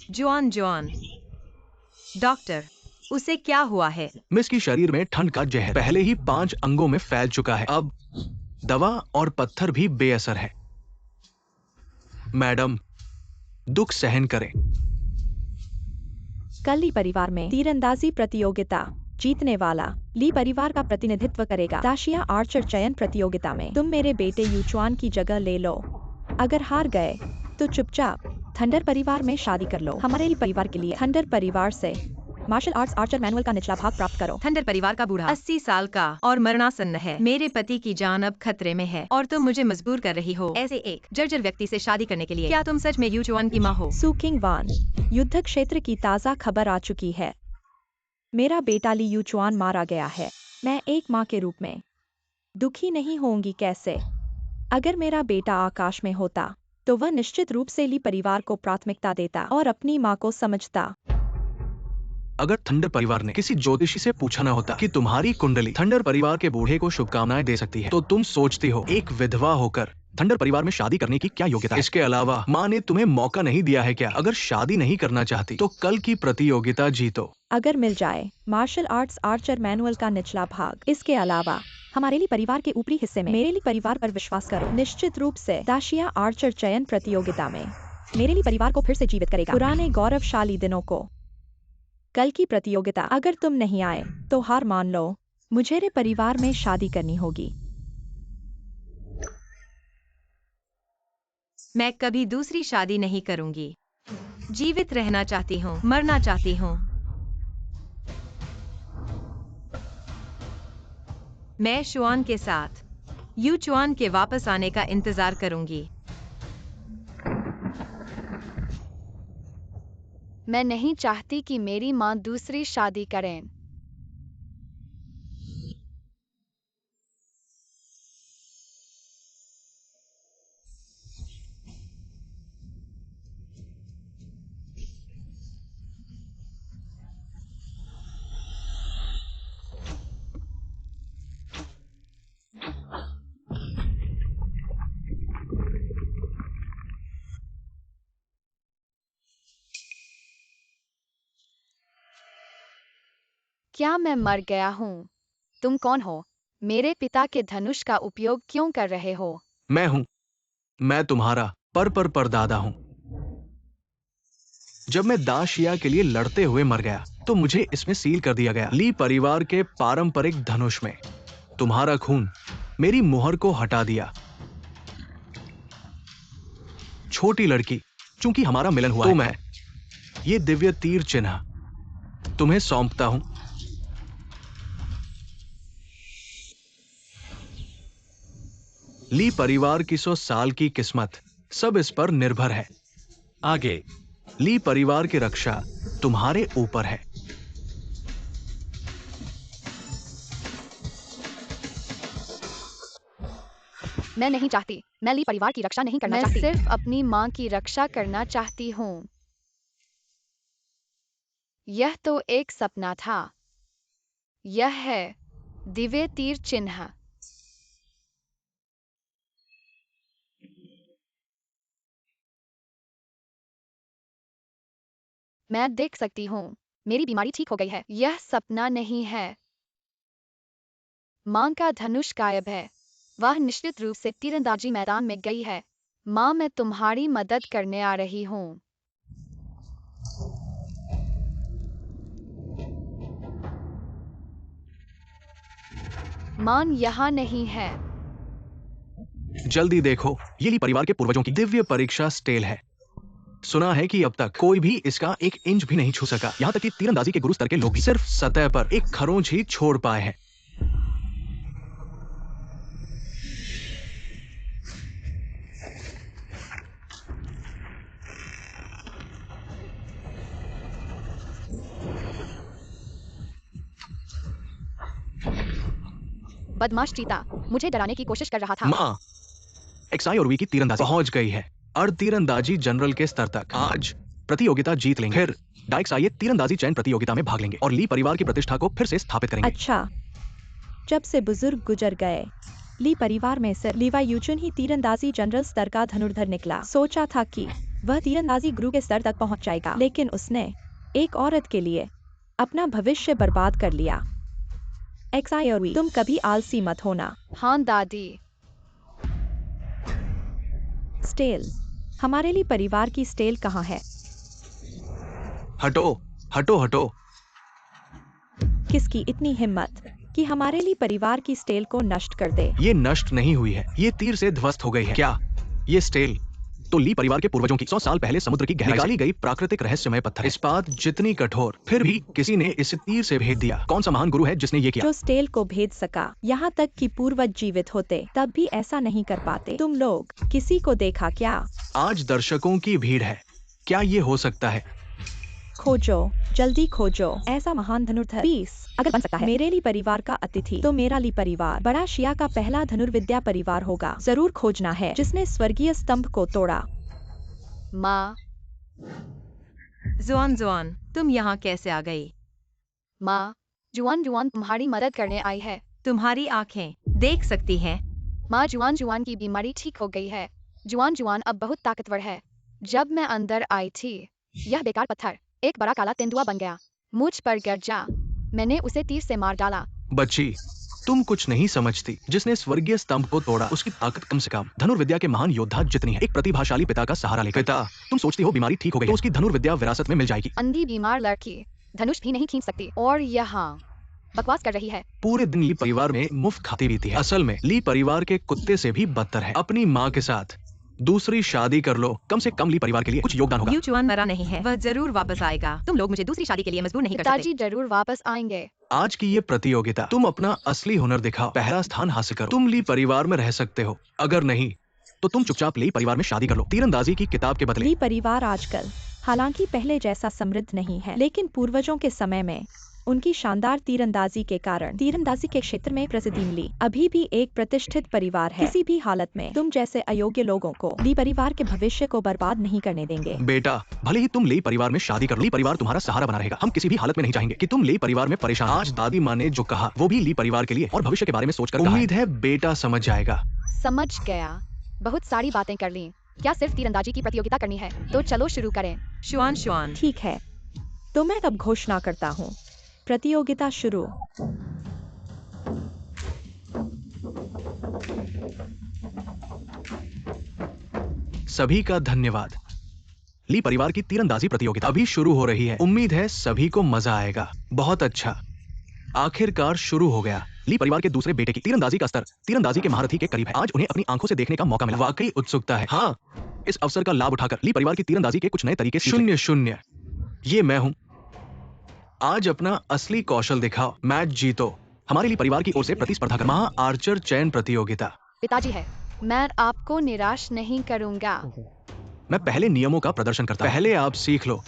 जुआन जुआन। डॉक्टर, उसे क्या हुआ है? मिस की शरीर में ठंड का जहर पहले ही 5 अंगों में फैल चुका है। अब दवा और पत्थर भी बेअसर है। मैडम, दुख सहन करें। कल ली परिवार में तीरंदाजी प्रतियोगिता जीतने वाला ली परिवार का प्रतिनिधित्व करेगा दाशिया आर्चर चयन प्रतियोगिता में। तुम मेरे बेटे यूचुआन की जगह ले लो। अगर हार गए तो चुपचाप थंडर परिवार में शादी कर लो। हमारे ली परिवार के लिए थंडर परिवार से मार्शल आर्ट्स आर्चर मैनुअल का निचला भाग प्राप्त करो। थंडर परिवार का बूढ़ा 80 साल का और मरणासन्न है। मेरे पति की जान अब खतरे में है और तुम मुझे मजबूर कर रही हो ऐसे एक जर्जर व्यक्ति से शादी करने के लिए। क्या तुम सच में यूचुआन की माँ हो? सू किंग वान, युद्ध क्षेत्र की ताज़ा खबर आ चुकी है। मेरा बेटा ली यूचुआन मारा गया है। मैं एक माँ के रूप में दुखी नहीं होंगी कैसे? अगर मेरा बेटा आकाश में होता तो वह निश्चित रूप से ली परिवार को प्राथमिकता देता और अपनी माँ को समझता। अगर थंडर परिवार ने किसी ज्योतिषी से पूछा न होता कि तुम्हारी कुंडली थंडर परिवार के बूढ़े को शुभकामनाएं दे सकती है, तो तुम सोचती हो एक विधवा होकर थंडर परिवार में शादी करने की क्या योग्यता है? इसके अलावा माँ ने तुम्हें मौका नहीं दिया है क्या? अगर शादी नहीं करना चाहती तो कल की प्रतियोगिता जीतो। अगर मिल जाए मार्शल आर्ट्स आर्चर मैनुअल का निचला भाग। इसके अलावा हमारे लिए परिवार के ऊपरी हिस्से में मेरे लिए परिवार पर विश्वास करो। निश्चित रूप से दाशिया आर्चर चयन प्रतियोगिता में मेरे लिए परिवार को फिर से जीवित करेगा। पुराने गौरवशाली दिनों को। कल की प्रतियोगिता अगर तुम नहीं आए तो हार मान लो। मुझे रे परिवार में शादी करनी होगी। मैं कभी दूसरी शादी नहीं करूंगी। जीवित रहना चाहती हूँ, मरना चाहती हूँ। मैं शुआन के साथ यूचुआन के वापस आने का इंतजार करूंगी। मैं नहीं चाहती कि मेरी माँ दूसरी शादी करें। क्या मैं मर गया हूँ? तुम कौन हो? मेरे पिता के धनुष का उपयोग क्यों कर रहे हो? मैं हूँ। मैं तुम्हारा पर परदादा हूँ। जब मैं दाशिया के लिए लड़ते हुए मर गया तो मुझे इसमें सील कर दिया गया ली परिवार के पारंपरिक धनुष में। तुम्हारा खून मेरी मुहर को हटा दिया। छोटी लड़की, चूंकि हमारा मिलन हुआ तो मैं ये दिव्य तीर चिन्ह तुम्हें सौंपता हूं। ली परिवार की 100 साल की किस्मत सब इस पर निर्भर है। आगे ली परिवार की रक्षा तुम्हारे ऊपर है। मैं नहीं चाहती। मैं ली परिवार की रक्षा नहीं करना चाहती। मैं सिर्फ अपनी माँ की रक्षा करना चाहती हूँ। यह तो एक सपना था। यह है दिव्य तीर चिन्ह। मैं देख सकती हूँ। मेरी बीमारी ठीक हो गई है। यह सपना नहीं है। माँ का धनुष गायब है। वह निश्चित रूप से तीरंदाजी मैदान में गई है। माँ, मैं तुम्हारी मदद करने आ रही हूँ। मान यहाँ नहीं है। जल्दी देखो, ये ली परिवार के पूर्वजों की दिव्य परीक्षा स्टेल है। सुना है कि अब तक कोई भी इसका 1 इंच भी नहीं छू सका। यहाँ तक कि तीरंदाजी के गुरु स्तर के लोग भी सिर्फ सतह पर एक खरोंच ही छोड़ पाए हैं। बदमाश चीता मुझे डराने की कोशिश कर रहा था। माँ, XI और V की तीरंदाजी पहुंच गई है और तीरंदाजी जनरल के स्तर तक। आज प्रतियोगिता जीत लेंगे, फिर डाइक्साई तीरंदाजी चयन प्रतियोगिता में भाग लेंगे और ली परिवार की प्रतिष्ठा को फिर से स्थापित करेंगे। अच्छा, जब से बुजुर्ग गुजर गए ली परिवार में से लीवा यूचुन ही तीरंदाजी जनरल स्तर का धनुर्धर निकला। सोचा था कि वह तीरंदाजी गुरु के स्तर तक पहुंच जाएगा, लेकिन उसने एक औरत के लिए अपना भविष्य बर्बाद कर लिया। XIOE, तुम कभी आलसी मत होना। हाँ दादी। स्टेल, हमारे लिए परिवार की स्टेल कहाँ है? हटो हटो हटो। किसकी इतनी हिम्मत कि हमारे लिए परिवार की स्टेल को नष्ट कर दे? ये नष्ट नहीं हुई है, ये तीर से ध्वस्त हो गई है। क्या ये स्टेल तो ली परिवार के पूर्वजों की 100 साल पहले समुद्र की गहराई निकाली गई प्राकृतिक रहस्यमय पत्थर है। इस्पात जितनी कठोर, फिर भी किसी ने इसे तीर से भेद दिया। कौन सा महान गुरु है जिसने ये किया? जो स्टेल को भेद सका, यहाँ तक कि पूर्वज जीवित होते तब भी ऐसा नहीं कर पाते। तुम लोग किसी को देखा क्या? आज दर्शकों की भीड़ है, क्या ये हो सकता है? खोजो, जल्दी खोजो। ऐसा महान धनुर्धर 20 अगर बन सकता है मेरे ली परिवार का अतिथि, तो मेरा ली परिवार बड़ा शिया का पहला धनुर्विद्या परिवार होगा। जरूर खोजना है जिसने स्वर्गीय स्तंभ को तोड़ा। माँ, जुआन, तुम यहाँ कैसे आ गई? माँ, जुआन तुम्हारी मदद करने आई है। तुम्हारी आंखें देख सकती हैं। माँ, जुआन की बीमारी ठीक हो गई है। जुआन अब बहुत ताकतवर है। जब मैं अंदर आई थी, यह बेकार पत्थर एक बड़ा काला तेंदुआ बन गया, मुझ पर गिर जा। मैंने उसे तीर से मार डाला। बच्ची, तुम कुछ नहीं समझती। जिसने स्वर्गीय स्तंभ को तोड़ा, उसकी ताकत कम से कम धनुर्विद्या के महान योद्धा जितनी है। एक प्रतिभाशाली पिता का सहारा लेकर। पिता, तुम सोचती हो बीमारी ठीक हो गई तो उसकी धनुर्विद्या विरासत में मिल जाएगी। अंधी बीमार लड़की धनुष भी नहीं खींच सकती और यहाँ बकवास कर रही है। पूरे दिन ली परिवार में मुफ्त खाती पीती है। असल में ली परिवार के कुत्ते से भी बदतर है। अपनी माँ के साथ दूसरी शादी कर लो, कम से कम ली परिवार के लिए कुछ योगदान होगा। युचुआन मरा नहीं है, वह जरूर वापस आएगा। तुम लोग मुझे दूसरी शादी के लिए मजबूर नहीं कर सकते। पिताजी जरूर वापस आएंगे। आज की ये प्रतियोगिता, तुम अपना असली हुनर दिखाओ, पहला स्थान हासिल करो। तुम ली परिवार में रह सकते हो, अगर नहीं तो तुम चुपचाप ली परिवार में शादी कर लो। तीरंदाजी की किताब के बदले। ली परिवार आजकल हालांकि पहले जैसा समृद्ध नहीं है, लेकिन पूर्वजों के समय में उनकी शानदार तीरंदाजी के कारण तीरंदाजी के क्षेत्र में प्रसिद्धि मिली। अभी भी एक प्रतिष्ठित परिवार है। किसी भी हालत में तुम जैसे अयोग्य लोगों को ली परिवार के भविष्य को बर्बाद नहीं करने देंगे। बेटा, भले ही तुम ली परिवार में शादी कर लो, ली परिवार तुम्हारा सहारा बना रहेगा। हम किसी भी हालत में नहीं चाहेंगे कि तुम ली परिवार में परेशान। आज दादी माँ ने जो कहा वो भी ली परिवार के लिए और भविष्य के बारे में सोचकर कहा है। उम्मीद है बेटा समझ जाएगा। समझ गया। बहुत सारी बातें कर ली। क्या सिर्फ तीरंदाजी की प्रतियोगिता करनी है? तो चलो शुरू करें। शुआन, ठीक है, तो मैं अब घोषणा करता हूँ, प्रतियोगिता शुरू। सभी का धन्यवाद। ली परिवार की तीरंदाजी प्रतियोगिता अभी शुरू हो रही है। उम्मीद है सभी को मजा आएगा। बहुत अच्छा, आखिरकार शुरू हो गया। ली परिवार के दूसरे बेटे की तीरंदाजी का स्तर तीरंदाजी के महारथी के करीब है। आज उन्हें अपनी आंखों से देखने का मौका मिला। वाकई उत्सुकता है। हाँ, इस अवसर का लाभ उठाकर ली परिवार की तीरंदाजी के कुछ नए तरीके सीखें। 0-0, ये मैं हूँ। आज अपना असली कौशल दिखाओ, मैच जीतो। हमारे लिए परिवार की ओर से प्रतिस्पर्धा कर महा आर्चर चयन प्रतियोगिता। पिताजी है, मैं आपको निराश नहीं करूंगा। मैं पहले नियमों का प्रदर्शन करता हूं। पहले आप सीख लो।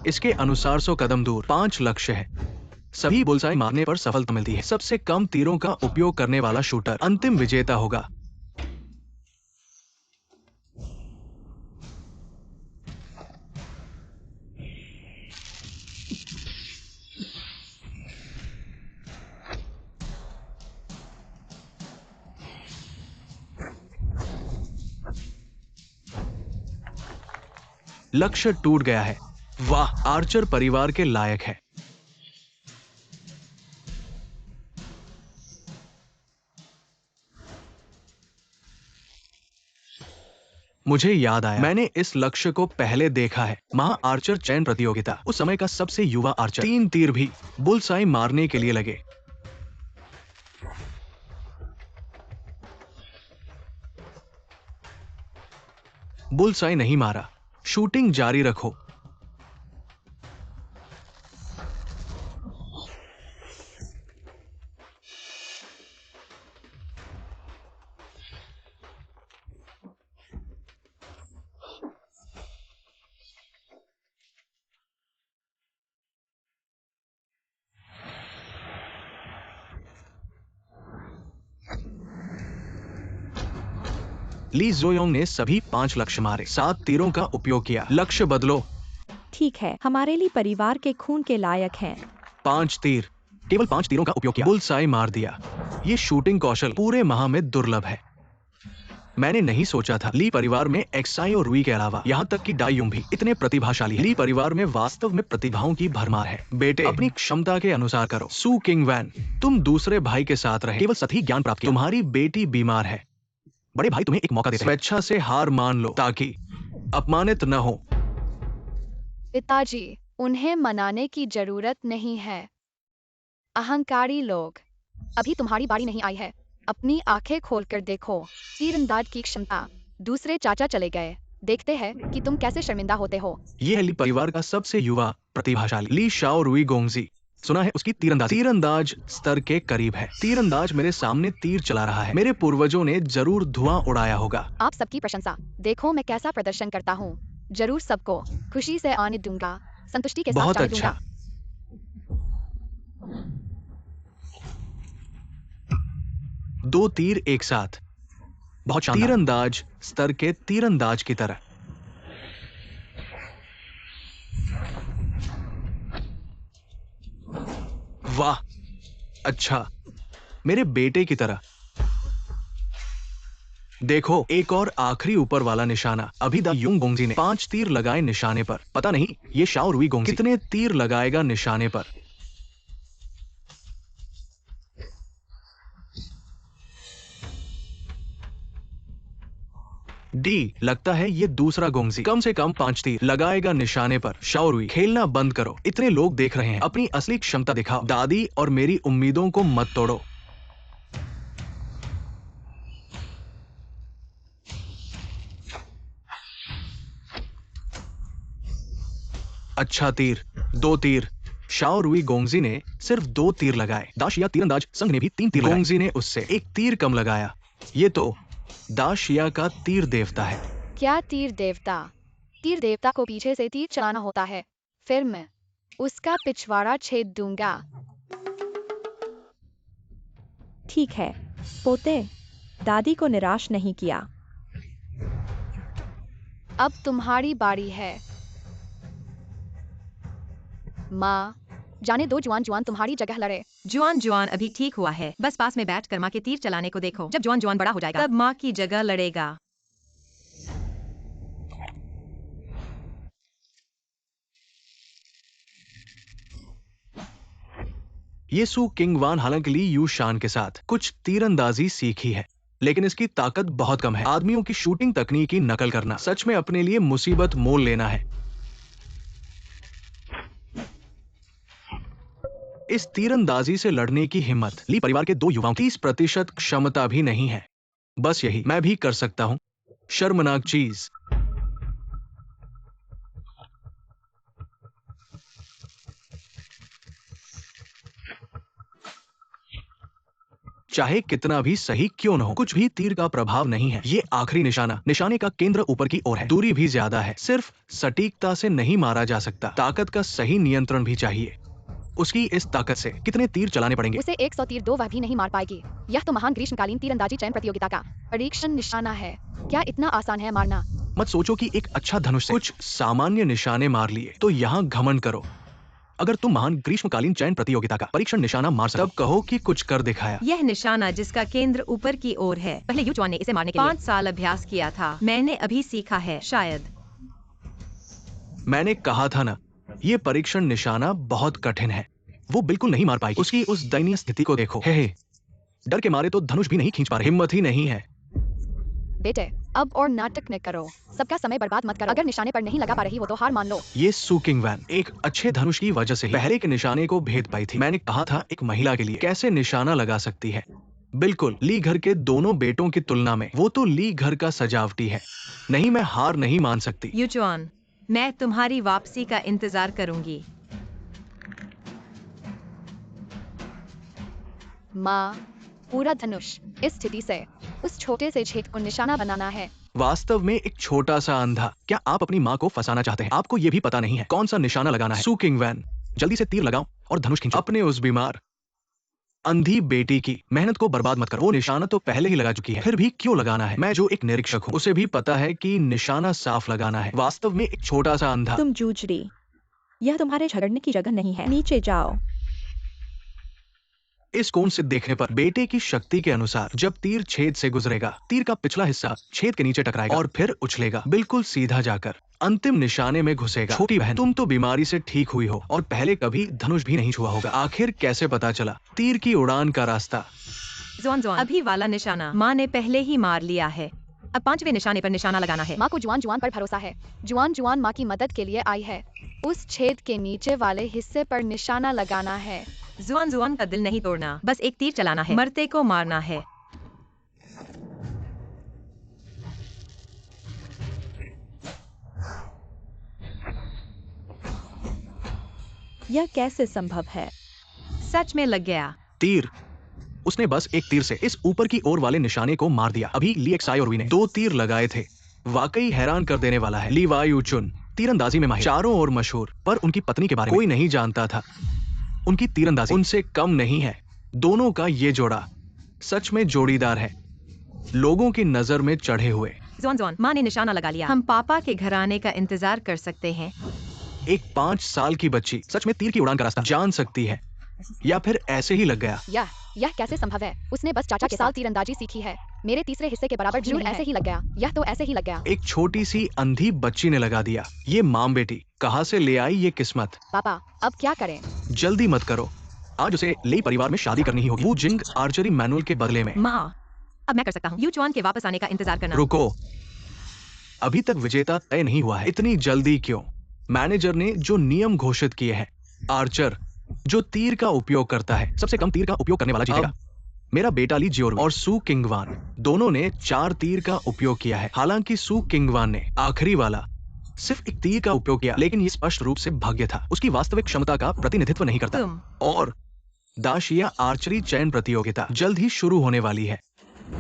इसके अनुसार 100 कदम दूर 5 लक्ष्य है। सभी बुलसाई मारने पर सफलता मिलती है। सबसे कम तीरों का उपयोग करने वाला शूटर अंतिम विजेता होगा। लक्ष्य टूट गया है। वाह, आर्चर परिवार के लायक है। मुझे याद आया, मैंने इस लक्ष्य को पहले देखा है। महा आर्चर चयन प्रतियोगिता। उस समय का सबसे युवा आर्चर 3 तीर भी बुलसाई मारने के लिए लगे। बुलसाई नहीं मारा। शूटिंग जारी रखो। ली जोयोंग ने सभी 5 लक्ष्य मारे। 7 तीरों का उपयोग किया। लक्ष्य बदलो। ठीक है, हमारे लिए परिवार के खून के लायक हैं। 5 तीर, केवल 5 तीरों का उपयोग किया। बुलसाई मार दिया। ये शूटिंग कौशल पूरे महा में दुर्लभ है। मैंने नहीं सोचा था ली परिवार में एक्साई और रुई के अलावा यहाँ तक कि डायुंग भी इतने प्रतिभाशाली हैं। ली परिवार में वास्तव में प्रतिभाओं की भरमार है। बेटे, अपनी क्षमता के अनुसार करो। सू किंग वैन, तुम दूसरे भाई के साथ रहे, केवल सही ज्ञान प्राप्त किया। तुम्हारी बेटी बीमार है, बड़े भाई तुम्हें एक मौका देते हैं। स्वेच्छा से हार मान लो ताकि अपमानित न हो। पिताजी, उन्हें मनाने की जरूरत नहीं है। अहंकारी लोग, अभी तुम्हारी बारी नहीं आई है। अपनी आंखें खोलकर देखो। तीरंदाज की क्षमता। दूसरे चाचा चले गए। देखते हैं कि तुम कैसे शर्मिंदा होते हो। ये है ली परिवार का सबसे युवा प्रतिभाशाली ली शाओ रुई गोंगजी। सुना है उसकी तीरंदाज स्तर के करीब है। तीरंदाज मेरे सामने तीर चला रहा है। मेरे पूर्वजों ने जरूर धुआं उड़ाया होगा। आप सबकी प्रशंसा। देखो मैं कैसा प्रदर्शन करता हूँ। जरूर सबको खुशी से आने दूंगा, संतुष्टि के साथ बहुत जाने अच्छा। दूंगा। 2 तीर एक साथ, बहुत शानदार। तीरंदाज स्तर के तीरंदाज की तरह। वाह, अच्छा, मेरे बेटे की तरह। देखो, एक और आखिरी ऊपर वाला निशाना। अभी दा युंग गोंगजी ने 5 तीर लगाए निशाने पर। पता नहीं ये शाओ रुई गोंगजी कितने तीर लगाएगा निशाने पर। डी, लगता है ये दूसरा गोंगजी कम से कम 5 तीर लगाएगा निशाने पर। शाओ रुई, खेलना बंद करो। इतने लोग देख रहे हैं, अपनी असली क्षमता दिखाओ। दादी और मेरी उम्मीदों को मत तोड़ो। अच्छा तीर, 2 तीर। शाओ रुई गोंगजी ने सिर्फ 2 तीर लगाए। दाशिया तीरंदाज संघ ने भी 3 तीर लगाए। गोंगजी ने उससे 1 तीर कम लगाया। ये तो दाशिया का तीर देवता है। क्या तीर देवता? तीर देवता को पीछे से तीर चलाना होता है, फिर मैं उसका पिछवाड़ा छेद दूंगा। ठीक है पोते, दादी को निराश नहीं किया। अब तुम्हारी बारी है। माँ, जाने दो जुआन जुआन तुम्हारी जगह लड़े। जुआन अभी ठीक हुआ है, बस पास में बैठ कर माँ के तीर चलाने को देखो। जब जुआन बड़ा हो जाएगा तब माँ की जगह लड़ेगा। ये सू किंगवान हालांकि ली यू शान के साथ कुछ तीरंदाजी सीखी है, लेकिन इसकी ताकत बहुत कम है। आदमियों की शूटिंग तकनीक की नकल करना सच में अपने लिए मुसीबत मोल लेना है। इस तीरंदाजी से लड़ने की हिम्मत ली परिवार के 2 युवाओं 30% क्षमता भी नहीं है। बस यही मैं भी कर सकता हूं। शर्मनाक चीज। चाहे कितना भी सही क्यों न हो, कुछ भी तीर का प्रभाव नहीं है। ये आखिरी निशाना, निशाने का केंद्र ऊपर की ओर है। दूरी भी ज्यादा है। सिर्फ सटीकता से नहीं मारा जा सकता, ताकत का सही नियंत्रण भी चाहिए। उसकी इस ताकत से कितने तीर चलाने पड़ेंगे? उसे 100 तीर 2 वह भी नहीं मार पाएगी। यह तो महान ग्रीष्मकालीन तीरंदाजी चयन प्रतियोगिता का परीक्षण निशाना है। क्या इतना आसान है मारना? मत सोचो कि एक अच्छा धनुष से कुछ सामान्य निशाने मार लिए तो यहाँ घमंड करो। अगर तुम महान ग्रीष्मकालीन चयन प्रतियोगिता का परीक्षण निशाना मार सको, तब कहो कि कुछ कर दिखाया। यह निशाना जिसका केंद्र ऊपर की ओर है, पहले यू चुआन ने इसे मारने के लिए 5 साल अभ्यास किया था। मैंने अभी सीखा है। शायद मैंने कहा था ना, ये परीक्षण निशाना बहुत कठिन है। वो बिल्कुल नहीं मार पाएगी। उसकी उस दयनीय स्थिति को देखो। हे, डर के मारे तो धनुष भी नहीं खींच पा रही। हिम्मत ही नहीं है। बेटे, अब और नाटक न करो। सबका समय बर्बाद मत करो। अगर निशाने पर नहीं लगा पा रही हो तो हार मान लो। ये सू किंगवान एक अच्छे धनुष की वजह से ही पहले के निशाने को भेद पाई थी। मैंने कहा था एक महिला के लिए कैसे निशाना लगा सकती है। बिल्कुल ली घर के दोनों बेटों की तुलना में वो तो ली घर का सजावटी है। नहीं, मैं हार नहीं मान सकती। यू चुआन, मैं तुम्हारी वापसी का इंतजार करूंगी। माँ, पूरा धनुष इस स्थिति से उस छोटे से छेद को निशाना बनाना है। वास्तव में एक छोटा सा अंधा। क्या आप अपनी माँ को फंसाना चाहते हैं? आपको ये भी पता नहीं है कौन सा निशाना लगाना है। सू किंगवान, जल्दी से तीर लगाओ और धनुष खींचो। अपने उस बीमार अंधी बेटी की मेहनत को बर्बाद मत करो। वो निशाना तो पहले ही लगा चुकी है, फिर भी क्यों लगाना है? मैं जो एक निरीक्षक हूँ, उसे भी पता है कि निशाना साफ लगाना है। वास्तव में एक छोटा सा अंधा। तुम जूझ रही, यह तुम्हारे झगड़ने की जगह नहीं है। नीचे जाओ। इस कोण से देखने पर बेटे की शक्ति के अनुसार जब तीर छेद से गुजरेगा, तीर का पिछला हिस्सा छेद के नीचे टकराएगा और फिर उछलेगा, बिल्कुल सीधा जाकर अंतिम निशाने में घुसेगा। छोटी बहन, तुम तो बीमारी से ठीक हुई हो और पहले कभी धनुष भी नहीं छुआ होगा। आखिर कैसे पता चला तीर की उड़ान का रास्ता? जुआन जुआन, अभी वाला निशाना माँ ने पहले ही मार लिया है। अब 5वें निशाने पर निशाना लगाना है। माँ को जुआन जुआन पर भरोसा है। जुआन जुआन माँ की मदद के लिए आई है। उस छेद के नीचे वाले हिस्से पर निशाना लगाना है। जुआन जुआन का दिल नहीं तोड़ना, बस एक तीर चलाना है, मरते को मारना है। यह कैसे संभव है? सच में लग गया। तीर, उसने बस एक तीर से इस ऊपर की ओर वाले निशाने को मार दिया। अभी ली एक्साई और वी ने 2 तीर लगाए थे। वाकई हैरान कर देने वाला है। ली वाई उचुन तीरंदाजी में माहिर, चारों ओर मशहूर, पर उनकी पत्नी के बारे में कोई नहीं जानता था। उनकी तीरंदाजी उनसे कम नहीं है। दोनों का ये जोड़ा सच में जोड़ीदार है, लोगों की नजर में चढ़े हुए। जुआन जुआन, माँ ने निशाना लगा लिया। हम पापा के घर आने का इंतजार कर सकते हैं। एक 5 साल की बच्ची सच में तीर की उड़ान का रास्ता जान सकती है, या फिर ऐसे ही लग गया? यह कैसे संभव है? उसने बस चाचा के साथ तीरंदाजी सीखी है। मेरे तीसरे हिस्से के बराबर भी नहीं है। ऐसे ही लग गया। यह तो ऐसे ही लग गया। एक छोटी सी अंधी बच्ची ने लगा दिया। ये माम बेटी कहाँ से ले आई ये किस्मत? पापा, अब क्या करें? जल्दी मत करो, आज उसे लेई परिवार में शादी करनी ही होगी। वो जिंग आर्चरी मैनुअल के बदले में। माँ, अब मैं कर सकता हूँ। युचुआन के वापस आने का इंतजार करना। रुको, अभी तक विजेता तय नहीं हुआ है। इतनी जल्दी क्यों? मैनेजर ने जो नियम घोषित किए हैं, आर्चर जो तीर का उपयोग करता है, सबसे कम तीर का उपयोग करने वाला जीतेगा। मेरा बेटा ली जियोरू और सू किंगवान दोनों ने 4 तीर का उपयोग किया है। हालांकि सू किंगवान ने आखिरी वाला सिर्फ एक तीर का उपयोग किया, लेकिन ये स्पष्ट रूप से भाग्य था, उसकी वास्तविक क्षमता का प्रतिनिधित्व नहीं करता। और दाशिया आर्चरी चयन प्रतियोगिता जल्द ही शुरू होने वाली है।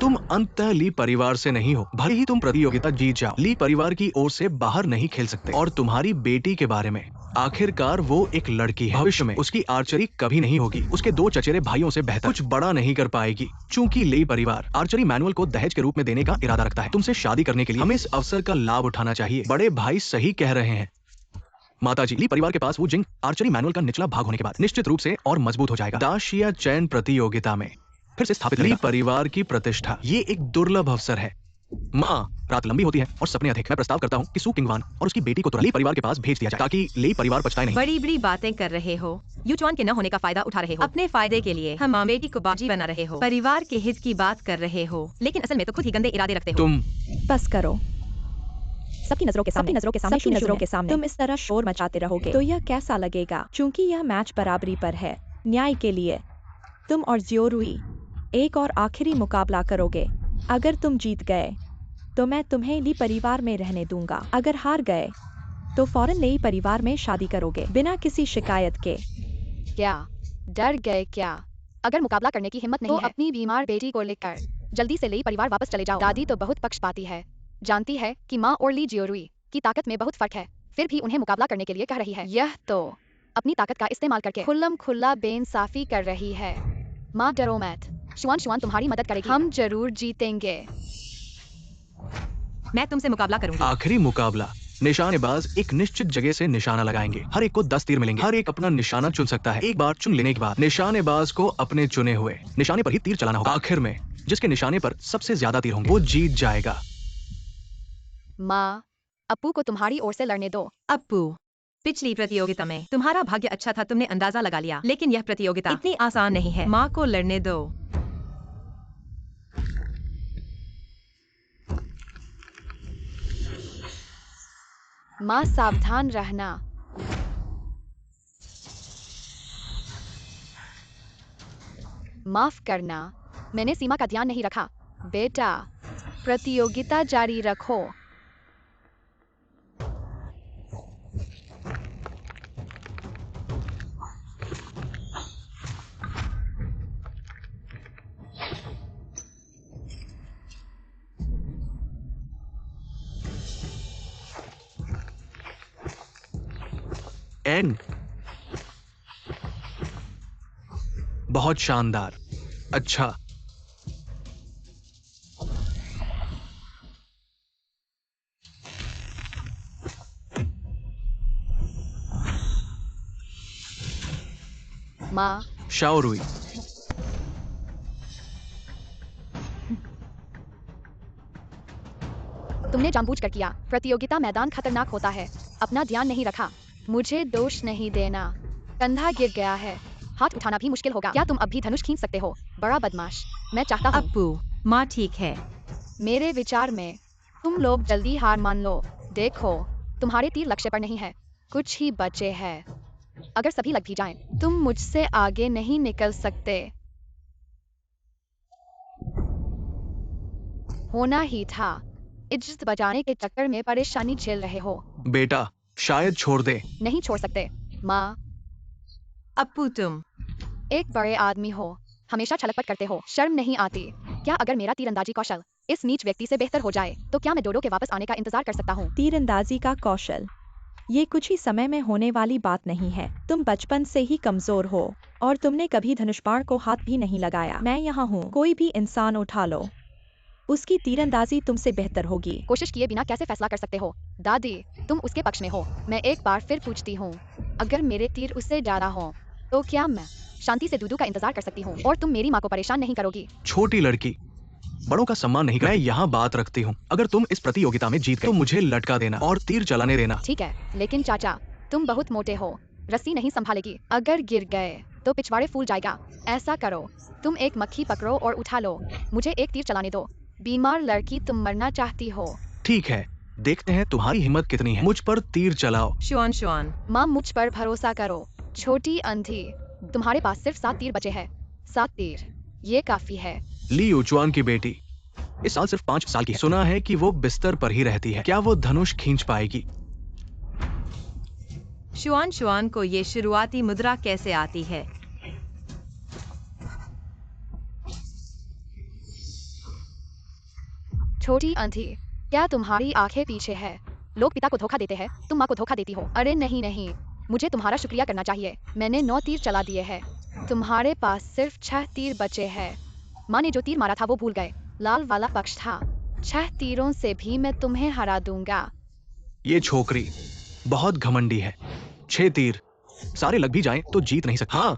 तुम अंततः ली परिवार से नहीं हो, भले ही तुम प्रतियोगिता जीत जाओ, ली परिवार की ओर से बाहर नहीं खेल सकते। और तुम्हारी बेटी के बारे में, आखिरकार वो एक लड़की है। भविष्य में उसकी आर्चरी कभी नहीं होगी, उसके 2 चचेरे भाइयों से बेहतर कुछ बड़ा नहीं कर पाएगी। चूंकि ली परिवार आर्चरी मैनुअल को दहेज के रूप में देने का इरादा रखता है तुमसे शादी करने के लिए, हमें इस अवसर का लाभ उठाना चाहिए। बड़े भाई सही कह रहे हैं माताजी। ली परिवार के पास वो जिंग आर्चरी मैनुअल का निचला भाग होने के बाद निश्चित रूप से और मजबूत हो जाएगा। दाशिया चयन प्रतियोगिता में फिर से स्थापित ली परिवार की प्रतिष्ठा, ये एक दुर्लभ अवसर है। माँ, रात लंबी होती है और सपने अधिक। मैं प्रस्ताव करता हूँ कि सू किंगवान और उसकी बेटी को तुरंत ली परिवार के पास भेज दिया जाए, ताकि ली परिवार पछताए नहीं। बड़ी बड़ी बातें कर रहे हो। युचुआन के न होने का फायदा उठा रहे हो। अपने फायदे के लिए हम माँ बेटी को बाजी बना रहे हो। परिवार के हित की बात कर रहे हो, लेकिन असल में तो खुद ही गंदे इरादे रखते हो। तुम बस करो। सबकी नजरों के सामने तुम इस तरह शोर मचाते रहोगे तो यह कैसा लगेगा? क्योंकि यह मैच बराबरी पर है। न्याय के लिए तुम और जियोरुई एक और आखिरी मुकाबला करोगे। अगर तुम जीत गए तो मैं तुम्हें ली परिवार में रहने दूंगा। अगर हार गए तो फौरन लेई परिवार में शादी करोगे, बिना किसी शिकायत के। क्या डर गए क्या? अगर मुकाबला करने की हिम्मत नहीं है तो अपनी बीमार बेटी को लेकर जल्दी से लेई परिवार वापस चले जाओ। दादी तो बहुत पक्षपाती है, जानती है कि माँ और ली जियोरुई की ताकत में बहुत फर्क है, फिर भी उन्हें मुकाबला करने के लिए कह रही है। यह तो अपनी ताकत का इस्तेमाल करके खुल्लम खुल्ला बेइंसाफी कर रही है। माँ, डरो मत। शुआन शुआन तुम्हारी मदद करेगी। हम जरूर जीतेंगे। मैं तुमसे मुकाबला करूंगी। आखिरी मुकाबला, निशानेबाज एक निश्चित जगह से निशाना लगाएंगे। हर एक को 10 तीर मिलेंगे। हर एक अपना निशाना चुन सकता है। एक बार चुन लेने के बाद निशानेबाज को अपने चुने हुए निशाने पर ही तीर चलाना होगा। आखिर में जिसके निशाने पर सबसे ज्यादा तीर होंगे वो जीत जाएगा। माँ, अप्पू को तुम्हारी ओर से लड़ने दो। अप्पू, पिछली प्रतियोगिता में तुम्हारा भाग्य अच्छा था, तुमने अंदाजा लगा लिया, लेकिन यह प्रतियोगिता इतनी आसान नहीं है। माँ को लड़ने दो। माँ, सावधान रहना। माफ करना, मैंने सीमा का ध्यान नहीं रखा। बेटा, प्रतियोगिता जारी रखो। एंड बहुत शानदार। अच्छा, माँ, शाओरुई, तुमने जानबूझकर किया। प्रतियोगिता मैदान खतरनाक होता है। अपना ध्यान नहीं रखा। मुझे दोष नहीं देना। कंधा गिर गया है। हाथ उठाना भी मुश्किल होगा। क्या तुम अब भी धनुष खींच सकते हो? बड़ा बदमाश। मैं चाहता हूँ। अप्पू, माँ ठीक है। मेरे विचार में तुम लोग जल्दी हार मान लो। देखो, तुम्हारे तीर लक्ष्य पर नहीं है। कुछ ही बचे हैं। अगर सभी लग भी जाएं, तुम मुझसे आगे नहीं निकल सकते। होना ही था। इज्जत बचाने के चक्कर में परेशानी झेल रहे हो। बेटा, शायद छोड़ दे। नहीं छोड़ सकते। माँ, अप्पू तुम एक बड़े आदमी हो, हमेशा छलकपट करते हो, शर्म नहीं आती। क्या अगर मेरा तीरंदाजी कौशल इस नीच व्यक्ति से बेहतर हो जाए, तो क्या मैं डोडो के वापस आने का इंतजार कर सकता हूँ? तीरंदाजी का कौशल, ये कुछ ही समय में होने वाली बात नहीं है। तुम बचपन से ही कमजोर हो और तुमने कभी धनुष बाण को हाथ भी नहीं लगाया। मैं यहाँ हूँ, कोई भी इंसान उठा लो, उसकी तीरंदाजी तुमसे बेहतर होगी। कोशिश किए बिना कैसे फैसला कर सकते हो? दादी, तुम उसके पक्ष में हो। मैं एक बार फिर पूछती हूँ, अगर मेरे तीर उससे ज्यादा हो, तो क्या मैं शांति से दूधू का इंतजार कर सकती हूँ और तुम मेरी माँ को परेशान नहीं करोगी? छोटी लड़की, बड़ों का सम्मान नहीं कर। मैं यहाँ बात रखती हूँ। अगर तुम इस प्रतियोगिता में जीत गए तो मुझे लटका देना और तीर चलाने देना। ठीक है, लेकिन चाचा, तुम बहुत मोटे हो, रस्सी नहीं संभालेगी। अगर गिर गए तो पिछवाड़े फूल जाएगा। ऐसा करो, तुम एक मक्खी पकड़ो और उठा लो। मुझे एक तीर चलाने दो। बीमार लड़की, तुम मरना चाहती हो। ठीक है, देखते हैं तुम्हारी हिम्मत कितनी है। मुझ पर तीर चलाओ। शुआन, माँ, मुझ पर भरोसा करो। छोटी अंधी, तुम्हारे पास सिर्फ 7 तीर बचे हैं। 7 तीर, ये काफी है। ली युचुआन की बेटी इस साल सिर्फ 5 साल की है। सुना है कि वो बिस्तर पर ही रहती है। क्या वो धनुष खींच पाएगी? शुआन को ये शुरुआती मुद्रा कैसे आती है? छोटी अंधी, क्या तुम्हारी आंखें पीछे है? लोग पिता को धोखा देते हैं, तुम माँ को धोखा देती हो। अरे नहीं नहीं, मुझे तुम्हारा शुक्रिया करना चाहिए। मैंने 9 तीर चला दिए हैं। तुम्हारे पास सिर्फ 6 तीर बचे हैं। माँ ने जो तीर मारा था वो भूल गए। लाल वाला पक्ष था। 6 तीरों से भी मैं तुम्हें हरा दूंगा। ये छोकरी बहुत घमंडी है। 6 तीर सारे लग भी जाएं तो जीत नहीं सकती। हाँ,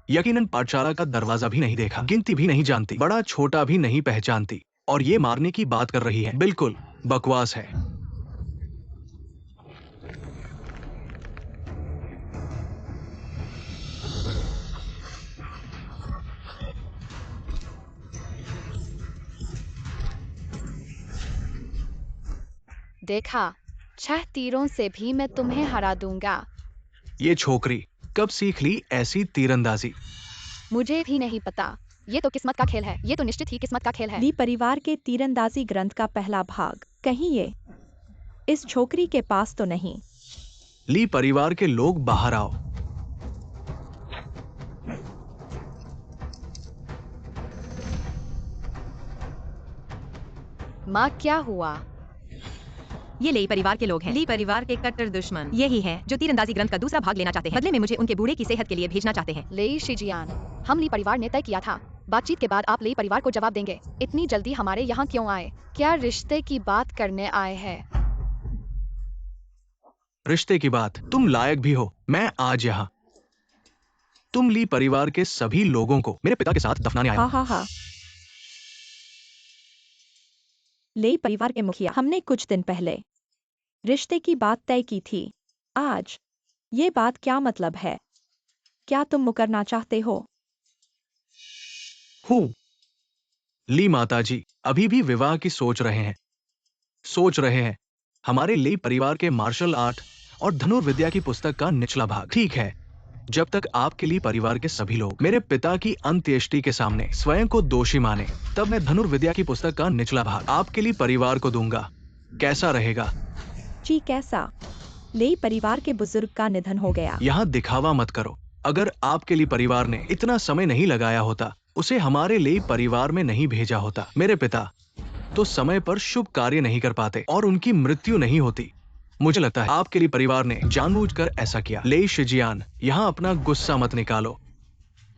यकीनन पाठशाला का दरवाजा भी नहीं देखा, गिनती भी नहीं जानती, बड़ा छोटा भी नहीं पहचानती, और ये मारने की बात कर रही है। बिल्कुल बकवास है। देखा, 6 तीरों से भी मैं तुम्हें हरा दूंगा। ये छोकरी कब सीख ली ऐसी तीरंदाजी? मुझे भी नहीं पता। ये तो किस्मत का खेल है। ये तो निश्चित ही किस्मत का खेल है। ली परिवार के तीरंदाजी ग्रंथ का पहला भाग, कहीं ये इस छोकरी के पास तो नहीं? ली परिवार के लोग बाहर आओ। माँ, क्या हुआ? ये ली परिवार के लोग हैं। ली परिवार के कट्टर दुश्मन यही हैं जो तीरंदाजी ग्रंथ का दूसरा भाग लेना चाहते हैं। बदले में मुझे उनके बूढ़े की सेहत के लिए भेजना चाहते हैं। लेई शिजियान, हम ली परिवार ने तय किया था, बातचीत के बाद आप ली परिवार को जवाब देंगे। इतनी जल्दी हमारे यहाँ क्यों आए? क्या रिश्ते की बात करने आए हैं? रिश्ते की बात? तुम लायक भी हो। मैं आज यहाँ तुम ली परिवार के सभी लोगों को मेरे पिता के साथ दफनाने आया हूं। हा। ले परिवार के मुखिया, हमने कुछ दिन पहले रिश्ते की बात तय की थी। आज ये बात क्या मतलब है? क्या तुम मुकरना चाहते हो? हूँ। ली माताजी अभी भी विवाह की सोच रहे हैं। हमारे ली परिवार के मार्शल आर्ट और धनुर्विद्या की पुस्तक का निचला भाग। ठीक है, जब तक आपके ली परिवार के सभी लोग मेरे पिता की अंत्येष्टि के सामने स्वयं को दोषी माने, तब मैं धनुर्विद्या की पुस्तक का निचला भाग आपके लिए परिवार को दूंगा। कैसा रहेगा? जी कैसा? ले परिवार के बुजुर्ग का निधन हो गया। यहाँ दिखावा मत करो। अगर आपके लिए परिवार ने इतना समय नहीं लगाया होता, उसे हमारे लिए परिवार में नहीं भेजा होता। मेरे पिता तो समय पर शुभ कार्य नहीं कर पाते और उनकी मृत्यु नहीं होती। मुझे लगता है आपके लिए परिवार ने जानबूझकर ऐसा किया। ले शिजियान, यहाँ अपना गुस्सा मत निकालो।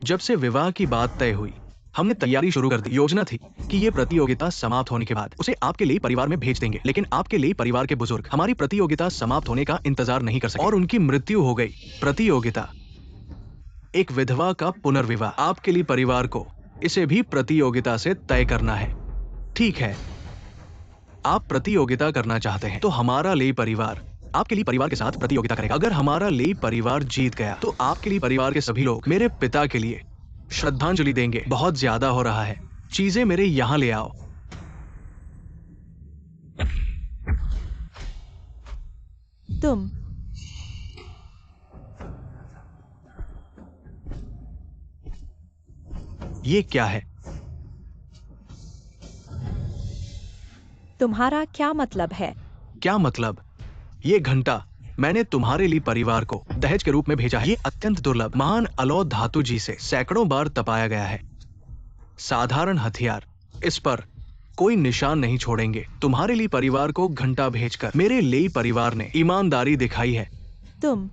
जब से विवाह की बात तय हुई, हमने तैयारी शुरू कर दी। योजना थी कि ये प्रतियोगिता समाप्त होने के बाद उसे आपके लिए परिवार में भेज देंगे, लेकिन आपके लिए परिवार के बुजुर्ग हमारी प्रतियोगिता समाप्त होने का इंतजार नहीं कर सके और उनकी मृत्यु हो गई। प्रतियोगिता, एक विधवा का पुनर्विवाह। आपके लिए परिवार को इसे भी प्रतियोगिता से तय करना है। ठीक है, आप प्रतियोगिता करना चाहते हैं तो हमारा लेई परिवार आपके लिए परिवार के साथ प्रतियोगिता करेगा। अगर हमारा लेई परिवार जीत गया तो आपके लिए परिवार के सभी लोग मेरे पिता के लिए श्रद्धांजलि देंगे। बहुत ज्यादा हो रहा है, चीजें मेरे यहाँ ले आओ। तुम ये क्या है? तुम्हारा क्या मतलब है? क्या मतलब? ये घंटा मैंने तुम्हारे लिए परिवार को दहेज के रूप में भेजा है। ये अत्यंत दुर्लभ महान अलौह धातु जी से सैकड़ों बार तपाया गया है। साधारण हथियार इस पर कोई निशान नहीं छोड़ेंगे। तुम्हारे लिए परिवार को घंटा भेजकर मेरे लेई परिवार ने ईमानदारी दिखाई है। तुम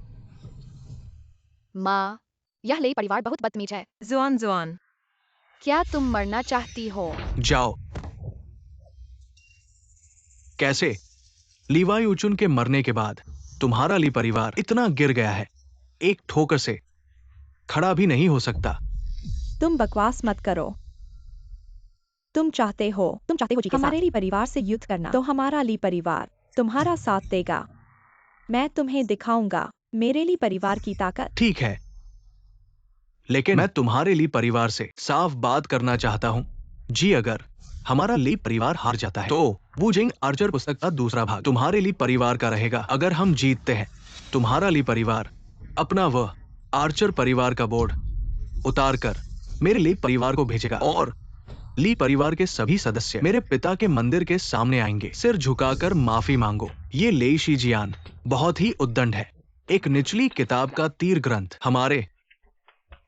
माँ, यह ले परिवार बहुत बदतमीज है। जुआन जुआन, क्या तुम मरना चाहती हो? जाओ। कैसे? लीवाई उचुन के मरने के बाद तुम्हारा ली परिवार इतना गिर गया है, एक ठोकर से खड़ा भी नहीं हो सकता। तुम बकवास मत करो। तुम चाहते हो जी के हमारे लिए परिवार से युद्ध करना, तो हमारा ली परिवार तुम्हारा साथ देगा। मैं तुम्हें दिखाऊंगा मेरे लिए परिवार की ताकत। ठीक है, लेकिन मैं तुम्हारे लिए परिवार से साफ बात करना चाहता हूँ। जी, अगर हमारा ली परिवार हार जाता है तो वुजिंग आर्चर पुस्तक का दूसरा भाग तुम्हारे लिए परिवार का रहेगा। अगर हम जीतते हैं, तुम्हारा ली परिवार अपना वह आर्चर परिवार का बोर्ड उतार कर मेरे ली परिवार को भेजेगा और ली परिवार के सभी सदस्य मेरे पिता के मंदिर के सामने आएंगे। सिर झुकाकर माफी मांगो। ये लेई शिजियान बहुत ही उद्दंड है। एक निचली किताब का तीर ग्रंथ हमारे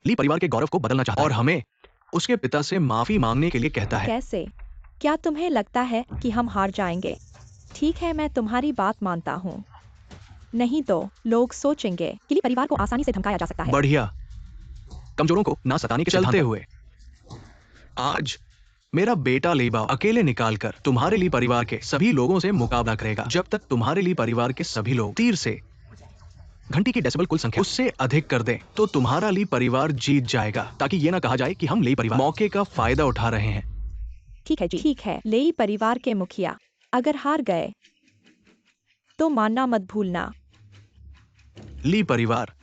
ली परिवार के गौरव को बदलना चाहता है और हमें उसके पिता से माफी मांगने के लिए कहता है। कैसे? क्या तुम्हें लगता है कि हम हार जाएंगे? ठीक है, मैं तुम्हारी बात मानता हूँ। नहीं तो लोग सोचेंगे कि ली परिवार को आसानी से धमकाया जा सकता है। बढ़िया, कमजोरों को ना सताने के चलते हुए आज मेरा बेटा लेबाओ अकेले निकालकर तुम्हारे लिए परिवार के सभी लोगों से मुकाबला करेगा। जब तक तुम्हारे लिए परिवार के सभी लोग तीर से घंटी की डेसिबल कुल संख्या उससे अधिक कर दें तो तुम्हारा ली परिवार जीत जाएगा, ताकि ये ना कहा जाए कि हम ली परिवार मौके का फायदा उठा रहे हैं। ठीक है जी, ठीक है। लेई परिवार के मुखिया अगर हार गए तो मानना मत भूलना। ली परिवार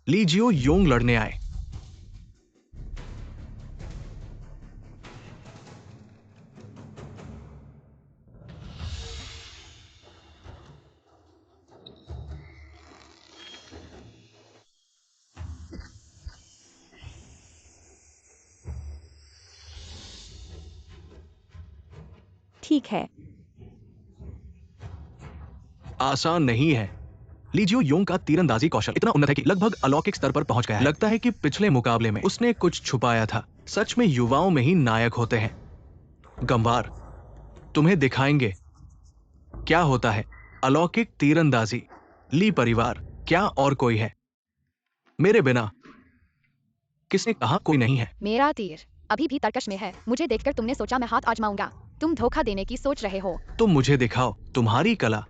ली जियो योंग लड़ने आए। ठीक है, आसान नहीं है। लीजियो योंग का तीरंदाजी कौशल इतना उन्नत है कि लगभग अलौकिक स्तर पर पहुंच गया है। लगता है कि पिछले मुकाबले में उसने कुछ छुपाया था। सच में युवाओं में ही नायक होते हैं। गंवार तुम्हें दिखाएंगे क्या होता है अलौकिक तीरंदाजी। ली परिवार क्या और कोई है? मेरे बिना किसने कहा कोई नहीं है? मेरा तीर अभी भी तरकश में है। मुझे देखकर तुमने सोचा मैं हाथ आजमाऊंगा। तुम धोखा देने की सोच रहे हो। तुम मुझे दिखाओ तुम्हारी कला।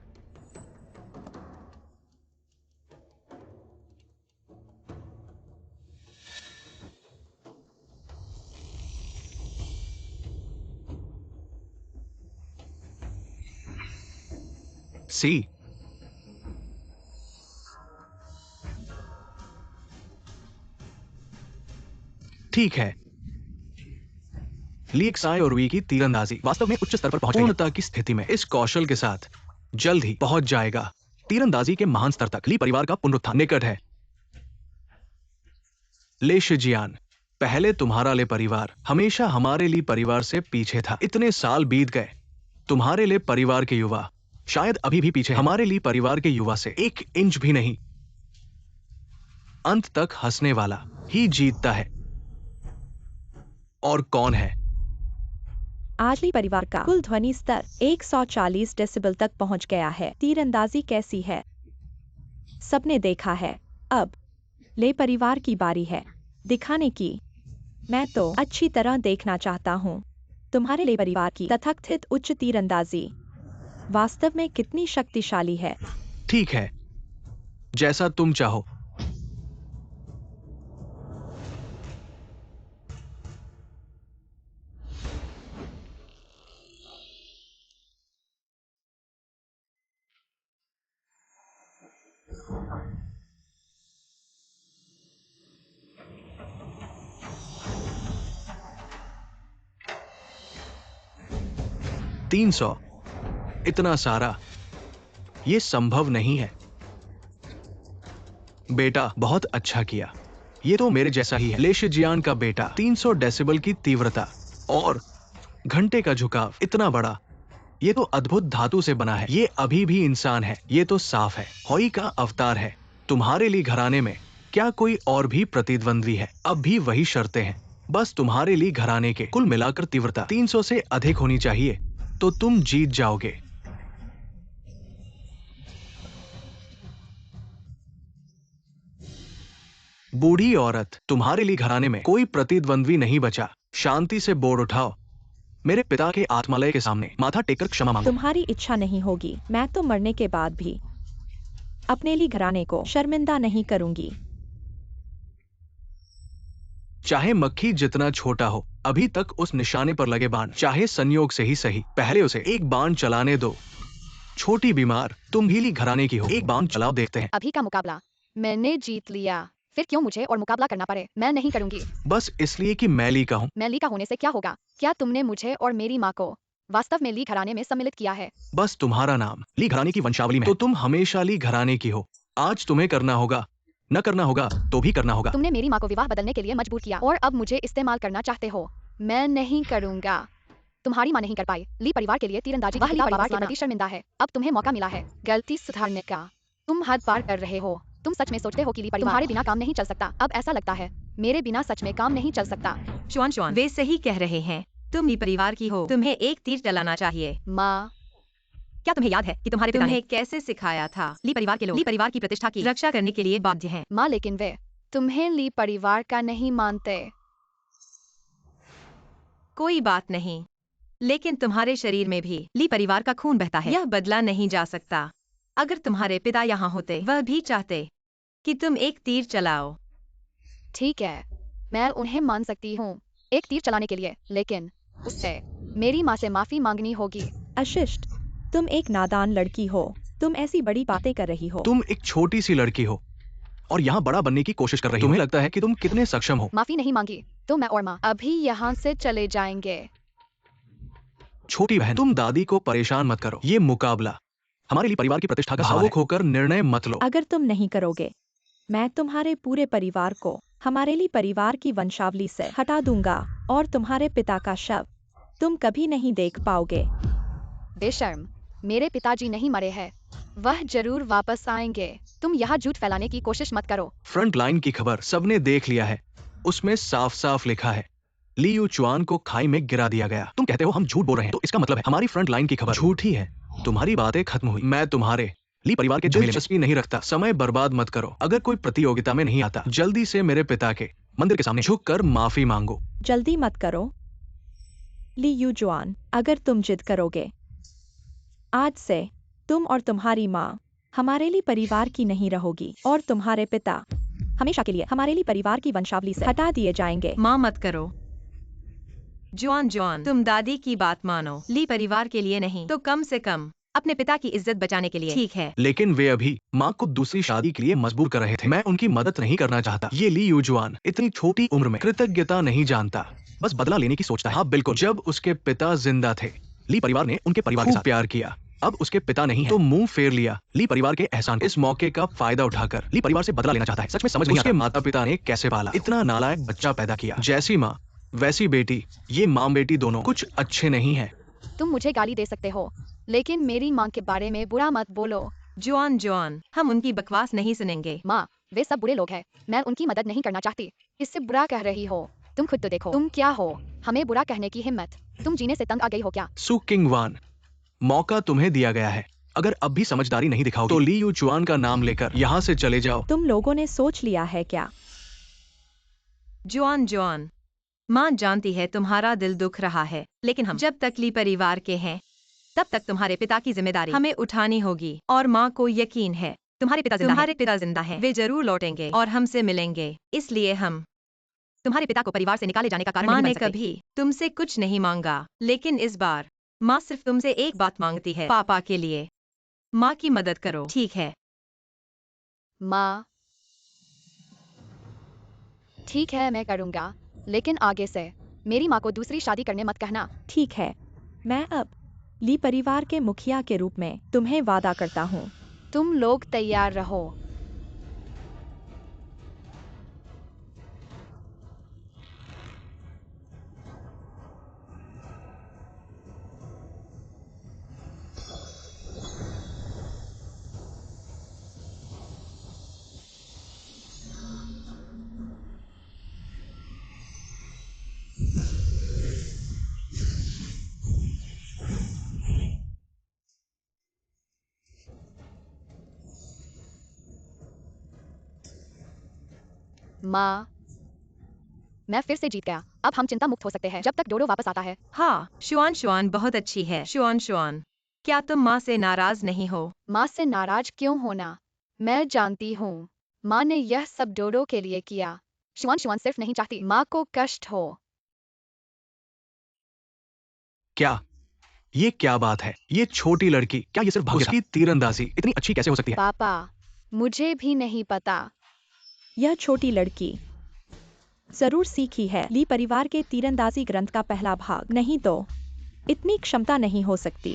सी ठीक है। ली एक्साई और वी की तीरंदाजी वास्तव में उच्च स्तर पर पहुंच गई है। पूर्णता की स्थिति में इस कौशल के साथ जल्द ही पहुंच जाएगा। तीरंदाजी के महान स्तर तक ली परिवार का पुनरुत्थान निकट है। ले शिजियान, पहले तुम्हारा ले परिवार हमेशा हमारे लिए परिवार से पीछे था। इतने साल बीत गए, तुम्हारे लिए परिवार के युवा शायद अभी भी पीछे हैं। हमारे लिए परिवार के युवा से 1 इंच भी नहीं। अंत तक हंसने वाला ही जीतता है। और कौन है? आज ली परिवार का कुल ध्वनि स्तर 140 डेसिबल तक पहुंच गया है। तीरंदाजी कैसी है सबने देखा है। अब ले परिवार की बारी है दिखाने की। मैं तो अच्छी तरह देखना चाहता हूँ तुम्हारे ले परिवार की तथाकथित उच्च तीरंदाजी वास्तव में कितनी शक्तिशाली है। ठीक है, जैसा तुम चाहो। 300, इतना सारा, ये संभव नहीं है। बेटा, बहुत अच्छा किया। ये तो मेरे जैसा ही है। ले शिजियान का बेटा, 300 डेसिबल की तीव्रता और घंटे का झुकाव इतना बड़ा। ये तो अद्भुत धातु से बना है। ये अभी भी इंसान है। ये तो साफ है, होई का अवतार है। तुम्हारे लिए घराने में क्या कोई और भी प्रतिद्वंद्वी है? अब भी वही शर्तें हैं। बस तुम्हारे लिए घराने के कुल मिलाकर तीव्रता 300 से अधिक होनी चाहिए, तो तुम जीत जाओगे। बूढ़ी औरत, तुम्हारे लिए घराने में कोई प्रतिद्वंद्वी नहीं बचा। शांति से बोर्ड उठाओ। मेरे पिता के आत्मालय के सामने माथा टेककर क्षमा मांगो। तुम्हारी इच्छा नहीं होगी। मैं तो मरने के बाद भी अपने लिए घराने को शर्मिंदा नहीं करूंगी। चाहे मक्खी जितना छोटा हो, अभी तक उस निशाने पर लगे बाण, चाहे संयोग से ही सही, पहले उसे एक बाण चलाने दो। छोटी बीमार, तुम भी ली घराने की हो, एक बाण चलाओ, देखते हैं। अभी का मुकाबला मैंने जीत लिया, फिर क्यों मुझे और मुकाबला करना पड़े? मैं नहीं करूंगी। बस इसलिए कि मैं ली का हूँ। मैं ली का होने से क्या होगा? क्या तुमने मुझे और मेरी माँ को वास्तव में ली घराने में सम्मिलित किया है? बस तुम्हारा नाम ली घराने की वंशावली में है, तो तुम हमेशा ली घराने की हो। आज तुम्हें करना होगा, न करना होगा तो भी करना होगा। तुमने मेरी माँ को विवाह बदलने के लिए मजबूर किया और अब मुझे इस्तेमाल करना चाहते हो। मैं नहीं करूंगा। तुम्हारी माँ नहीं कर पाई। ली परिवार के लिए तीरंदाजी की परिवार के प्रति शर्मिंदा है। अब तुम्हें मौका मिला है गलती सुधारने का। तुम हद पार कर रहे हो। तुम सच में सोचते हो कि ली परिवार तुम्हारे बिना काम नहीं चल सकता? अब ऐसा लगता है मेरे बिना सच में काम नहीं चल सकता। जुआन, वे सही कह रहे हैं। तुम ली परिवार की हो, तुम्हें एक तीर चलाना चाहिए। माँ, क्या तुम्हें याद है कि तुम्हारे पिता ने कैसे सिखाया था? ली परिवार के लोग ली परिवार की प्रतिष्ठा की रक्षा करने के लिए बाध्य हैं। माँ, लेकिन वे तुम्हें ली परिवार का नहीं मानते। कोई बात नहीं, लेकिन तुम्हारे शरीर में भी ली परिवार का खून बहता है। यह बदला नहीं जा सकता। अगर तुम्हारे पिता यहाँ होते, वह भी चाहते कि तुम एक तीर चलाओ। ठीक है, मैं उन्हें मान सकती हूँ एक तीर चलाने के लिए, लेकिन उससे मेरी माँ से माफी मांगनी होगी। अशिष्ट, तुम एक नादान लड़की हो। तुम ऐसी बड़ी बातें कर रही हो। तुम एक छोटी सी लड़की हो और यहाँ बड़ा बनने की कोशिश कर रही हो। तुम्हें लगता है कि तुम कितने सक्षम हो। माफी नहीं मांगी तो मैं और माँ अभी यहाँ से चले जाएंगे। छोटी बहन, तुम दादी को परेशान मत करो। ये मुकाबला हमारे लिए परिवार की प्रतिष्ठा का भावुक होकर निर्णय मत लो। अगर तुम नहीं करोगे, मैं तुम्हारे पूरे परिवार को हमारे लिए परिवार की वंशावली से हटा दूंगा और तुम्हारे पिता का शव तुम कभी नहीं देख पाओगे। बेशर्म, मेरे पिताजी नहीं मरे हैं। वह जरूर वापस आएंगे। तुम यहाँ झूठ फैलाने की कोशिश मत करो। फ्रंट लाइन की खबर सबने देख लिया है। उसमें साफ साफ लिखा है ली यूचुआन को खाई में गिरा दिया गया। तुम कहते हो हम झूठ बोल रहे हैं, तो इसका मतलब है हमारी फ्रंट लाइन की खबर झूठी है। तुम्हारी बातें खत्म हुई। मैं तुम्हारे ली परिवार के दिलचस्पी नहीं रखता। समय बर्बाद मत करो। अगर कोई प्रतियोगिता में नहीं आता, जल्दी से मेरे पिता के मंदिर के सामने झुककर माफी मांगो। जल्दी मत करो ली यूजुआन। अगर तुम जिद करोगे, आज से तुम और तुम्हारी माँ हमारे लिए परिवार की नहीं रहोगी और तुम्हारे पिता हमेशा के लिए हमारे लिए परिवार की वंशावली से हटा दिए जाएंगे। माँ, मत करो। जुआन, तुम दादी की बात मानो। ली परिवार के लिए नहीं तो कम से कम अपने पिता की इज्जत बचाने के लिए। ठीक है, लेकिन वे अभी माँ को दूसरी शादी के लिए मजबूर कर रहे थे। मैं उनकी मदद नहीं करना चाहता। ये ली यूजुआन इतनी छोटी उम्र में कृतज्ञता नहीं जानता, बस बदला लेने की सोचता है। हाँ बिल्कुल, जब उसके पिता जिंदा थे, ली परिवार ने उनके परिवार के साथ प्यार किया। अब उसके पिता नहीं है, तो मुंह फेर लिया ली परिवार के एहसान। इस मौके का फायदा उठाकर ली परिवार से बदला लेना चाहता है। सच में समझ नहीं आता उसके माता पिता ने कैसे पाला। इतना नालायक बच्चा पैदा किया। जैसी माँ वैसी बेटी। ये माँ बेटी दोनों कुछ अच्छे नहीं है। तुम मुझे गाली दे सकते हो, लेकिन मेरी माँ के बारे में बुरा मत बोलो। जुआन, हम उनकी बकवास नहीं सुनेंगे। माँ, वे सब बुरे लोग हैं। मैं उनकी मदद नहीं करना चाहती। इससे बुरा कह रही हो। तुम खुद तो देखो, तुम क्या हो? हमें बुरा कहने की हिम्मत। तुम जीने से तंग आ गई हो क्या? सु किंग वान, मौका तुम्हें दिया गया है। अगर अब भी समझदारी नहीं दिखाओगे, तो ली यूचुआन का नाम लेकर यहाँ से चले जाओ। तुम लोगों ने सोच लिया है क्या? जुआन, माँ जानती है तुम्हारा दिल दुख रहा है, लेकिन हम जब तक ली परिवार के हैं, तब तक तुम्हारे पिता की जिम्मेदारी हमें उठानी होगी। और माँ को यकीन है तुम्हारे पिता जिंदा हैं। वे जरूर लौटेंगे और हमसे मिलेंगे। इसलिए हम तुम्हारे पिता को परिवार से निकाले जाने का कारण नहीं बन सकते। माँ ने कभी तुमसे कुछ नहीं मांगा, लेकिन इस बार माँ सिर्फ तुमसे एक बात मांगती है, पापा के लिए। माँ की मदद करो, ठीक है? माँ, ठीक है, मैं करूँगा, लेकिन आगे से मेरी माँ को दूसरी शादी करने मत कहना। ठीक है, मैं अब ली परिवार के मुखिया के रूप में तुम्हें वादा करता हूँ। तुम लोग तैयार रहो। माँ, मैं फिर से जीत गया। अब हम चिंता मुक्त हो सकते हैं जब तक डोडो वापस आता है। हाँ, शुआन शुआन बहुत अच्छी है। शुआन शुआन, क्या तुम माँ से नाराज नहीं हो? माँ से नाराज क्यों होना? मैं जानती हूँ माँ ने यह सब डोडो के लिए किया। शुआन शुआन सिर्फ नहीं चाहती माँ को कष्ट हो। क्या ये क्या बात है? ये छोटी लड़की, क्या ये सिर्फ भाग्य था? उसकी तीरंदाजी इतनी अच्छी कैसे हो सकती है? पापा, मुझे भी नहीं पता। यह छोटी लड़की जरूर सीखी है ली परिवार के तीरंदाजी ग्रंथ का पहला भाग, नहीं तो इतनी क्षमता नहीं हो सकती।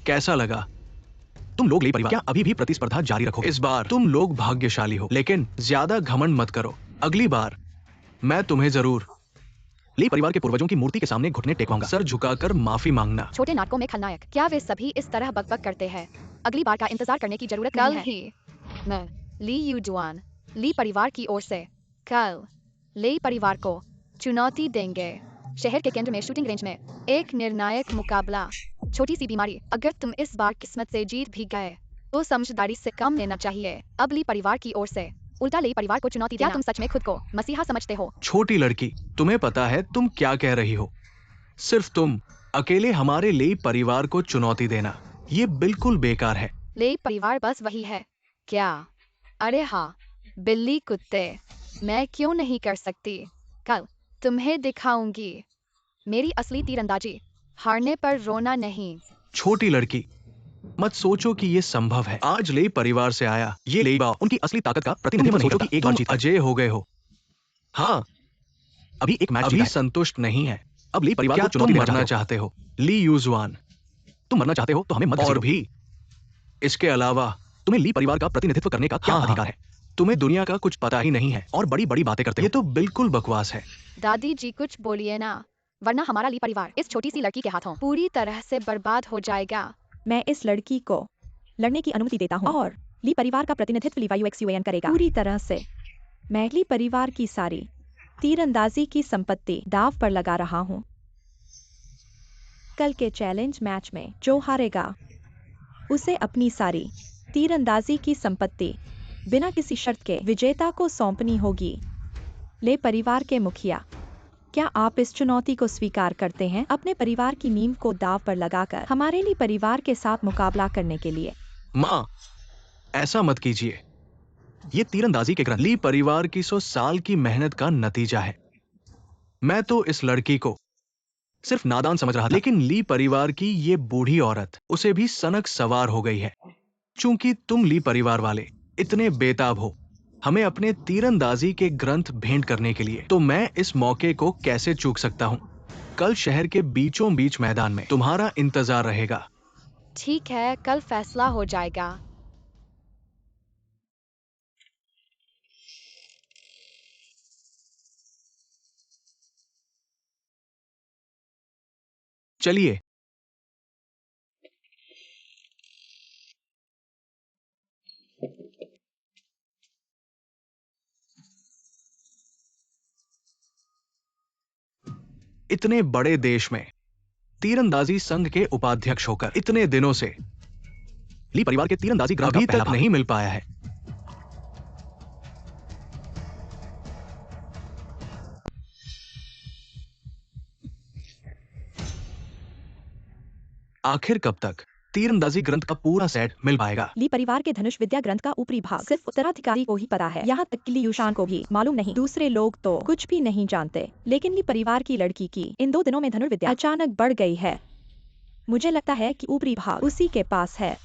कैसा लगा? तुम लोग ली परिवार क्या अभी भी प्रतिस्पर्धा जारी रखोगे? इस बार तुम लोग भाग्यशाली हो, लेकिन ज्यादा घमंड मत करो। अगली बार मैं तुम्हें जरूर ली परिवार के पूर्वजों की मूर्ति के सामने घुटने टेकवाऊंगा। सर झुकाकर माफी मांगना। छोटे नाटकों में खलनायक, क्या वे सभी इस तरह बकबक करते हैं? अगली बार का इंतजार करने की जरूरत नहीं है। कल ही मैं ली यूजुआन ली परिवार की ओर से कल ली परिवार को चुनौती देंगे। शहर के केंद्र में शूटिंग रेंज में एक निर्णायक मुकाबला। छोटी सी बीमारी, अगर तुम इस बार किस्मत से जीत भी गए तो समझदारी से कम लेना चाहिए। अब ली परिवार की ओर से उल्टा ली परिवार को चुनौती देना। क्या तुम सच में खुद को मसीहा समझते हो? छोटी लड़की, तुम्हें पता है तुम क्या कह रही हो? सिर्फ तुम अकेले हमारे ली परिवार को चुनौती देना, ये बिल्कुल बेकार है। ली परिवार बस वही है क्या? अरे हाँ, बिल्ली कुत्ते, मैं क्यों नहीं कर सकती? कल तुम्हें दिखाऊंगी मेरी असली तीरंदाजी। हारने पर रोना नहीं। छोटी लड़की, मत सोचो कि ये संभव है। आज ले परिवार से आया ये लेबा उनकी असली ताकत का प्रतिनिधित्व नहीं करता। तुम अजय हो गए हो। हाँ, अभी एक मैच अभी संतुष्ट नहीं है। अब ली परिवार को चुनौती मरना चाहते हो? ली यूजुआन, तुम मरना चाहते हो तो हमें मत और भी इसके अलावा तुम्हें ली परिवार का प्रतिनिधित्व करने का क्या अधिकार है? तुम्हें दुनिया का कुछ पता ही नहीं है और बड़ी बड़ी बातें करते हो। ये तो बिल्कुल बकवास है। दादी जी कुछ बोलिए ना, वरना हमारा ली परिवार इस छोटी सी लड़की के हाथों पूरी तरह से बर्बाद हो जाएगा। मैं इस लड़की को लड़ने की अनुमति देता हूँ और ली परिवार का प्रतिनिधित्व लीवायूएक्सयूएन करेगा पूरी तरह से। मैं ली परिवार की सारी तीरंदाजी की संपत्ति दाव पर लगा रहा हूँ। कल के चैलेंज मैच में जो हारेगा उसे अपनी सारी तीरंदाजी की संपत्ति बिना किसी शर्त के विजेता को सौंपनी होगी। ले परिवार के मुखिया, क्या आप इस चुनौती को स्वीकार करते हैं? अपने परिवार की नींव को दाव पर लगाकर हमारे लिए परिवार के साथ मुकाबला करने के लिए? माँ, ऐसा मत कीजिए। ये तीरंदाजी के ग्रंथ ली परिवार की 100 साल की मेहनत का नतीजा है। मैं तो इस लड़की को सिर्फ नादान समझ रहा था, लेकिन ली परिवार की ये बूढ़ी औरत उसे भी सनक सवार हो गई है। चूंकि तुम ली परिवार वाले इतने बेताब हो हमें अपने तीरंदाजी के ग्रंथ भेंट करने के लिए, तो मैं इस मौके को कैसे चूक सकता हूँ? कल शहर के बीचों बीच मैदान में तुम्हारा इंतजार रहेगा। ठीक है, कल फैसला हो जाएगा। चलिए। इतने बड़े देश में तीरंदाजी संघ के उपाध्यक्ष होकर इतने दिनों से ली परिवार के तीरंदाजी ग्रंथ अभी तक नहीं मिल पाया है। आखिर कब तक तीरंदाजी ग्रंथ का पूरा सेट मिल पाएगा? ली परिवार के धनुष विद्या ग्रंथ का ऊपरी भाग सिर्फ उत्तराधिकारी को ही पता है। यहाँ तक कि ली यूशान को भी मालूम नहीं। दूसरे लोग तो कुछ भी नहीं जानते, लेकिन ली परिवार की लड़की की इन 2 दिनों में धनुर्विद्या अचानक बढ़ गई है। मुझे लगता है कि ऊपरी भाग उसी के पास है।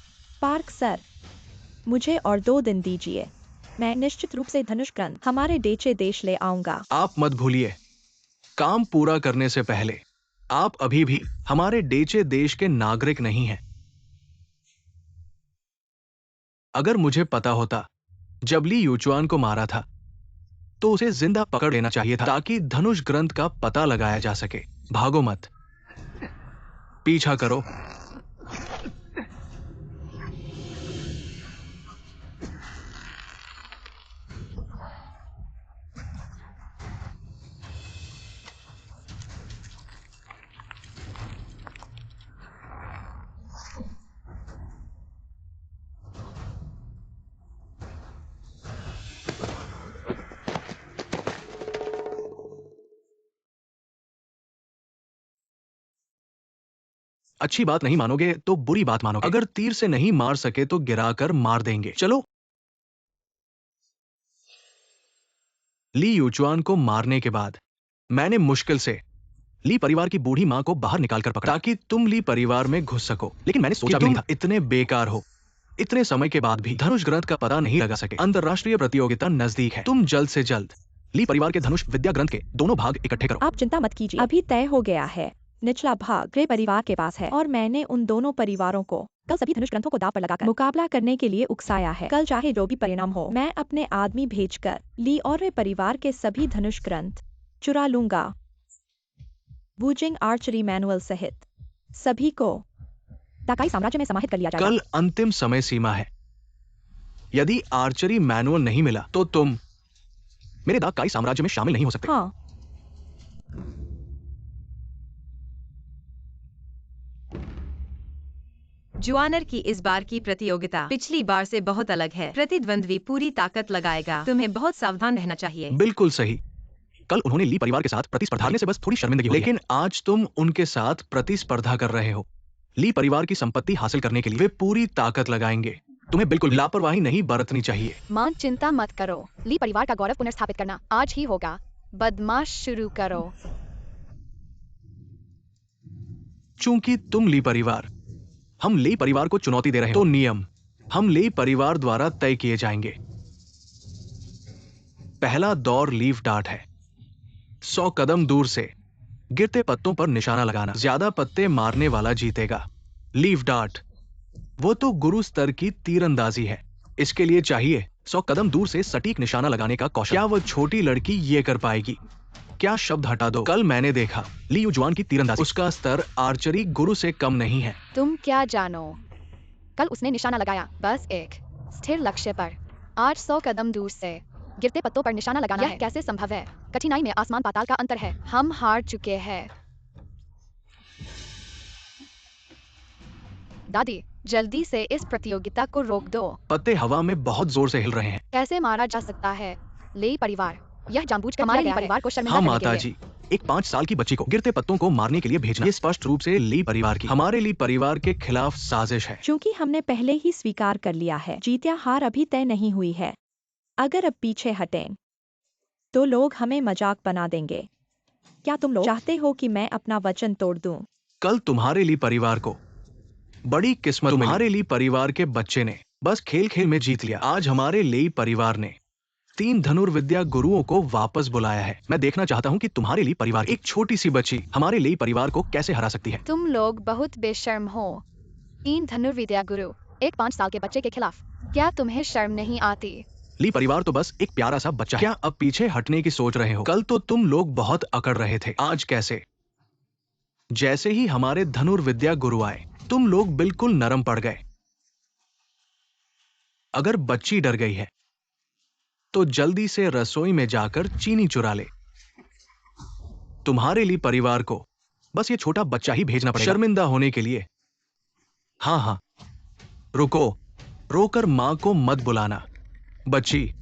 पार्क सर, मुझे और 2 दिन दीजिए। मैं निश्चित रूप से धनुष ग्रंथ हमारे डेचे देश ले आऊंगा। आप मत भूलिए, काम पूरा करने से पहले आप अभी भी हमारे डेचे देश के नागरिक नहीं हैं। अगर मुझे पता होता जब ली यूचुआन को मारा था तो उसे जिंदा पकड़ लेना चाहिए था ताकि धनुष ग्रंथ का पता लगाया जा सके। भागो मत, पीछा करो। अच्छी बात नहीं मानोगे तो बुरी बात मानोगे। अगर तीर से नहीं मार सके तो गिराकर मार देंगे। चलो। ली यूचुआन को मारने के बाद मैंने मुश्किल से ली परिवार की बूढ़ी मां को बाहर निकालकर पकड़ा ताकि तुम ली परिवार में घुस सको। लेकिन मैंने सोचा भी नहीं था इतने बेकार हो। इतने समय के बाद भी धनुष ग्रंथ का पता नहीं लगा सके। अंतरराष्ट्रीय प्रतियोगिता नजदीक है। तुम जल्द से जल्द ली परिवार के धनुष विद्या ग्रंथ के दोनों भाग इकट्ठे करो। आप चिंता मत कीजिए, अभी तय हो गया है। निचला भाग ग्रे परिवार के पास है और मैंने उन दोनों परिवारों को कल सभी धनुष ग्रंथों को दांव पर लगाकर मुकाबला करने के लिए उकसाया है। कल चाहे जो भी परिणाम हो, मैं अपने आदमी भेजकर ली और वे परिवार के सभी धनुष ग्रंथ चुरा लूंगा। वुजिंग आर्चरी मैनुअल सहित सभी को ताकाई साम्राज्य में समाहित कर लिया जाएगा। कल अंतिम समय सीमा है। यदि आर्चरी मैनुअल नहीं मिला तो तुम मेरे दाकाई साम्राज्य में शामिल नहीं हो सकते। हाँ, जुआनर की इस बार की प्रतियोगिता पिछली बार से बहुत अलग है। प्रतिद्वंद्वी पूरी ताकत लगाएगा। तुम्हें बहुत सावधान रहना चाहिए। बिल्कुल सही। कल उन्होंने ली परिवार के साथ प्रतिस्पर्धा करने से बस थोड़ी शर्मिंदगी हुई है। लेकिन आज तुम उनके साथ प्रतिस्पर्धा कर रहे हो। ली परिवार की संपत्ति हासिल करने के लिए वे पूरी ताकत लगाएंगे। तुम्हें बिल्कुल लापरवाही नहीं बरतनी चाहिए। मां, चिंता मत करो। ली परिवार का गौरव पुनर्स्थापित करना आज ही होगा। बदमाश शुरू करो। चूंकि तुम ली परिवार, हम ली परिवार को चुनौती दे रहे हो, तो नियम हम ली परिवार द्वारा तय किए जाएंगे। पहला दौर लीफ डार्ट है। 100 कदम दूर से गिरते पत्तों पर निशाना लगाना। ज्यादा पत्ते मारने वाला जीतेगा। लीफ डार्ट वो तो गुरु स्तर की तीरंदाजी है। इसके लिए चाहिए 100 कदम दूर से सटीक निशाना लगाने का कौशल। क्या वो छोटी लड़की ये कर पाएगी? क्या शब्द हटा दो। कल मैंने देखा ली यूजुआन की तीरंदाजी, उसका स्तर आर्चरी गुरु से कम नहीं है। तुम क्या जानो? कल उसने निशाना लगाया बस एक स्थिर लक्ष्य पर। आज 100 कदम दूर से गिरते पत्तों पर निशाना लगाना है कैसे संभव है? कठिनाई में आसमान पाताल का अंतर है। हम हार चुके हैं। दादी, जल्दी से इस प्रतियोगिता को रोक दो। पत्ते हवा में बहुत जोर से हिल रहे हैं। कैसे मारा जा सकता है? ली परिवार यह जानबूझकर हमारे ली परिवार को शर्मिंदा हाँ करने के माता लिए। जी, एक 5 साल की बच्ची को गिरते पत्तों को मारने के लिए भेजना ये स्पष्ट रूप से ली परिवार की, हमारे ली परिवार के खिलाफ साजिश है। चूंकि हमने पहले ही स्वीकार कर लिया है, जीत या हार अभी तय नहीं हुई है। अगर अब पीछे हटें तो लोग हमें मजाक बना देंगे। क्या तुम लोग चाहते हो कि मैं अपना वचन तोड़ दूं? कल तुम्हारे ली परिवार को बड़ी किस्मत, तुम्हारे ली परिवार के बच्चे ने बस खेल खेल में जीत लिया। आज हमारे ली परिवार ने 3 धनुर्विद्या गुरुओं को वापस बुलाया है। मैं देखना चाहता हूँ कि तुम्हारे ली परिवार एक छोटी सी बच्ची हमारे ली परिवार को कैसे हरा सकती है। तुम लोग बहुत बेशर्म हो। 3 धनुर्विद्या गुरु एक 5 साल के बच्चे के खिलाफ। क्या तुम्हें शर्म नहीं आती? ली परिवार तो बस एक प्यारा सा बच्चा है। क्या अब पीछे हटने की सोच रहे हो? कल तो तुम लोग बहुत अकड़ रहे थे, आज कैसे? जैसे ही हमारे धनुर्विद्या गुरु आए तुम लोग बिल्कुल नरम पड़ गए। अगर बच्ची डर गई है तो जल्दी से रसोई में जाकर चीनी चुरा ले। तुम्हारे लिए परिवार को बस ये छोटा बच्चा ही भेजना पड़ेगा शर्मिंदा होने के लिए। हाँ हाँ, रुको, रोकर मां को मत बुलाना। बच्ची,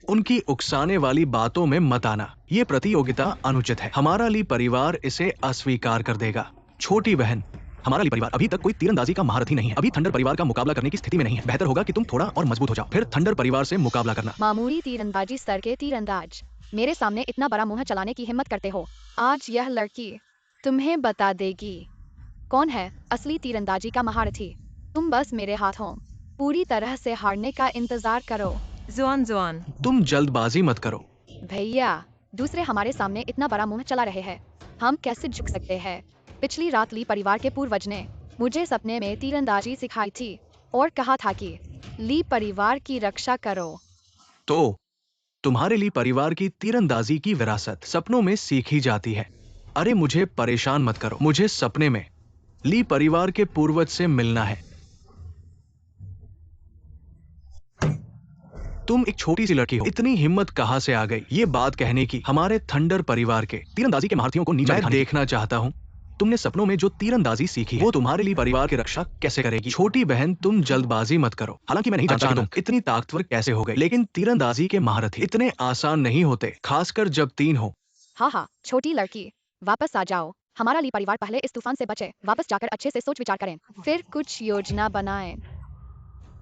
उनकी उकसाने वाली बातों में मत आना। ये प्रतियोगिता अनुचित है। हमारा ली परिवार इसे अस्वीकार कर देगा। छोटी बहन, हमारा ली परिवार अभी तक कोई तीरंदाजी का महारथी नहीं है। अभी थंडर परिवार का मुकाबला करने की स्थिति में नहीं है। बेहतर होगा कि तुम थोड़ा और मजबूत हो जाओ, फिर थंडर परिवार से मुकाबला करना। मामूली तीरंदाजी स्तर के तीरंदाज मेरे सामने इतना बड़ा मुंह चलाने की हिम्मत करते हो। आज यह लड़की तुम्हें बता देगी कौन है असली तीरंदाजी का महारथी। तुम बस मेरे हाथों पूरी तरह से हारने का इंतजार करो। जुआन जुआन, तुम जल्दबाजी मत करो। भैया, दूसरे हमारे सामने इतना बड़ा मुंह चला रहे हैं, हम कैसे झुक सकते हैं? पिछली रात ली परिवार के पूर्वज ने मुझे सपने में तीरंदाजी सिखाई थी और कहा था कि ली परिवार की रक्षा करो। तो तुम्हारे लिए परिवार की तीरंदाजी की विरासत सपनों में सीखी जाती है। अरे मुझे परेशान मत करो, मुझे सपने में ली परिवार के पूर्वज से मिलना है। तुम एक छोटी सी लड़की हो, इतनी हिम्मत कहां से आ गई ये बात कहने की हमारे थंडर परिवार के तीरंदाजी के महारथियों को नीचा दिखाने की? देखना चाहता हूं तुमने सपनों में जो तीरंदाजी सीखी है वो तुम्हारे लिए परिवार की रक्षा कैसे करेगी। छोटी बहन तुम जल्दबाजी मत करो। हालांकि मैं नहीं जानता कि तुम इतनी ताकतवर कैसे हो गई, लेकिन तीरंदाजी के महारथी इतने आसान नहीं होते, खासकर जब 3 हो। हाँ, छोटी लड़की, वापस आ जाओ। हमारा ली परिवार पहले इस तूफान से बचे। वापस जाकर अच्छे से सोच विचार करें, फिर कुछ योजना बनाएं।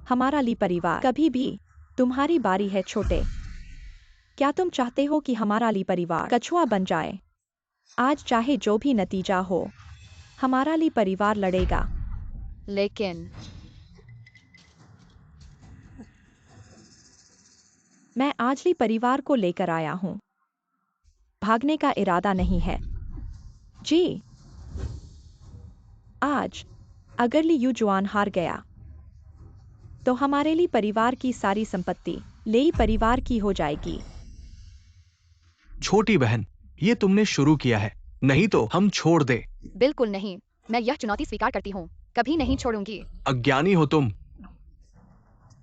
हमारा ली परिवार कभी भी। तुम्हारी बारी है छोटे। क्या तुम चाहते हो कि हमारा ली परिवार कछुआ बन जाए? आज चाहे जो भी नतीजा हो, हमारा ली परिवार लड़ेगा। लेकिन मैं आज ली परिवार को लेकर आया हूं। भागने का इरादा नहीं है। जी, आज अगर ली युजुआन हार गया तो हमारे ली परिवार की सारी संपत्ति लेई परिवार की हो जाएगी। छोटी बहन, ये तुमने शुरू किया है, नहीं तो हम छोड़ दे। बिल्कुल नहीं, मैं यह चुनौती स्वीकार करती हूँ, कभी नहीं छोड़ूंगी। अज्ञानी हो तुम।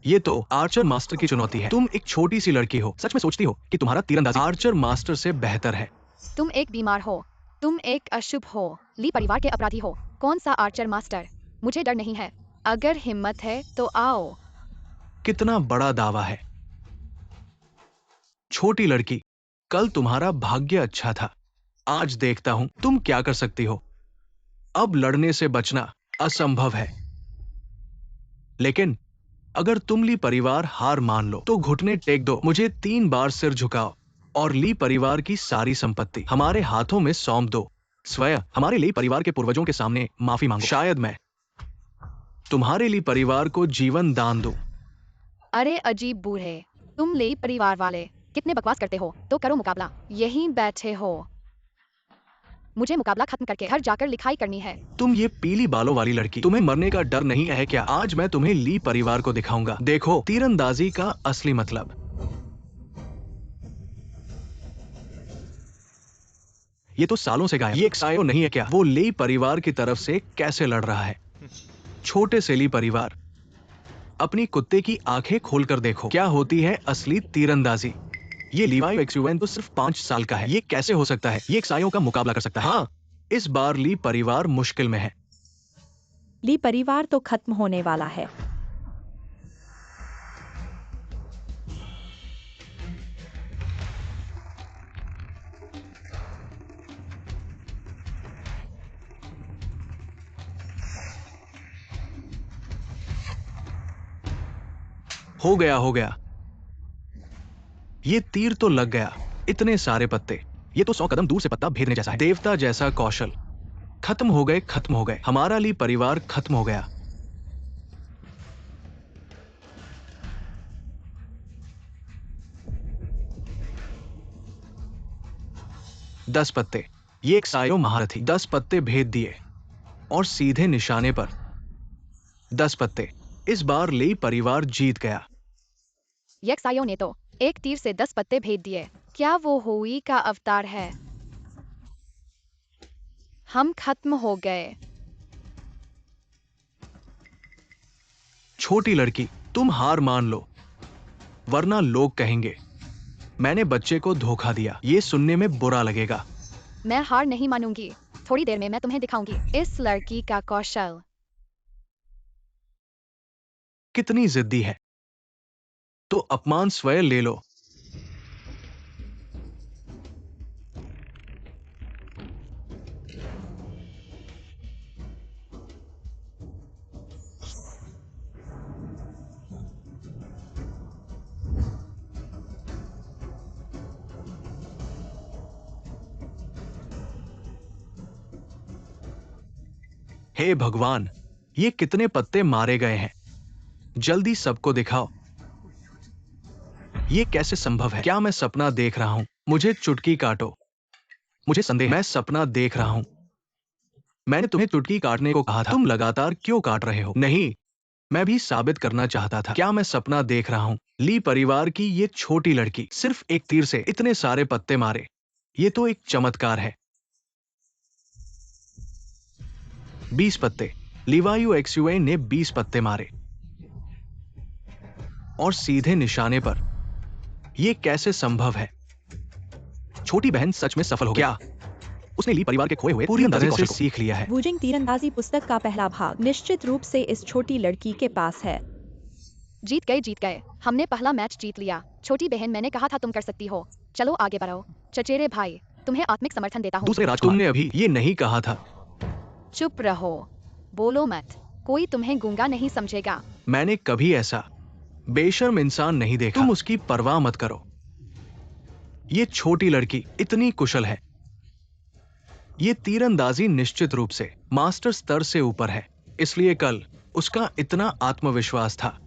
ये तो आर्चर मास्टर की चुनौती है। तुम एक छोटी सी लड़की हो, सच में सोचती हो कि तुम्हारा तीरंदाजी आर्चर मास्टर से बेहतर है? तुम एक बीमार हो, तुम एक अशुभ हो, ली परिवार के अपराधी हो। कौन सा आर्चर मास्टर? मुझे डर नहीं है। अगर हिम्मत है तो आओ। कितना बड़ा दावा है। छोटी लड़की, कल तुम्हारा भाग्य अच्छा था, आज देखता हूं तुम क्या कर सकती हो। अब लड़ने से बचना असंभव है, लेकिन अगर तुम ली परिवार हार मान लो तो घुटने टेक दो, मुझे 3 बार सिर झुकाओ और ली परिवार की सारी संपत्ति हमारे हाथों में सौंप दो। स्वयं हमारे ली परिवार के पूर्वजों के सामने माफी मांगो। शायद मैं तुम्हारे ली परिवार को जीवन दान दूं। अरे अजीब बूढ़े, तुम ले परिवार वाले कितने बकवास करते हो। तो करो मुकाबला, यहीं बैठे हो। मुझे मुकाबला खत्म करके घर जाकर लिखाई करनी है। तुम ये पीली बालों वाली लड़की, तुम्हें मरने का डर नहीं है क्या? आज मैं तुम्हें ली परिवार को दिखाऊंगा। देखो तीरंदाजी का असली मतलब। ये तो सालों से गायब। ये एक सायो नहीं है क्या? वो ली परिवार की तरफ से कैसे लड़ रहा है। छोटे से ली परिवार, अपनी कुत्ते की आंखें खोलकर देखो, क्या होती है असली तीरंदाजी। ये लीवाई एक्सयूएन तो सिर्फ 5 साल का है, ये कैसे हो सकता है? ये एक सायों का मुकाबला कर सकता है। हाँ, इस बार ली परिवार मुश्किल में है। ली परिवार तो खत्म होने वाला है। हो गया। ये तीर तो लग गया। इतने सारे पत्ते, ये तो 100 कदम दूर से पत्ता भेदने जैसा है। देवता जैसा कौशल। खत्म हो गए। हमारा ली परिवार खत्म हो गया। दस पत्ते, ये एक सायो महारथी 10 पत्ते भेद दिए और सीधे निशाने पर 10 पत्ते। इस बार ली परिवार जीत गया। यक्सायो ने तो एक तीर से 10 पत्ते भेद दिए। क्या वो हुई का अवतार है? हम खत्म हो गए। छोटी लड़की, तुम हार मान लो, वरना लोग कहेंगे मैंने बच्चे को धोखा दिया। ये सुनने में बुरा लगेगा। मैं हार नहीं मानूंगी। थोड़ी देर में मैं तुम्हें दिखाऊंगी इस लड़की का कौशल। कितनी जिद्दी है, तो अपमान स्वयं ले लो। हे भगवान, ये कितने पत्ते मारे गए हैं। जल्दी सबको दिखाओ। ये कैसे संभव है? क्या मैं सपना देख रहा हूं? मुझे चुटकी काटो। मुझे संदेह, मैं सपना देख रहा हूं। मैंने तुम्हें चुटकी काटने को कहा था, तुम लगातार क्यों काट रहे हो? नहीं, मैं भी साबित करना चाहता था। क्या मैं सपना देख रहा हूं? ली परिवार की ये छोटी लड़की सिर्फ एक तीर से इतने सारे पत्ते मारे, ये तो एक चमत्कार है। 20 पत्ते। लिवायू एक्सयूए ने 20 पत्ते मारे और सीधे निशाने पर। यह कैसे संभव है? छोटी बहन सच में सफल हो गई। क्या उसने ली परिवार के खोए हुए पूरी तरह से सीख लिया है? वुजिंग तीरंदाजी पुस्तक का पहला भाग निश्चित रूप से इस छोटी लड़की के पास है। जीत गए। हमने पहला मैच जीत लिया। छोटी बहन, मैंने कहा था तुम कर सकती हो। चलो आगे बढ़ो। चचेरे भाई, तुम्हें आत्मिक समर्थन देता हूँ। दूसरे राजकुमार, तुमने अभी ये नहीं कहा था। चुप रहो, बोलो मत, कोई तुम्हें गूंगा नहीं समझेगा। मैंने कभी ऐसा बेशर्म इंसान नहीं देखा। तुम उसकी परवाह मत करो। ये छोटी लड़की इतनी कुशल है। ये तीरंदाजी निश्चित रूप से मास्टर स्तर से ऊपर है, इसलिए कल उसका इतना आत्मविश्वास था।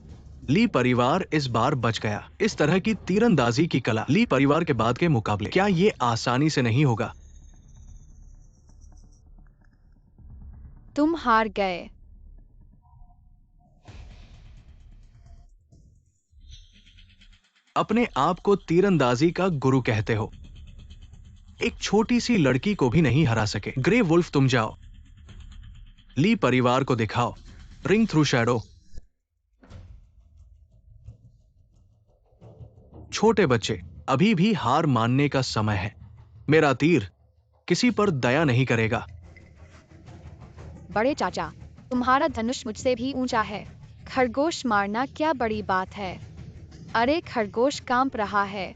ली परिवार इस बार बच गया। इस तरह की तीरंदाजी की कला ली परिवार के बाद के मुकाबले क्या ये आसानी से नहीं होगा? तुम हार गए। अपने आप को तीरंदाजी का गुरु कहते हो। एक छोटी सी लड़की को भी नहीं हरा सके। ग्रे वुल्फ, तुम जाओ, ली परिवार को दिखाओ रिंग थ्रू शैडो। छोटे बच्चे, अभी भी हार मानने का समय है। मेरा तीर किसी पर दया नहीं करेगा। बड़े चाचा, तुम्हारा धनुष मुझसे भी ऊंचा है। खरगोश मारना क्या बड़ी बात है? अरे खरगोश कांप रहा है।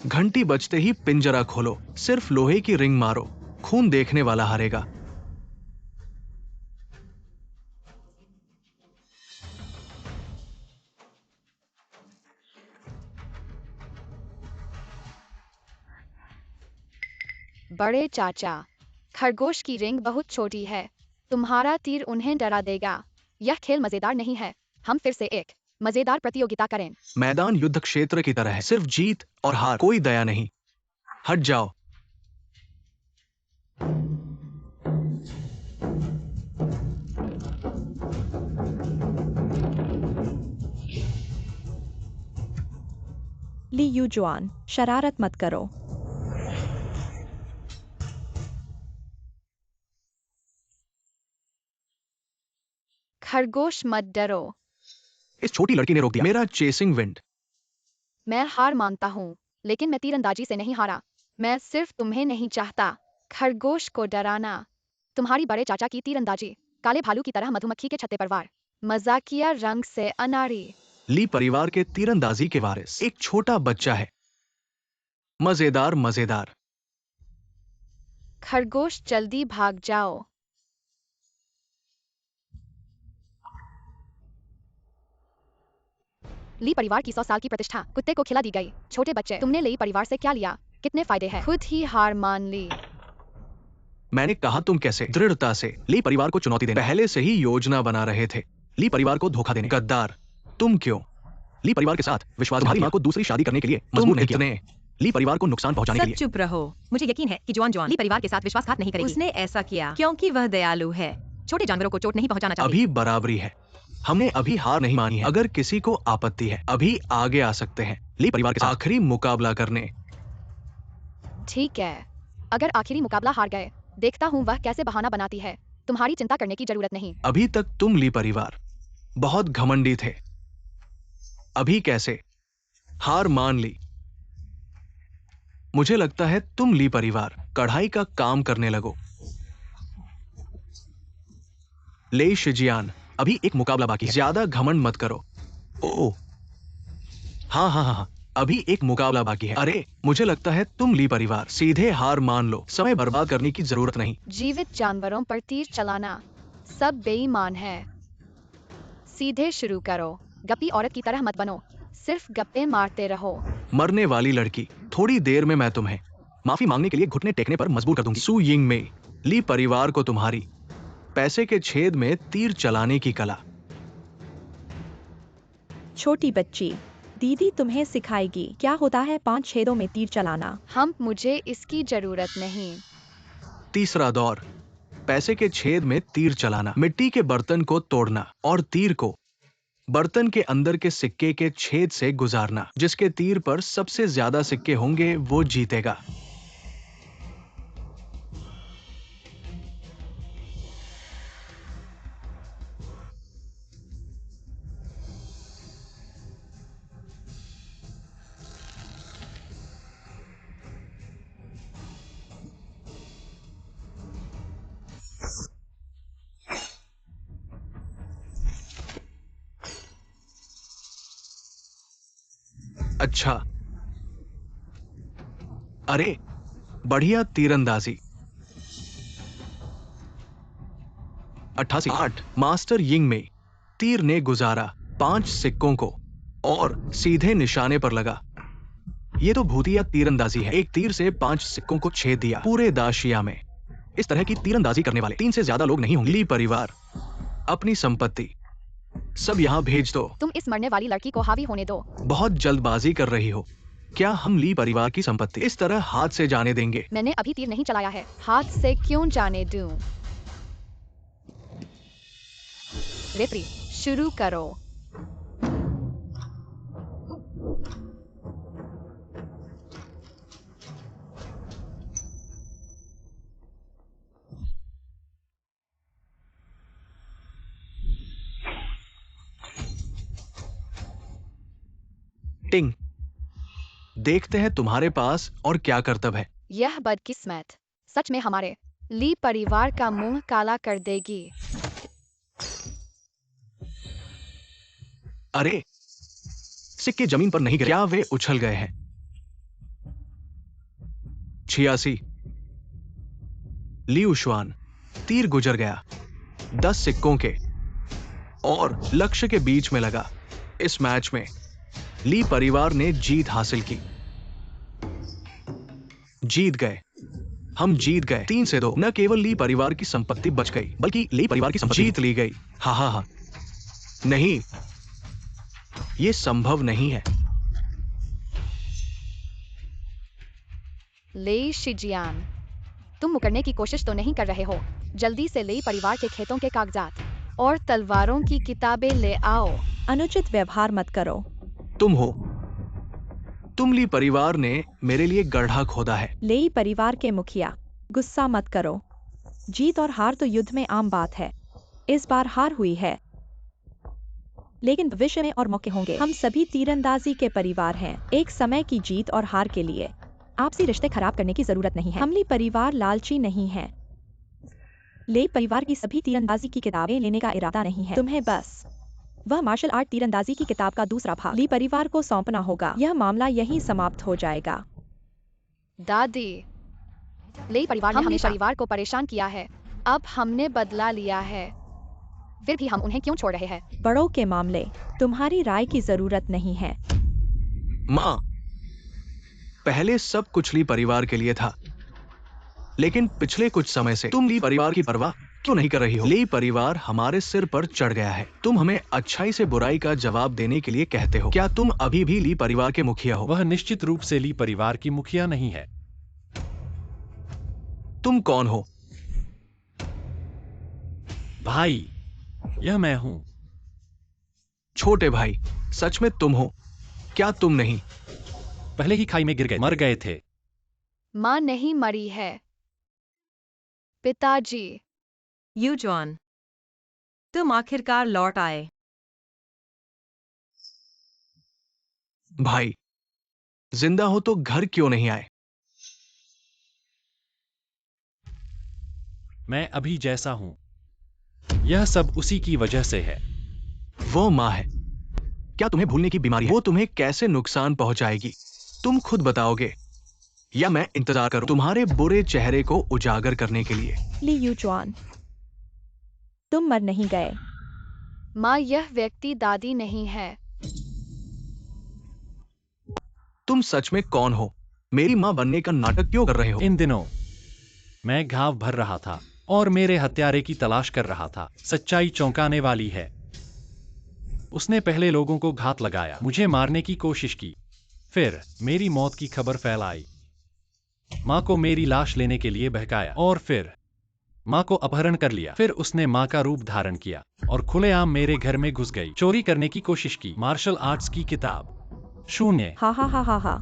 घंटी बजते ही पिंजरा खोलो, सिर्फ लोहे की रिंग मारो, खून देखने वाला हारेगा। बड़े चाचा, खरगोश की रिंग बहुत छोटी है। तुम्हारा तीर उन्हें डरा देगा। यह खेल मजेदार नहीं है। हम फिर से एक मजेदार प्रतियोगिता करें। मैदान युद्ध क्षेत्र की तरह है, सिर्फ जीत और हार, कोई दया नहीं। हट जाओ। ली यूजुआन, शरारत मत करो। खरगोश मत डरो। इस छोटी लड़की ने रोक दिया मेरा चेसिंग विंड। मैं हार मानता हूँ, लेकिन मैं तीरंदाजी से नहीं हारा। मैं सिर्फ तुम्हें नहीं चाहता खरगोश को डराना। तुम्हारी बड़े चाचा की तीरंदाजी काले भालू की तरह मधुमक्खी के छत्ते पर वार, मजाकिया रंग से अनाड़ी। ली परिवार के तीरंदाजी के वारिस एक छोटा बच्चा है। मजेदार मजेदार। खरगोश जल्दी भाग जाओ। ली परिवार की 100 साल की प्रतिष्ठा कुत्ते को खिला दी गई। छोटे बच्चे, तुमने ली परिवार से क्या लिया? कितने फायदे हैं? खुद ही हार मान ली। मैंने कहा तुम कैसे दृढ़ता से ली परिवार को चुनौती देने पहले से ही योजना बना रहे थे। ली परिवार को धोखा देने। गद्दार, तुम क्यों ली परिवार के साथ विश्वास? तुम्हारी मां को दूसरी शादी करने के लिए मजबूर नहीं किया। ली परिवार को नुकसान पहुंचाने के सब लिए। चुप रहो। मुझे यकीन है कि जॉन ली परिवार के साथ विश्वासघात नहीं करेगी। उसने ऐसा किया क्योंकि वह दयालु है। छोटे जानवरों को चोट नहीं पहुंचाना चाहिए। अभी बराबरी है। हमने अभी हार नहीं मानी है। अगर किसी को आपत्ति है, अभी आगे आ सकते हैं ली परिवार के साथ आखिरी मुकाबला करने। ठीक है, अगर आखिरी मुकाबला हार गए, देखता हूँ वह कैसे बहाना बनाती है। तुम्हारी चिंता करने की जरूरत नहीं। अभी तक तुम ली परिवार बहुत घमंडी थे, अभी कैसे हार मान ली? मुझे लगता है तुम ली परिवार कढ़ाई का काम करने लगो। ले शिजियान, अभी एक मुकाबला बाकी है। ज्यादा घमंड मत करो। ओ हाँ, अभी एक मुकाबला बाकी है। अरे मुझे लगता है तुम ली परिवार सीधे हार मान लो। समय बर्बाद करने की जरूरत नहीं। जीवित जानवरों पर तीर चलाना सब बेईमान है। सीधे शुरू करो। गप्पी औरत की तरह मत बनो, सिर्फ गप्पे मारते रहो। मरने वाली लड़की, थोड़ी देर में मैं तुम्हें माफी मांगने के लिए घुटने टेकने पर मजबूर कर दूंगी। सु यिंग में ली परिवार को तुम्हारी पैसे के छेद में तीर चलाने की कला। छोटी बच्ची, दीदी तुम्हें सिखाएगी क्या होता है 5 छेदों में तीर चलाना। हम मुझे इसकी जरूरत नहीं। तीसरा दौर, पैसे के छेद में तीर चलाना। मिट्टी के बर्तन को तोड़ना और तीर को बर्तन के अंदर के सिक्के के छेद से गुजारना। जिसके तीर पर सबसे ज्यादा सिक्के होंगे वो जीतेगा। अच्छा, अरे बढ़िया तीरंदाजी। 88 8 मास्टर यिंग में तीर ने गुजारा 5 सिक्कों को और सीधे निशाने पर लगा। ये तो भूतिया तीरंदाजी है। एक तीर से 5 सिक्कों को छेद दिया। पूरे दाशिया में इस तरह की तीरंदाजी करने वाले 3 से ज्यादा लोग नहीं होंगे। ली परिवार, अपनी संपत्ति सब यहाँ भेज दो। तुम इस मरने वाली लड़की को हावी होने दो। बहुत जल्दबाजी कर रही हो। क्या हम ली परिवार की संपत्ति इस तरह हाथ से जाने देंगे? मैंने अभी तीर नहीं चलाया है, हाथ से क्यों जाने दूं? रेफरी, शुरू करो। टिंग, देखते हैं तुम्हारे पास और क्या कर्तव्य है। यह बदकिस्मत सच में हमारे ली परिवार का मुंह काला कर देगी। अरे, सिक्के जमीन पर नहीं गिरे। क्या वे उछल गए हैं? 86 ली उशवान, तीर गुजर गया 10 सिक्कों के और लक्ष्य के बीच में लगा। इस मैच में ली परिवार ने जीत हासिल की। जीत गए, हम जीत गए 3 से 2। न केवल ली परिवार की संपत्ति बच गई बल्कि ली परिवार की संपत्ति जीत ली गई। हा हा हा, नहीं, ये संभव नहीं है। ले शिजियान, तुम मुकरने की कोशिश तो नहीं कर रहे हो? जल्दी से ले परिवार के खेतों के कागजात और तलवारों की किताबें ले आओ। अनुचित व्यवहार मत करो। तुम हो, तुम ली परिवार ने मेरे लिए गड्ढा खोदा है। लेई परिवार के मुखिया, गुस्सा मत करो। जीत और हार तो युद्ध में आम बात है। इस बार हार हुई है, लेकिन भविष्य में और मौके होंगे। हम सभी तीरंदाजी के परिवार हैं। एक समय की जीत और हार के लिए आपसी रिश्ते खराब करने की जरूरत नहीं है। हम ली परिवार लालची नहीं है। ले परिवार की सभी तीरंदाजी की किताबें लेने का इरादा नहीं है। तुम्हें बस वह मार्शल आर्ट तीरंदाजी की किताब का दूसरा भाग ली परिवार को सौंपना होगा। यह मामला यहीं समाप्त हो जाएगा। दादी, ले परिवार ने हमेशा परिवार को परेशान किया है। अब हमने बदला लिया है, फिर भी हम उन्हें क्यों छोड़ रहे हैं? बड़ों के मामले तुम्हारी राय की जरूरत नहीं है। माँ, पहले सब कुछ ली परिवार के लिए था, लेकिन पिछले कुछ समय से तुम ली परिवार की परवाह क्यों नहीं कर रही हो? ली परिवार हमारे सिर पर चढ़ गया है। तुम हमें अच्छाई से बुराई का जवाब देने के लिए कहते हो। क्या तुम अभी भी ली परिवार के मुखिया हो? वह निश्चित रूप से ली परिवार की मुखिया नहीं है। तुम कौन हो? भाई, यह मैं हूं। छोटे भाई, सच में तुम हो? क्या तुम नहीं? पहले ही खाई में गिर गए, मर गए थे। माँ नहीं मरी है। पिताजी, यूजॉन, तुम आखिरकार लौट आए। भाई, जिंदा हो तो घर क्यों नहीं आए? मैं अभी जैसा हूं, यह सब उसी की वजह से है। वो माँ है। क्या तुम्हें भूलने की बीमारी है? वो तुम्हें कैसे नुकसान पहुंचाएगी, तुम खुद बताओगे या मैं इंतजार करूं तुम्हारे बुरे चेहरे को उजागर करने के लिए? ली यूजुआन, तुम मर नहीं गए। माँ, यह व्यक्ति दादी नहीं है। तुम सच में कौन हो? मेरी माँ बनने का नाटक क्यों कर रहे हो? इन दिनों मैं घाव भर रहा था और मेरे हत्यारे की तलाश कर रहा था। सच्चाई चौंकाने वाली है। उसने पहले लोगों को घात लगाया, मुझे मारने की कोशिश की, फिर मेरी मौत की खबर फैलाई, माँ को मेरी लाश लेने के लिए बहकाया और फिर माँ को अपहरण कर लिया। फिर उसने माँ का रूप धारण किया और खुलेआम मेरे घर में घुस गई, चोरी करने की कोशिश की। मार्शल आर्ट्स की किताब। 0। हा हा हा हा हा।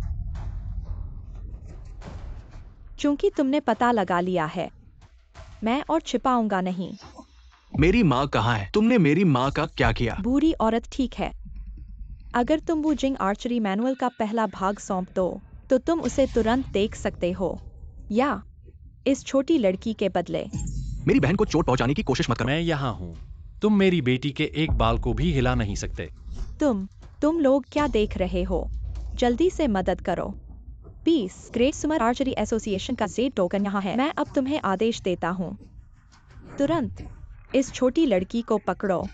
चूंकि तुमने पता लगा लिया है, मैं और छिपाऊंगा नहीं। मेरी माँ कहाँ है? तुमने मेरी माँ का क्या किया? बुरी औरत ठीक है। अगर तुम वू जिंग आर्चरी मैनुअल का पहला भाग सौंप दो तो तुम उसे तुरंत देख सकते हो, या इस छोटी लड़की के बदले। मेरी बहन को चोट पहुंचाने की कोशिश मत करो। मैं यहाँ हूँ। तुम मेरी बेटी के एक बाल को भी हिला नहीं सकते। तुम लोग क्या देख रहे हो? जल्दी से मदद करो। पीस ग्रेट सुमर आर्चरी एसोसिएशन का जेड टोकन यहाँ है। मैं अब तुम्हें आदेश देता हूँ, तुरंत इस छोटी लड़की को पकड़ो,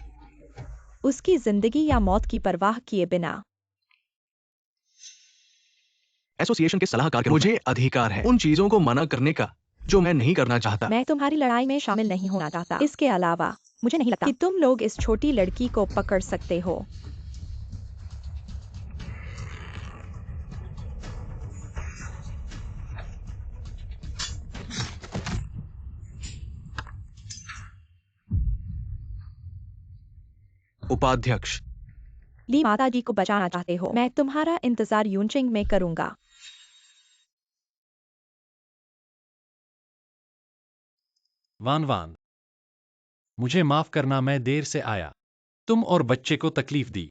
उसकी जिंदगी या मौत की परवाह किए बिना। एसोसिएशन के सलाहकार के रूप में मुझे अधिकार है उन चीजों को मना करने का जो मैं नहीं करना चाहता। मैं तुम्हारी लड़ाई में शामिल नहीं होना चाहता। इसके अलावा मुझे नहीं लगता कि तुम लोग इस छोटी लड़की को पकड़ सकते हो। उपाध्यक्ष, ली माताजी को बचाना चाहते हो? मैं तुम्हारा इंतजार यूनचिंग में करूंगा। वान वान, मुझे माफ करना, मैं देर से आया। तुम और बच्चे को तकलीफ दी।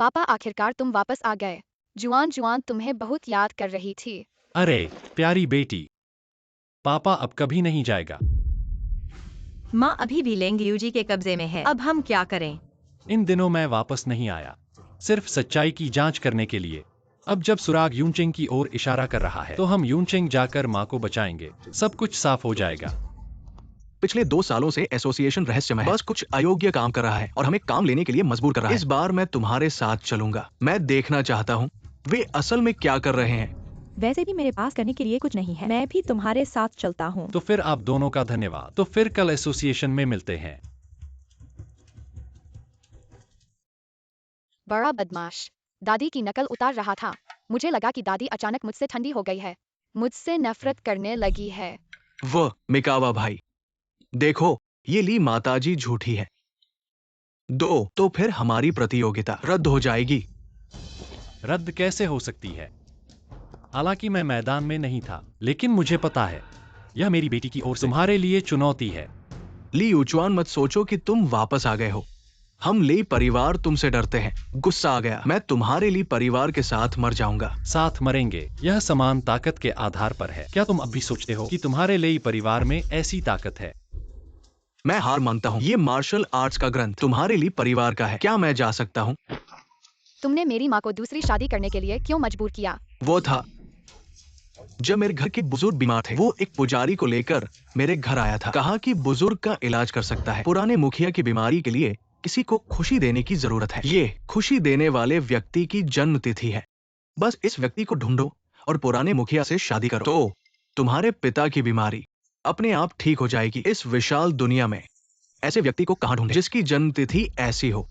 पापा आखिरकार तुम वापस आ गए। जुआन जुआन तुम्हें बहुत याद कर रही थी। अरे प्यारी बेटी, पापा अब कभी नहीं जाएगा। माँ अभी भी लेंग यूजी के कब्जे में है। अब हम क्या करें? इन दिनों मैं वापस नहीं आया, सिर्फ सच्चाई की जांच करने के लिए। अब जब सुराग यूनचिंग की ओर इशारा कर रहा है तो हम यूनचिंग जाकर माँ को बचाएंगे, सब कुछ साफ हो जाएगा। पिछले 2 सालों से एसोसिएशन रहस्यमय है, बस कुछ अयोग्य काम कर रहा है और हमें काम लेने के लिए मजबूर कर रहा है। इस बार मैं तुम्हारे साथ चलूंगा। मैं देखना चाहता हूँ वे असल में क्या कर रहे हैं। वैसे भी मेरे पास करने के लिए कुछ नहीं है। मैं भी तुम्हारे साथ चलता हूँ। तो फिर आप दोनों का धन्यवाद। तो फिर कल एसोसिएशन में मिलते हैं। बड़ा बदमाश दादी की नकल उतार रहा था। मुझे लगा कि दादी अचानक मुझसे ठंडी हो गई है, मुझसे नफरत करने लगी है। वह मिकावा भाई, देखो ये ली माताजी झूठी है। तो फिर हमारी प्रतियोगिता रद्द हो जाएगी। रद्द कैसे हो सकती है? हालांकि मैं मैदान में नहीं था, लेकिन मुझे पता है यह मेरी बेटी की ओर से तुम्हारे लिए चुनौती है। ली यूचुआन, मत सोचो कि तुम वापस आ गए हो। हम ली परिवार तुमसे डरते हैं। गुस्सा आ गया। मैं तुम्हारे ली परिवार के साथ मर जाऊंगा। साथ मरेंगे, यह समान ताकत के आधार पर है। क्या तुम अब भी सोचते हो कि तुम्हारे लिए परिवार में ऐसी ताकत है? मैं हार मानता हूँ। ये मार्शल आर्ट्स का ग्रंथ तुम्हारे लिए परिवार का है। क्या मैं जा सकता हूँ? तुमने मेरी माँ को दूसरी शादी करने के लिए क्यों मजबूर किया? वो था जब मेरे घर के बुजुर्ग बीमार थे। वो एक पुजारी को लेकर मेरे घर आया था, कहा कि बुजुर्ग का इलाज कर सकता है। पुराने मुखिया की बीमारी के लिए किसी को खुशी देने की जरूरत है। ये खुशी देने वाले व्यक्ति की जन्म तिथि है। बस इस व्यक्ति को ढूंढो और पुराने मुखिया से शादी करो, तो तुम्हारे पिता की बीमारी अपने आप ठीक हो जाएगी। इस विशाल दुनिया में ऐसे व्यक्ति को कहां ढूंढे जिसकी जन्म तिथि ऐसी हो?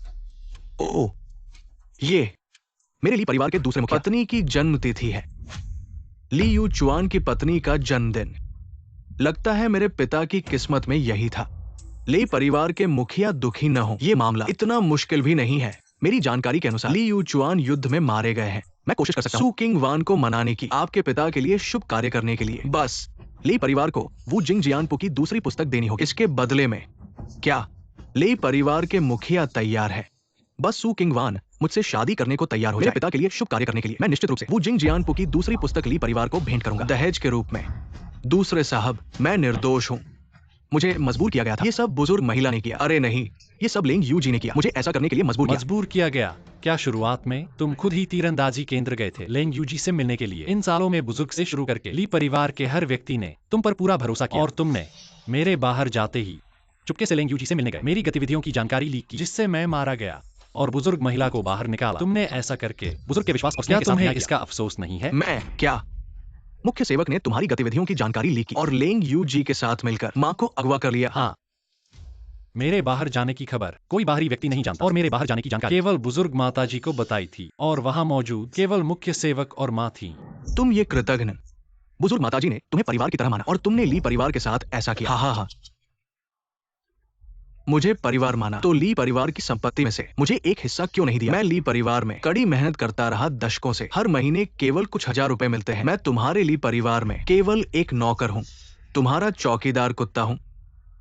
ओह, ये मेरे लिए परिवार के दूसरे मुखिया पत्नी की जन्म तिथि है। ली यूचुआन की पत्नी का जन्मदिन। लगता है मेरे पिता की किस्मत में यही था। ली परिवार के मुखिया दुखी न हो। ये मामला इतना मुश्किल भी नहीं है। मेरी जानकारी के अनुसार ली यूचुआन युद्ध में मारे गए हैं। मैं कोशिश कर सकता हूँ सू किंग वान को मनाने की, आपके पिता के लिए शुभ कार्य करने के लिए। बस ली परिवार को वू जिंग जियानपो की दूसरी पुस्तक देनी होगी। इसके बदले में क्या ली परिवार के मुखिया तैयार है? बस सू किंग वान मुझसे शादी करने को तैयार हो जाए। मेरे पिता के लिए शुभ कार्य करने के लिए मैं निश्चित रूप से वू जिंग जियानपो की दूसरी पुस्तक ली परिवार को भेंट करूंगा, दहेज के रूप में। दूसरे साहब, मैं निर्दोष हूँ। मुझे मजबूर किया गया था। ये सब बुजुर्ग महिला ने किया। अरे नहीं, ये सब लेंग यूजी ने किया। मुझे ऐसा करने के लिए मजबूर किया गया। क्या शुरुआत में तुम खुद ही तीरंदाजी केंद्र गए थे लेंग यूजी से मिलने के लिए? इन सालों में बुजुर्ग से शुरू करके ली परिवार के हर व्यक्ति ने तुम पर पूरा भरोसा किया और तुमने मेरे बाहर जाते ही चुपके से लेंग यूजी से मिलने गए, मेरी गतिविधियों की जानकारी लीक की, जिससे मैं मारा गया और बुजुर्ग महिला को बाहर निकाला। तुमने ऐसा करके बुजुर्ग के विश्वास और स्नेह के साथ तुम्हें इसका अफसोस नहीं है? मैं क्या? मुख्य सेवक ने तुम्हारी गतिविधियों की जानकारी ली की और लेंग यू जी के साथ मिलकर माँ को अगवा कर लिया। हाँ, मेरे बाहर जाने की खबर कोई बाहरी व्यक्ति नहीं जानता और मेरे बाहर जाने की जानकारी केवल बुजुर्ग माताजी को बताई थी और वहाँ मौजूद केवल मुख्य सेवक और माँ थी। तुम ये कृतघ्न। बुजुर्ग माताजी ने तुम्हें परिवार की तरह माना और तुमने ली परिवार के साथ ऐसा किया। हा। मुझे परिवार माना तो ली परिवार की संपत्ति में से मुझे एक हिस्सा क्यों नहीं दिया? मैं ली परिवार में कड़ी मेहनत करता रहा दशकों से। हर महीने केवल कुछ हजार रुपए मिलते हैं। मैं तुम्हारे ली परिवार में केवल एक नौकर हूँ, तुम्हारा चौकीदार कुत्ता हूँ।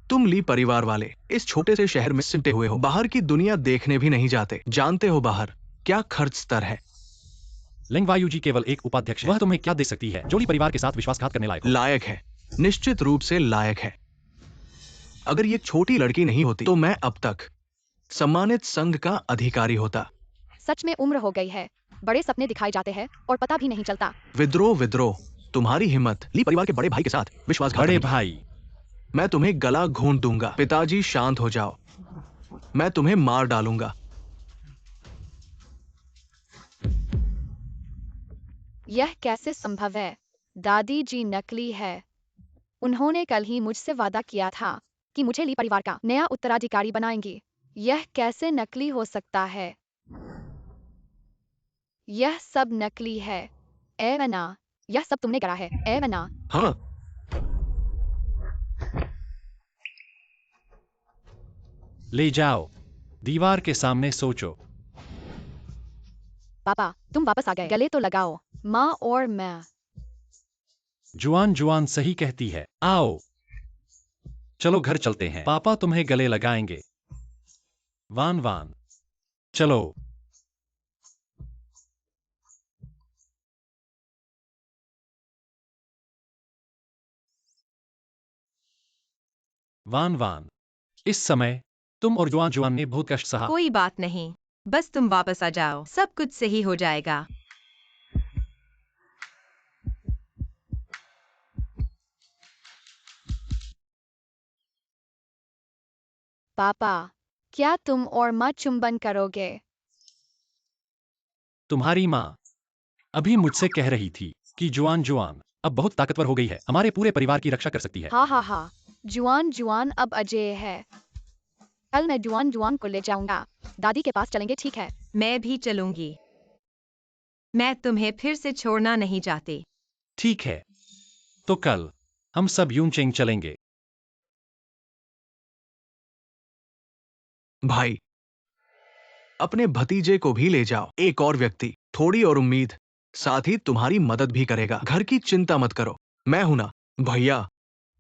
तुम ली परिवार वाले इस छोटे से शहर में सिमटे हुए हो, बाहर की दुनिया देखने भी नहीं जाते। जानते हो बाहर क्या खर्च स्तर है? लेंग वायु जी केवल एक उपाध्यक्ष है। वह तुम्हें क्या दे सकती है जो ली परिवार के साथ विश्वासघात करने लायक हो? लायक है, निश्चित रूप से लायक है। अगर ये छोटी लड़की नहीं होती तो मैं अब तक सम्मानित संघ का अधिकारी होता। सच में उम्र हो गई है, बड़े सपने दिखाए जाते हैं और पता भी नहीं चलता। विद्रोह, तुम्हारी हिम्मत ली परिवार के बड़े भाई के साथ विश्वासघात बड़े करने की। भाई, मैं तुम्हें गला घोंट दूंगा। पिताजी शांत हो जाओ, मैं तुम्हें मार डालूंगा। यह कैसे संभव है? दादी जी नकली है। उन्होंने कल ही मुझसे वादा किया था कि मुझे ली परिवार का नया उत्तराधिकारी बनाएंगी। यह कैसे नकली हो सकता है? यह सब नकली है। एवना, यह सब तुमने करा है। एवना, हाँ, ले जाओ, दीवार के सामने सोचो। पापा, तुम वापस आ गए। गले तो लगाओ, माँ और मैं। जुआन सही कहती है। आओ, चलो घर चलते हैं। पापा तुम्हें गले लगाएंगे। वान, चलो। वान, इस समय तुम और जुआन ने बहुत कष्ट सहा। कोई बात नहीं, बस तुम वापस आ जाओ, सब कुछ सही हो जाएगा। पापा, क्या तुम और माँ चुंबन करोगे? तुम्हारी माँ अभी मुझसे कह रही थी कि जुआन अब बहुत ताकतवर हो गई है, हमारे पूरे परिवार की रक्षा कर सकती है। हा, जुआन अब अजय है। कल मैं जुआन को ले जाऊंगा। दादी के पास चलेंगे, ठीक है? मैं भी चलूंगी। मैं तुम्हें फिर से छोड़ना नहीं चाहती। ठीक है, तो कल हम सब यूनचेंग चलेंगे। भाई, अपने भतीजे को भी ले जाओ। एक और व्यक्ति, थोड़ी और उम्मीद, साथ ही तुम्हारी मदद भी करेगा। घर की चिंता मत करो, मैं हूं ना। भैया,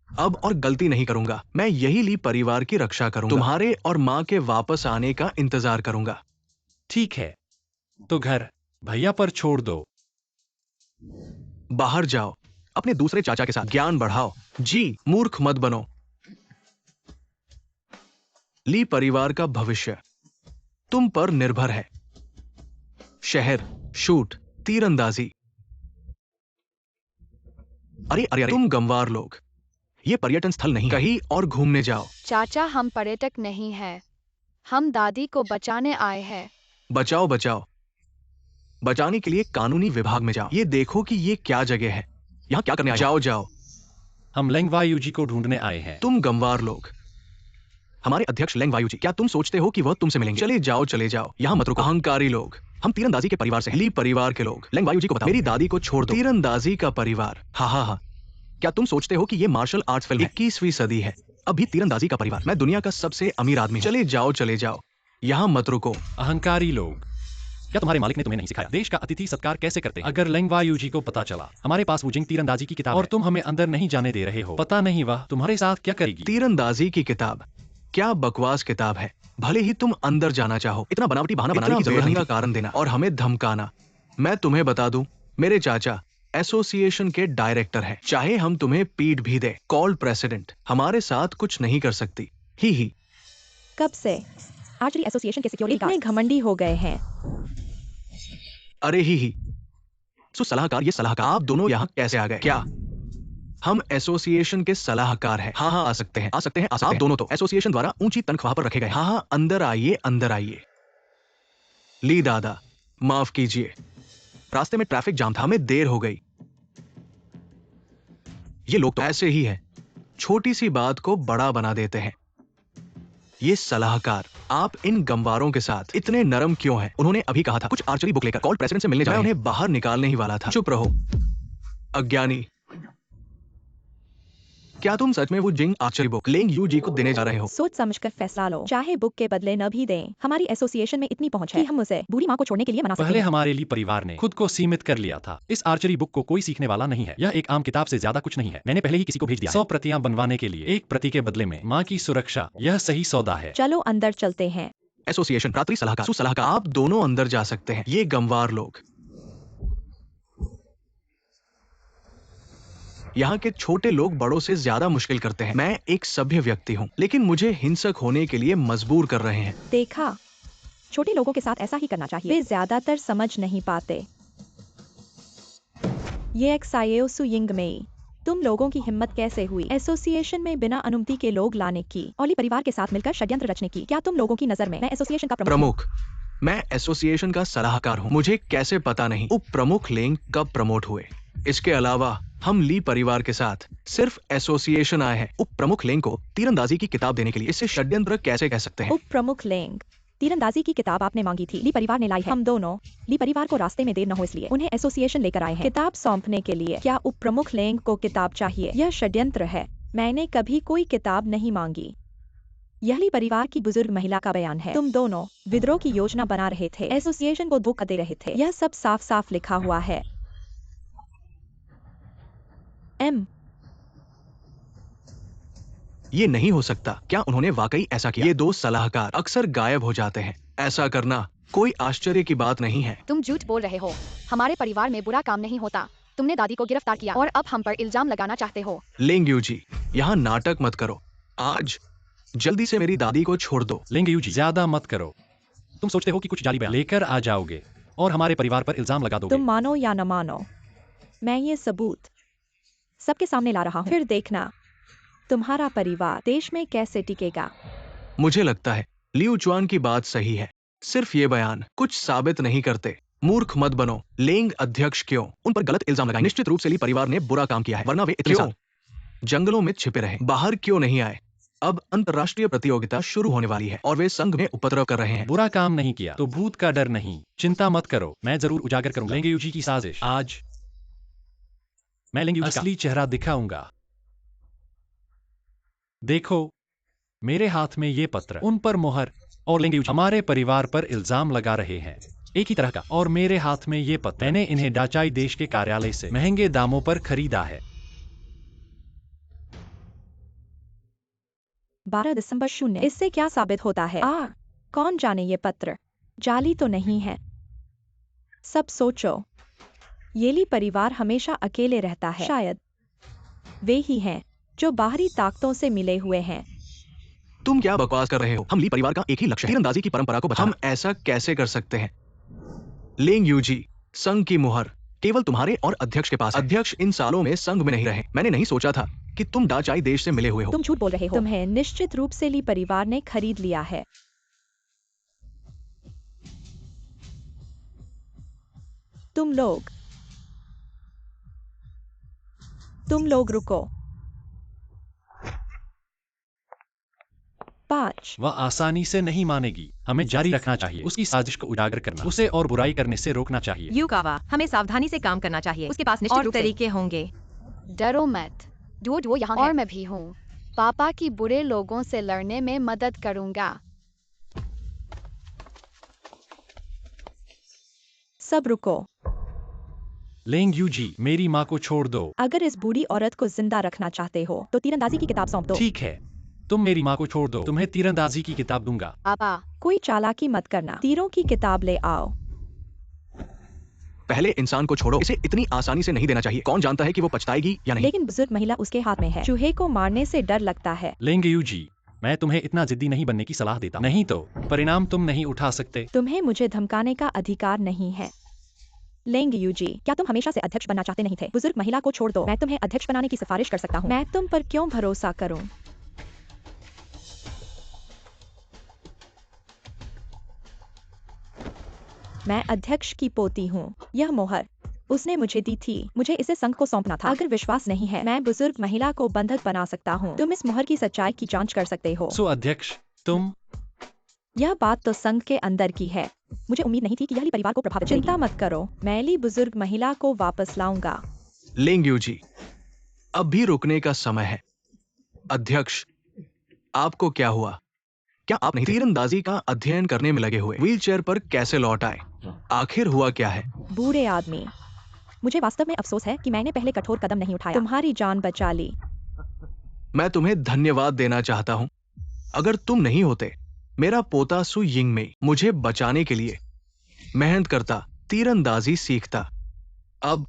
अब और गलती नहीं करूंगा। मैं यही ली परिवार की रक्षा करूंगा। तुम्हारे और माँ के वापस आने का इंतजार करूंगा। ठीक है, तो घर भैया पर छोड़ दो। बाहर जाओ, अपने दूसरे चाचा के साथ ज्ञान बढ़ाओ। जी, मूर्ख मत बनो। ली परिवार का भविष्य तुम पर निर्भर है। शहर, शूट, तीरंदाजी। अरे, तुम गंवार लोग, ये पर्यटन स्थल नहीं, कहीं और घूमने जाओ। चाचा, हम पर्यटक नहीं हैं। हम दादी को बचाने आए हैं। बचाओ। बचाने के लिए कानूनी विभाग में जाओ। ये देखो कि ये क्या जगह है, यहाँ क्या करने आए हो? जाओ। हम लेंग वायु जी को ढूंढने आए हैं। तुम गंवार लोग, हमारे अध्यक्ष लेंग वायु जी, क्या तुम सोचते हो कि वह तुमसे मिलेंगे? चले जाओ, यहाँ मत रुको। अहंकारी लोग, हम तीरंदाजी के परिवार से हैं। ली परिवार के लोग, लेंग वायु जी को बताओ, मेरी दादी को छोड़ दो। तीरंदाजी का परिवार, हा। क्या तुम सोचते हो कि ये मार्शल आर्ट्स फिल्म है? 21वीं सदी है, अभी तीरंदाजी का परिवार। मैं दुनिया का सबसे अमीर आदमी हूं। चले जाओ, यहाँ मत रुको। अहंकारी लोग, क्या तुम्हारे मालिक ने तुम्हें नहीं सिखाया देश का अतिथि सत्कार कैसे करते हैं? अगर लेंग वायु जी को पता चला हमारे पास वुजिंग तीरंदाजी की किताब और तुम हमें अंदर नहीं जाने दे रहे हो, पता नहीं वह तुम्हारे साथ क्या करेगी। तीरंदाजी की किताब क्या बकवास किताब है। भले ही तुम अंदर जाना चाहो, इतना बनावटी बहाना बनाने की जरूरत नहीं थी। कारण देना और हमें धमकाना। मैं तुम्हें बता दूं, मेरे चाचा एसोसिएशन के डायरेक्टर हैं। चाहे हम तुम्हें पीट भी दे, कॉल प्रेसिडेंट हमारे साथ कुछ नहीं कर सकती। ही कब से आर्चरी एसोसिएशन के सिक्योरिटी गार्ड इतने घमंडी हो गए हैं? अरे ही सलाहकार, ये सलाहकार आप दोनों यहाँ कैसे आ गए? क्या हम एसोसिएशन के सलाहकार हैं? हाँ, आ सकते हैं। आप दोनों तो एसोसिएशन द्वारा ऊंची तनख्वाह पर रखे गए। हाँ, अंदर आइए। ली दादा, माफ कीजिए, रास्ते में ट्रैफिक जाम था, हमें देर हो गई। ये लोग तो ऐसे ही हैं, छोटी सी बात को बड़ा बना देते हैं। ये सलाहकार, आप इन गंवारों के साथ इतने नरम क्यों हैं? उन्होंने अभी कहा था कुछ आर्चरी बुक लेकर कॉल प्रेसिडेंट से मिलने जा रहे हैं। मैं उन्हें बाहर निकालने ही वाला था। चुप रहो अज्ञानी। क्या तुम सच में वो जिंग आर्चरी बुक लेंग यू जी को देने जा रहे हो? सोच समझकर फैसला लो, चाहे बुक के बदले न भी दें। हमारी एसोसिएशन में इतनी पहुंच है कि हम उसे बूढ़ी माँ को छोड़ने के लिए मना सकते पहले हैं। हमारे ली परिवार ने खुद को सीमित कर लिया था। इस आर्चरी बुक को कोई सीखने वाला नहीं है। यह एक आम किताब से ज्यादा कुछ नहीं है। मैंने पहले ही किसी को भेज दिया 100 प्रतियां बनवाने के लिए, एक प्रति के बदले में माँ की सुरक्षा। यह सही सौदा है। चलो अंदर चलते हैं। एसोसिएशन, रात्रि सलाहकार, सुसलाहकार, आप दोनों अंदर जा सकते हैं। ये गंवार लोग यहाँ के छोटे लोग बड़ों से ज्यादा मुश्किल करते हैं। मैं एक सभ्य व्यक्ति हूँ, लेकिन मुझे हिंसक होने के लिए मजबूर कर रहे हैं। देखा, छोटे लोगों के साथ ऐसा ही करना चाहिए। वे ज्यादातर समझ नहीं पाते। ये एक सायो सुयिंग में तुम लोगों की हिम्मत कैसे हुई एसोसिएशन में बिना अनुमति के लोग लाने की, ओली परिवार के साथ मिलकर षड्यंत्र रचने की? क्या तुम लोगों की नजर में मैं एसोसिएशन का प्रमुख? मैं एसोसिएशन का सलाहकार हूँ। मुझे कैसे पता नहीं उप प्रमुख लेंग कब प्रमोट हुए? इसके अलावा हम ली परिवार के साथ सिर्फ एसोसिएशन आए हैं। उप प्रमुख लेंग को तीरंदाजी की किताब देने के लिए इसे षड्यंत्र कैसे कह सकते हैं? उप प्रमुख लेंग, तीरंदाजी की किताब आपने मांगी थी, ली परिवार ने लाई है। हम दोनों ली परिवार को रास्ते में देर न हो इसलिए उन्हें एसोसिएशन लेकर आए हैं किताब सौंपने के लिए। क्या उप प्रमुख लेंग को किताब चाहिए? यह षड्यंत्र है। मैंने कभी कोई किताब नहीं मांगी। यह ली परिवार की बुजुर्ग महिला का बयान है। तुम दोनों विद्रोह की योजना बना रहे थे, एसोसिएशन को धोखा दे रहे थे। यह सब साफ साफ लिखा हुआ है। ये नहीं हो सकता। क्या उन्होंने वाकई ऐसा किया? ये दो सलाहकार अक्सर गायब हो जाते हैं। ऐसा करना कोई आश्चर्य की बात नहीं है। तुम झूठ बोल रहे हो। हमारे परिवार में बुरा काम नहीं होता। तुमने दादी को गिरफ्तार किया और अब हम पर इल्जाम लगाना चाहते हो। लेंग यू जी, यहाँ नाटक मत करो। आज जल्दी से मेरी दादी को छोड़ दो। लेंगे यू जी, ज्यादा मत करो। तुम सोचते हो कि कुछ जाली बयान लेकर आ जाओगे और हमारे परिवार पर इल्जाम लगा दोगे। तुम मानो या न मानो, मैं ये सबूत सबके सामने ला रहा हूँ। फिर देखना तुम्हारा परिवार देश में कैसे टिकेगा। मुझे लगता है लियू चुआन की बात सही है। सिर्फ ये बयान कुछ साबित नहीं करते। मूर्ख मत बनो। लेंग अध्यक्ष क्यों उन पर गलत इल्जाम लगाए? निश्चित रूप से ली परिवार ने बुरा काम किया है, वरना वे इतने साल जंगलों में छिपे रहे। बाहर क्यों नहीं आए? अब अंतर्राष्ट्रीय प्रतियोगिता शुरू होने वाली है और वे संघ में उपद्रव कर रहे हैं। बुरा काम नहीं किया तो भूत का डर नहीं। चिंता मत करो, मैं जरूर उजागर करूंगा लेंगे यू जी की साजिश। आज मैं लेंगे यू जी का असली चेहरा दिखाऊंगा। देखो, मेरे हाथ में ये पत्र, उन पर मोहर, और लेंगे हमारे परिवार पर इल्जाम लगा रहे हैं एक ही तरह का। और मेरे हाथ में ये पत्र, मैंने इन्हें डाचाई देश के कार्यालय से महंगे दामों पर खरीदा है। 12 दिसंबर 0। इससे क्या साबित होता है? कौन जाने ये पत्र जाली तो नहीं है। सब सोचो, ये ली परिवार हमेशा अकेले रहता है। शायद वे ही हैं जो बाहरी ताकतों से मिले हुए हैं। तुम क्या बकवास कर रहे हो? हम ली परिवार का एक ही लक्ष्य है, तीरंदाजी की परंपरा को बचाना। हम ऐसा कैसे कर सकते हैं? लेंग यू जी, संघ की मुहर केवल तुम्हारे और अध्यक्ष के पास है। अध्यक्ष इन सालों में संघ में नहीं रहे। मैंने नहीं सोचा था कि तुम डाचाई देश से मिले हुए हो। तुम झूठ बोल रहे हो। तुम्हें निश्चित रूप से ली परिवार ने खरीद लिया है। तुम लोग रुको। 5 वह आसानी से नहीं मानेगी। हमें जारी रखना चाहिए, उसकी साजिश को उजागर करना, उसे और बुराई करने से रोकना चाहिए। युकावा, हमें सावधानी से काम करना चाहिए। उसके पास निश्चित और रूप से तरीके होंगे। डरो मत, डूड वो यहाँ और मैं भी हूँ। पापा की बुरे लोगों से लड़ने में मदद करूंगा। सब रुको। लेंग यू जी, मेरी माँ को छोड़ दो। अगर इस बूढ़ी औरत को जिंदा रखना चाहते हो तो तीरंदाजी की किताब सौंप दो। ठीक है, तुम मेरी माँ को छोड़ दो, तुम्हें तीरंदाजी की किताब दूंगा। पापा, कोई चालाकी मत करना, तीरों की किताब ले आओ। पहले इंसान को छोड़ो। इसे इतनी आसानी से नहीं देना चाहिए। कौन जानता है कि वो पछताएगी या नहीं? लेकिन बुजुर्ग महिला उसके हाथ में है। चूहे को मारने से डर लगता है। लेंगे यू जी, मैं तुम्हें इतना जिद्दी नहीं बनने की सलाह देता, नहीं तो परिणाम तुम नहीं उठा सकते। तुम्हें मुझे धमकाने का अधिकार नहीं है। लेंग यू जी, क्या तुम हमेशा से अध्यक्ष बनना चाहते नहीं थे? बुजुर्ग महिला को छोड़ दो, मैं तुम्हें अध्यक्ष बनाने की सिफारिश कर सकता हूँ। मैं तुम पर क्यों भरोसा करूँ? मैं अध्यक्ष की पोती हूँ। यह मोहर उसने मुझे दी थी। मुझे इसे संघ को सौंपना था। अगर विश्वास नहीं है, मैं बुजुर्ग महिला को बंधक बना सकता हूँ। तुम इस मोहर की सच्चाई की जांच कर सकते हो। सो अध्यक्ष, तुम यह बात तो संघ के अंदर की है। मुझे उम्मीद नहीं थी कि यह ली परिवार को प्रभावित करेगी। चिंता मत करो, मैं ली बुजुर्ग महिला को वापस लाऊंगा। लेंग्यू जी, अब भी रुकने का समय है। अध्यक्ष, आपको क्या हुआ? क्या आप नहीं तीरंदाजी का अध्ययन करने में लगे हुए व्हीलचेयर पर कैसे लौट आए? आखिर हुआ क्या है? बूढ़े आदमी, मुझे वास्तव में अफसोस है कि मैंने पहले कठोर कदम नहीं उठाया। तुम्हारी जान बचा ली। मैं तुम्हें धन्यवाद देना चाहता हूँ। अगर तुम नहीं होते, मेरा पोता सु यिंगमेई मुझे बचाने के लिए मेहनत करता, तीरंदाजी सीखता। अब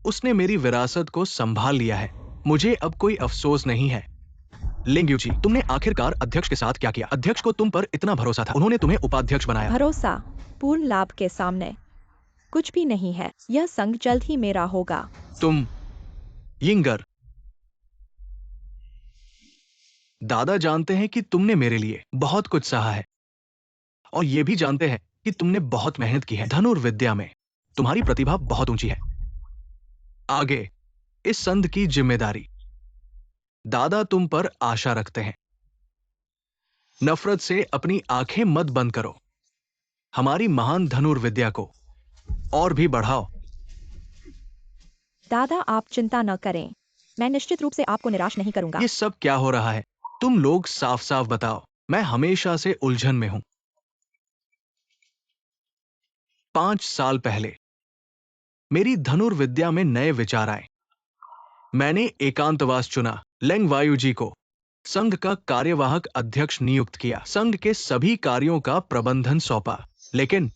उसने मेरी विरासत को संभाल लिया है। मुझे अब कोई अफसोस नहीं है। लेंग्यू जी, तुमने आखिरकार अध्यक्ष के साथ क्या किया? अध्यक्ष को तुम पर इतना भरोसा था, उन्होंने तुम्हें उपाध्यक्ष बनाया। भरोसा पूर्ण लाभ के सामने कुछ भी नहीं है। यह संघ जल्द ही मेरा होगा। तुम यिंगर, दादा जानते हैं कि तुमने मेरे लिए बहुत कुछ सहा है और ये भी जानते हैं कि तुमने बहुत मेहनत की है। धनुर्विद्या में तुम्हारी प्रतिभा बहुत ऊंची है। आगे इस संघ की जिम्मेदारी दादा तुम पर आशा रखते हैं। नफरत से अपनी आंखें मत बंद करो। हमारी महान धनुर्विद्या को और भी बढ़ाओ। दादा, आप चिंता न करें, मैं निश्चित रूप से आपको निराश नहीं करूंगा। ये सब क्या हो रहा है? तुम लोग साफ साफ बताओ। मैं हमेशा से उलझन में हूं। 5 साल पहले मेरी धनुर्विद्या में नए विचार आए। मैंने एकांतवास चुना। लेंग वायु जी को संघ का कार्यवाहक अध्यक्ष नियुक्त किया। संघ के सभी कार्यों का प्रबंधन सौंपा। लेकिन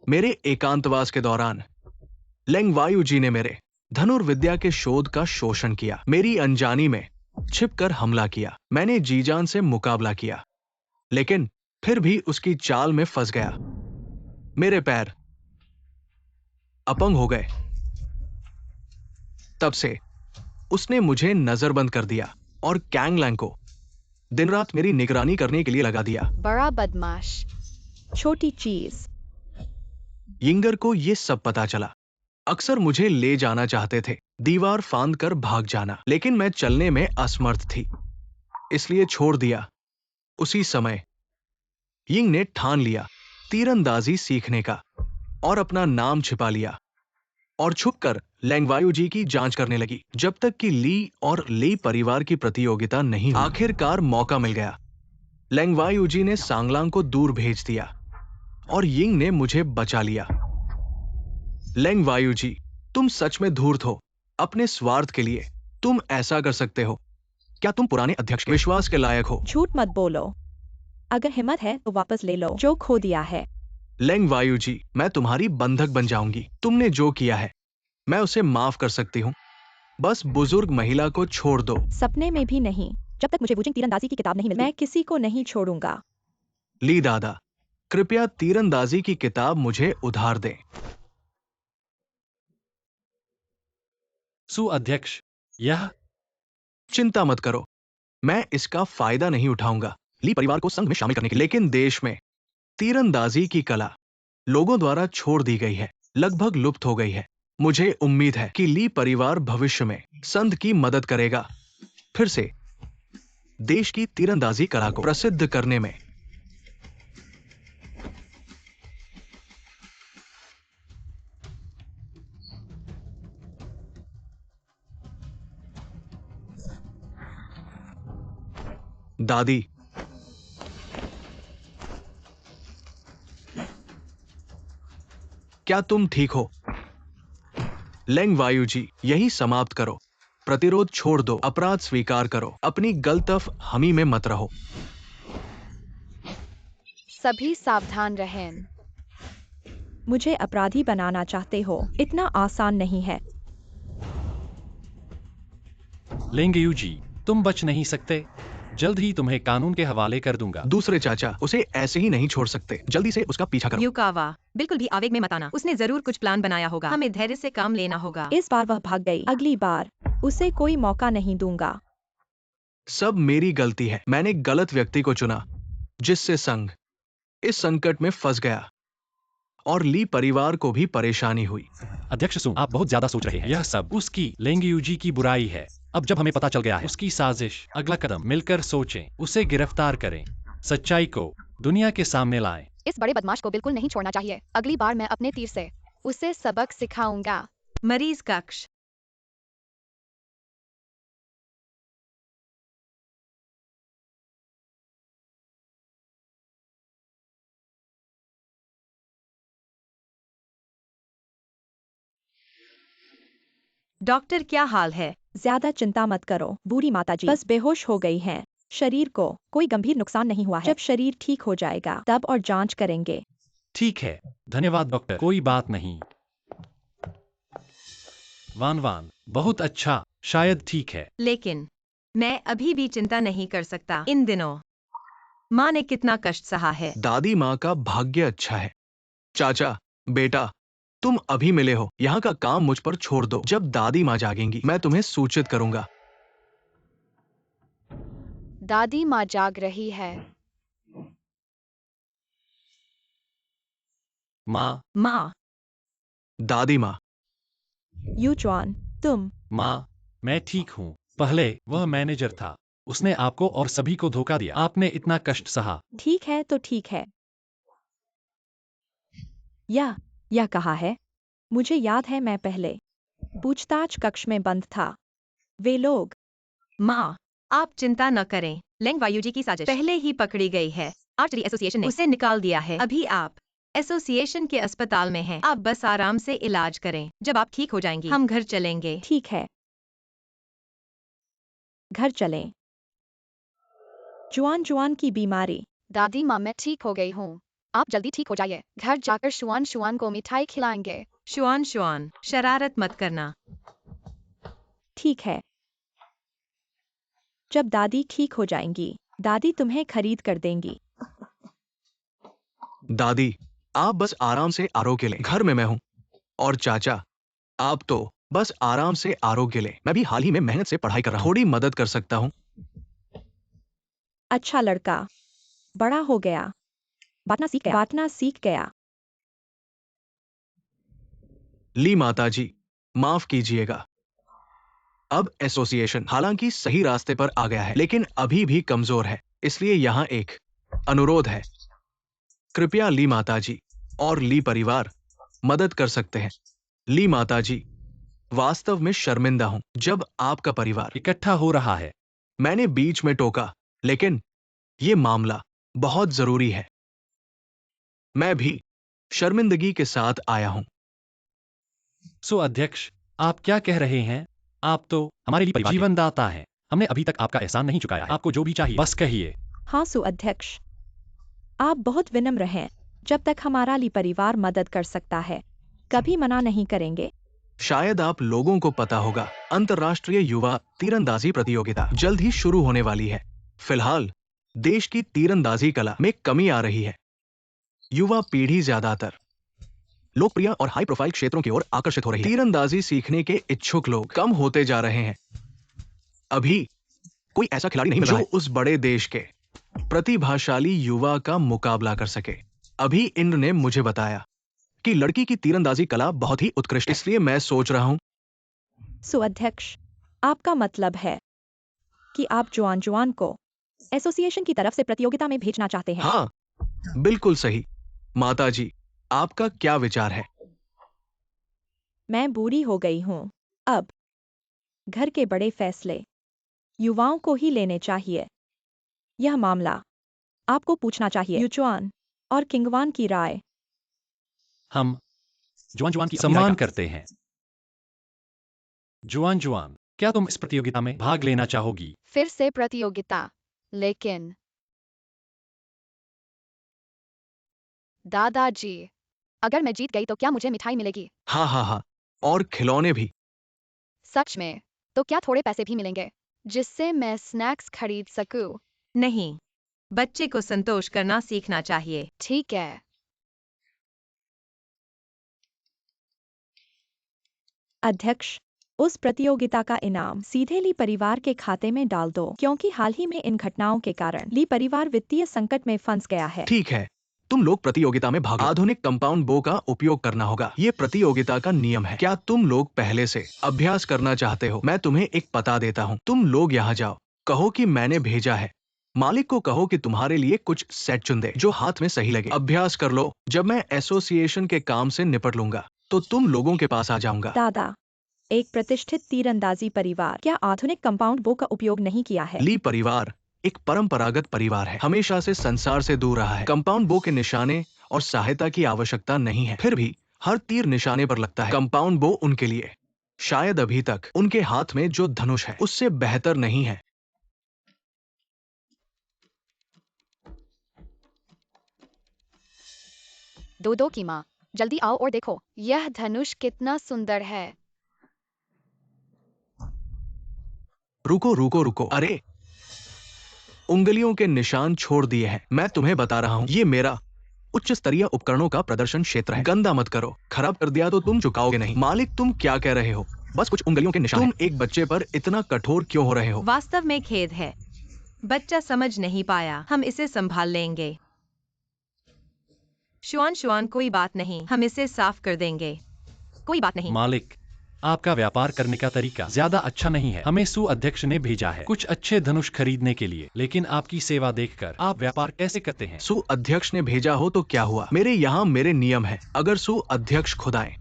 मेरे एकांतवास के दौरान लेंग वायु जी ने मेरे धनुर्विद्या के शोध का शोषण किया। मेरी अनजानी में छिपकर हमला किया। मैंने जीजान से मुकाबला किया, लेकिन फिर भी उसकी चाल में फंस गया। मेरे पैर अपंग हो गए। तब से उसने मुझे नजरबंद कर दिया और कैंग लैंग को दिन रात मेरी निगरानी करने के लिए लगा दिया। बड़ा बदमाश। छोटी चीज। यिंगर को यह सब पता चला। अक्सर मुझे ले जाना चाहते थे, दीवार फांद कर भाग जाना, लेकिन मैं चलने में असमर्थ थी, इसलिए छोड़ दिया। उसी समय यिंग ने ठान लिया तीरंदाजी सीखने का और अपना नाम छिपा लिया और छुपकर लेंगवायु जी की जांच करने लगी, जब तक कि ली और ली परिवार की प्रतियोगिता नहीं हुई। आखिरकार मौका मिल गया। लेंगवायु जी ने सांगलांग को दूर भेज दिया और यिंग ने मुझे बचा लिया। लेंगवायु जी, तुम सच में धूर्त हो। अपने स्वार्थ के लिए तुम ऐसा कर सकते हो। क्या तुम पुराने अध्यक्ष के विश्वास के लायक हो? झूठ मत बोलो। अगर हिम्मत है तो वापस ले लो जो खो दिया है। लेंगवायु जी, मैं तुम्हारी बंधक बन जाऊंगी। तुमने जो किया है मैं उसे माफ कर सकती हूँ। बस बुजुर्ग महिला को छोड़ दो। सपने में भी नहीं। जब तक मुझे वुजिंग तीरंदाजी की किताब नहीं मिलती, मैं किसी को नहीं छोड़ूंगा। ली दादा, कृपया तीरंदाजी की किताब मुझे उधार दें। सु अध्यक्ष, यह चिंता मत करो, मैं इसका फायदा नहीं उठाऊंगा ली परिवार को संघ में शामिल करने के लिए। लेकिन देश में तीरंदाजी की कला लोगों द्वारा छोड़ दी गई है, लगभग लुप्त हो गई है। मुझे उम्मीद है कि ली परिवार भविष्य में संघ की मदद करेगा, फिर से देश की तीरंदाजी कला को प्रसिद्ध करने में। दादी, क्या तुम ठीक हो? लेंगवायु जी, यही समाप्त करो। प्रतिरोध छोड़ दो, अपराध स्वीकार करो, अपनी गलतफ हमी में मत रहो। सभी सावधान रहें। मुझे अपराधी बनाना चाहते हो? इतना आसान नहीं है। लेंगयू जी, तुम बच नहीं सकते। जल्द ही तुम्हें कानून के हवाले कर दूंगा। दूसरे चाचा उसे ऐसे ही नहीं छोड़ सकते। जल्दी से उसका पीछा करो। युकावा, बिल्कुल भी आवेग में मत आना। उसने जरूर कुछ प्लान बनाया होगा। हमें धैर्य से काम लेना होगा। इस बार वह भाग गई, अगली बार उसे कोई मौका नहीं दूंगा। सब मेरी गलती है। मैंने गलत व्यक्ति को चुना, जिससे संघ इस संकट में फंस गया और ली परिवार को भी परेशानी हुई। अध्यक्ष सु, आप बहुत ज्यादा सोच रहे हैं। यह सब उसकी लेंगयू जी की बुराई है। अब जब हमें पता चल गया है उसकी साजिश, अगला कदम मिलकर सोचें, उसे गिरफ्तार करें। सच्चाई को दुनिया के सामने लाएं। इस बड़े बदमाश को बिल्कुल नहीं छोड़ना चाहिए। अगली बार मैं अपने तीर से उसे सबक सिखाऊंगा। मरीज कक्ष। डॉक्टर, क्या हाल है? ज्यादा चिंता मत करो बूढ़ी माताजी, बस बेहोश हो गई हैं। शरीर को कोई गंभीर नुकसान नहीं हुआ है। जब शरीर ठीक हो जाएगा तब और जांच करेंगे। ठीक है, धन्यवाद डॉक्टर। कोई बात नहीं। वान वान, बहुत अच्छा, शायद ठीक है। लेकिन मैं अभी भी चिंता नहीं कर सकता। इन दिनों माँ ने कितना कष्ट सहा है। दादी माँ का भाग्य अच्छा है। चाचा, बेटा, तुम अभी मिले हो। यहाँ का काम मुझ पर छोड़ दो। जब दादी माँ जागेंगी मैं तुम्हें सूचित करूंगा। दादी माँ जाग रही है। माँ, माँ, दादी माँ, यूजुआन, तुम। माँ, मैं ठीक हूँ। पहले वह मैनेजर था। उसने आपको और सभी को धोखा दिया। आपने इतना कष्ट सहा। ठीक है तो ठीक है। यह कहा है। मुझे याद है मैं पहले पूछताछ कक्ष में बंद था। वे लोग। माँ, आप चिंता न करें। लेंग वायुजी की साजिश पहले ही पकड़ी गई है। आर्चरी एसोसिएशन ने उसे निकाल दिया है। अभी आप एसोसिएशन के अस्पताल में हैं। आप बस आराम से इलाज करें। जब आप ठीक हो जाएंगी हम घर चलेंगे। ठीक है, घर चलें। जुआन जुआन की बीमारी। दादी माँ, मैं ठीक हो गई हूँ। आप जल्दी ठीक हो जाइए। घर जाकर शुआन शुआन को मिठाई खिलाएंगे। शुआन शुआन, शरारत मत करना। ठीक है। जब दादी ठीक हो जाएंगी दादी तुम्हें खरीद कर देंगी। दादी, आप बस आराम से आरोग्य लें। घर में मैं हूँ। और चाचा, आप तो बस आराम से आरोग्य लें। मैं भी हाल ही में मेहनत से पढ़ाई कर रहा हूँ। थोड़ी मदद कर सकता हूँ। अच्छा लड़का, बड़ा हो गया, बांटना सीख गया। ली माताजी, माफ कीजिएगा। अब एसोसिएशन हालांकि सही रास्ते पर आ गया है, लेकिन अभी भी कमजोर है। इसलिए यहाँ एक अनुरोध है। कृपया ली माताजी और ली परिवार मदद कर सकते हैं। ली माताजी, वास्तव में शर्मिंदा हूं जब आपका परिवार। इकट्ठा हो रहा है। मैंने बीच में टोका, लेकिन ये मामला बहुत जरूरी है। मैं भी शर्मिंदगी के साथ आया हूं। सो अध्यक्ष, आप क्या कह रहे हैं? आप तो हमारे लिए परिवार के जीवनदाता हैं। हमने अभी तक आपका एहसान नहीं चुकाया है। आपको जो भी चाहिए बस कहिए। हाँ सुअध्यक्ष, आप बहुत विनम्र हैं। जब तक हमारा ली परिवार मदद कर सकता है कभी मना नहीं करेंगे। शायद आप लोगों को पता होगा, अंतर्राष्ट्रीय युवा तीरंदाजी प्रतियोगिता जल्द ही शुरू होने वाली है। फिलहाल देश की तीरंदाजी कला में कमी आ रही है। युवा पीढ़ी ज्यादातर लोकप्रिय और हाई प्रोफाइल क्षेत्रों की ओर आकर्षित हो रही है। तीरंदाजी सीखने के इच्छुक लोग कम होते जा रहे हैं। अभी कोई ऐसा खिलाड़ी नहीं मिला जो उस बड़े देश के प्रतिभाशाली युवा का मुकाबला कर सके। अभी इंद्र ने मुझे बताया कि लड़की की तीरंदाजी कला बहुत ही उत्कृष्ट है। इसलिए मैं सोच रहा हूं। सुअध्यक्ष, आपका मतलब है कि आप जुआन जुआन को एसोसिएशन की तरफ से प्रतियोगिता में भेजना चाहते हैं? हाँ, बिल्कुल सही। माताजी, आपका क्या विचार है? मैं बूढ़ी हो गई हूँ। अब घर के बड़े फैसले युवाओं को ही लेने चाहिए। यह मामला आपको पूछना चाहिए। युचुआन और किंगवान की राय। हम जुआन जुआन की सम्मान करते हैं। जुआन जुआन, क्या तुम इस प्रतियोगिता में भाग लेना चाहोगी? फिर से प्रतियोगिता, लेकिन दादाजी, अगर मैं जीत गई तो क्या मुझे मिठाई मिलेगी? हाँ हाँ हाँ, और खिलौने भी। सच में? तो क्या थोड़े पैसे भी मिलेंगे जिससे मैं स्नैक्स खरीद सकूं? नहीं, बच्चे को संतोष करना सीखना चाहिए। ठीक है। अध्यक्ष, उस प्रतियोगिता का इनाम सीधे ली परिवार के खाते में डाल दो, क्योंकि हाल ही में इन घटनाओं के कारण ली परिवार वित्तीय संकट में फंस गया है। ठीक है, तुम लोग प्रतियोगिता में भाग लो। आधुनिक कंपाउंड बो का उपयोग करना होगा। ये प्रतियोगिता का नियम है। क्या तुम लोग पहले से अभ्यास करना चाहते हो? मैं तुम्हें एक पता देता हूँ। तुम लोग यहाँ जाओ, कहो कि मैंने भेजा है। मालिक को कहो कि तुम्हारे लिए कुछ सेट चुन दे जो हाथ में सही लगे। अभ्यास कर लो, जब मैं एसोसिएशन के काम से निपट लूंगा तो तुम लोगों के पास आ जाऊंगा। दादा, एक प्रतिष्ठित तीरंदाजी परिवार क्या आधुनिक कंपाउंड बो का उपयोग नहीं किया है? ली परिवार एक परंपरागत परिवार है, हमेशा से संसार से दूर रहा है। कंपाउंड बो के निशाने और सहायता की आवश्यकता नहीं है, फिर भी हर तीर निशाने पर लगता है। कंपाउंड बो उनके लिए शायद अभी तक उनके हाथ में जो धनुष है उससे बेहतर नहीं है। दो की माँ, जल्दी आओ और देखो यह धनुष कितना सुंदर है। रुको रुको रुको, अरे उंगलियों के निशान छोड़ दिए हैं। मैं तुम्हें बता रहा हूँ, ये मेरा उच्च स्तरीय उपकरणों का प्रदर्शन क्षेत्र है। गंदा मत करो, खराब कर दिया तो तुम चुकाओगे नहीं। मालिक, तुम क्या कह रहे हो? बस कुछ उंगलियों के निशान। तुम एक बच्चे पर इतना कठोर क्यों हो रहे हो? वास्तव में खेद है, बच्चा समझ नहीं पाया। हम इसे संभाल लेंगे। शुआन शुआन, कोई बात नहीं, हम इसे साफ कर देंगे। कोई बात नहीं। मालिक, आपका व्यापार करने का तरीका ज्यादा अच्छा नहीं है। हमें सु अध्यक्ष ने भेजा है कुछ अच्छे धनुष खरीदने के लिए, लेकिन आपकी सेवा देखकर आप व्यापार कैसे करते हैं? सु अध्यक्ष ने भेजा हो तो क्या हुआ? मेरे यहाँ मेरे नियम है। अगर सु अध्यक्ष खुद आए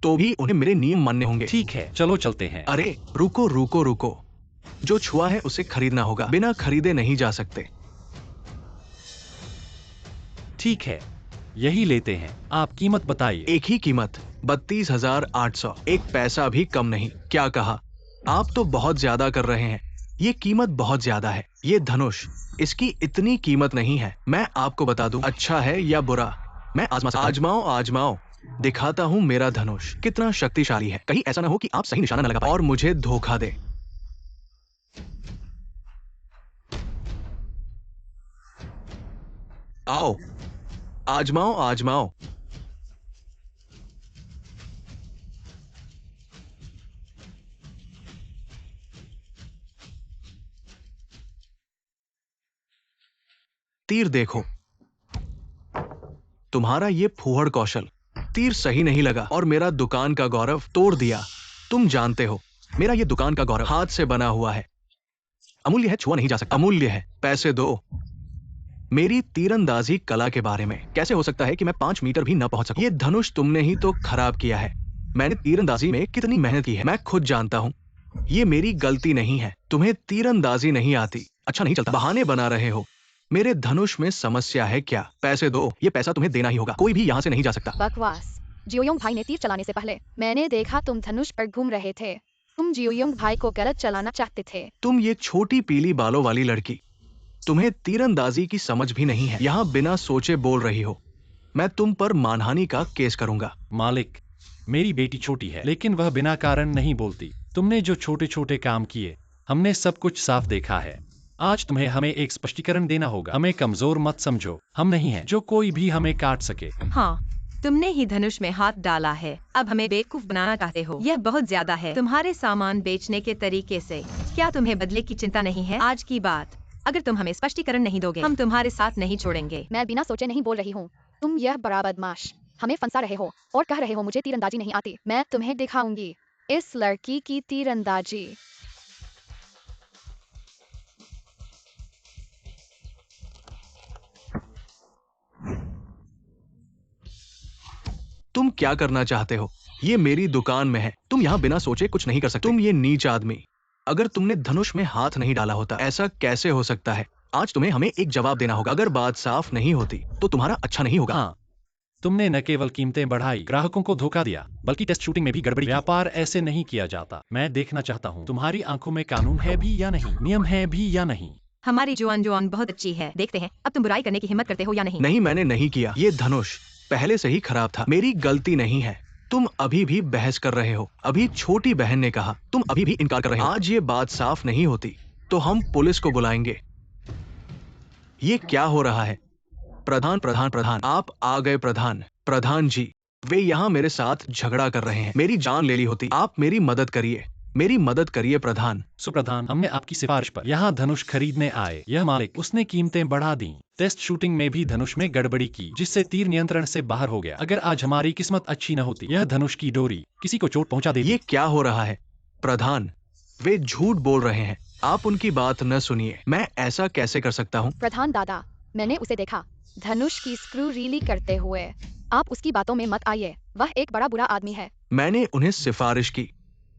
तो भी उन्हें मेरे नियम मानने होंगे। ठीक है, चलो चलते हैं। अरे रुको रुको रुको, जो छुआ है उसे खरीदना होगा, बिना खरीदे नहीं जा सकते। ठीक है, यही लेते हैं। आप कीमत बताइए। एक ही कीमत, 32,800, एक पैसा भी कम नहीं। क्या कहा? आप तो बहुत ज्यादा कर रहे हैं, ये कीमत बहुत ज्यादा है। ये धनुष, इसकी इतनी कीमत नहीं है। मैं आपको बता दूं, अच्छा है या बुरा, मैं आजमा सकता हूं। आजमाओ आजमाओ, दिखाता हूं मेरा धनुष कितना शक्तिशाली है। कहीं ऐसा ना हो कि आप सही निशाना न लगा पाए और मुझे धोखा दे। आओ आजमाओ आजमाओ। तीर देखो, तुम्हारा ये फूहड़ कौशल, तीर सही नहीं लगा और मेरा दुकान का गौरव तोड़ दिया। तुम जानते हो, मेरा ये दुकान का गौरव हाथ से बना हुआ है, अमूल्य है, छुआ नहीं जा सकता। अमूल्य है, पैसे दो। मेरी तीरंदाजी कला के बारे में कैसे हो सकता है कि मैं 5 मीटर भी न पहुंच सकूं? ये धनुष तुमने ही तो खराब किया है। मैंने तीरंदाजी में कितनी मेहनत की है मैं खुद जानता हूं। ये मेरी गलती नहीं है। तुम्हें तीरंदाजी नहीं आती, अच्छा नहीं चलता, बहाने बना रहे हो। मेरे धनुष में समस्या है क्या? पैसे दो, ये पैसा तुम्हें देना ही होगा, कोई भी यहाँ से नहीं जा सकता। बकवास। जियोयोंग भाई ने तीर चलाने से पहले मैंने देखा तुम धनुष पर घूम रहे थे। तुम जियोयोंग भाई को गलत चलाना चाहते थे। तुम ये छोटी पीली बालों वाली लड़की, तुम्हें तीरंदाजी की समझ भी नहीं है। यहाँ बिना सोचे बोल रही हो। मैं तुम पर मानहानि का केस करूंगा। मालिक, मेरी बेटी छोटी है, लेकिन वह बिना कारण नहीं बोलती। तुमने जो छोटे छोटे काम किए, हमने सब कुछ साफ देखा है। आज तुम्हें हमें एक स्पष्टीकरण देना होगा। हमें कमजोर मत समझो, हम नहीं हैं जो कोई भी हमें काट सके। हाँ, तुमने ही धनुष में हाथ डाला है, अब हमें बेवकूफ बनाना चाहते हो। यह बहुत ज्यादा है तुम्हारे सामान बेचने के तरीके से। क्या तुम्हें बदले की चिंता नहीं है? आज की बात, अगर तुम हमें स्पष्टीकरण नहीं दोगे, हम तुम्हारे साथ नहीं छोड़ेंगे। मैं बिना सोचे नहीं बोल रही हूँ। तुम यह बड़ा बदमाश हमें फंसा रहे हो और कह रहे हो मुझे तीरंदाजी नहीं आती। मैं तुम्हें दिखाऊंगी इस लड़की की तीरंदाजी। तुम क्या करना चाहते हो? ये मेरी दुकान में है, तुम यहाँ बिना सोचे कुछ नहीं कर सकते। तुम ये नीच आदमी, अगर तुमने धनुष में हाथ नहीं डाला होता, ऐसा कैसे हो सकता है? आज तुम्हें हमें एक जवाब देना होगा। अगर बात साफ नहीं होती तो तुम्हारा अच्छा नहीं होगा। हाँ, तुमने न केवल कीमतें बढ़ाई, ग्राहकों को धोखा दिया, बल्कि टेस्ट शूटिंग में भी गड़बड़ी। व्यापार ऐसे नहीं किया जाता। मैं देखना चाहता हूँ तुम्हारी आंखों में कानून है भी या नहीं, नियम है भी या नहीं। हमारी जुआन बहुत अच्छी है, देखते हैं अब तुम बुराई करने की हिम्मत करते हो या नहीं। नहीं, मैंने नहीं किया। ये धनुष पहले से ही खराब था, मेरी गलती नहीं है। तुम अभी भी बहस कर रहे हो। अभी छोटी बहन ने कहा, तुम अभी भी इनकार कर रहे हो। आज ये बात साफ नहीं होती तो हम पुलिस को बुलाएंगे। ये क्या हो रहा है? प्रधान प्रधान प्रधान, आप आ गए। प्रधान प्रधान जी, वे यहाँ मेरे साथ झगड़ा कर रहे हैं। मेरी जान ले ली होती। आप मेरी मदद करिए, मेरी मदद करिए प्रधान। सुप्रधान, हमने आपकी सिफारिश पर यहाँ धनुष खरीदने आए। यह मालिक, उसने कीमतें बढ़ा दी। टेस्ट शूटिंग में भी धनुष में गड़बड़ी की, जिससे तीर नियंत्रण से बाहर हो गया। अगर आज हमारी किस्मत अच्छी न होती, यह धनुष की डोरी किसी को चोट पहुंचा देती। ये क्या हो रहा है? प्रधान, वे झूठ बोल रहे हैं। आप उनकी बात न सुनिए। मैं ऐसा कैसे कर सकता हूँ? प्रधान दादा, मैंने उसे देखा धनुष की स्क्रू रीली करते हुए। आप उसकी बातों में मत आइए, वह एक बड़ा बुरा आदमी है। मैंने उन्हें सिफारिश की।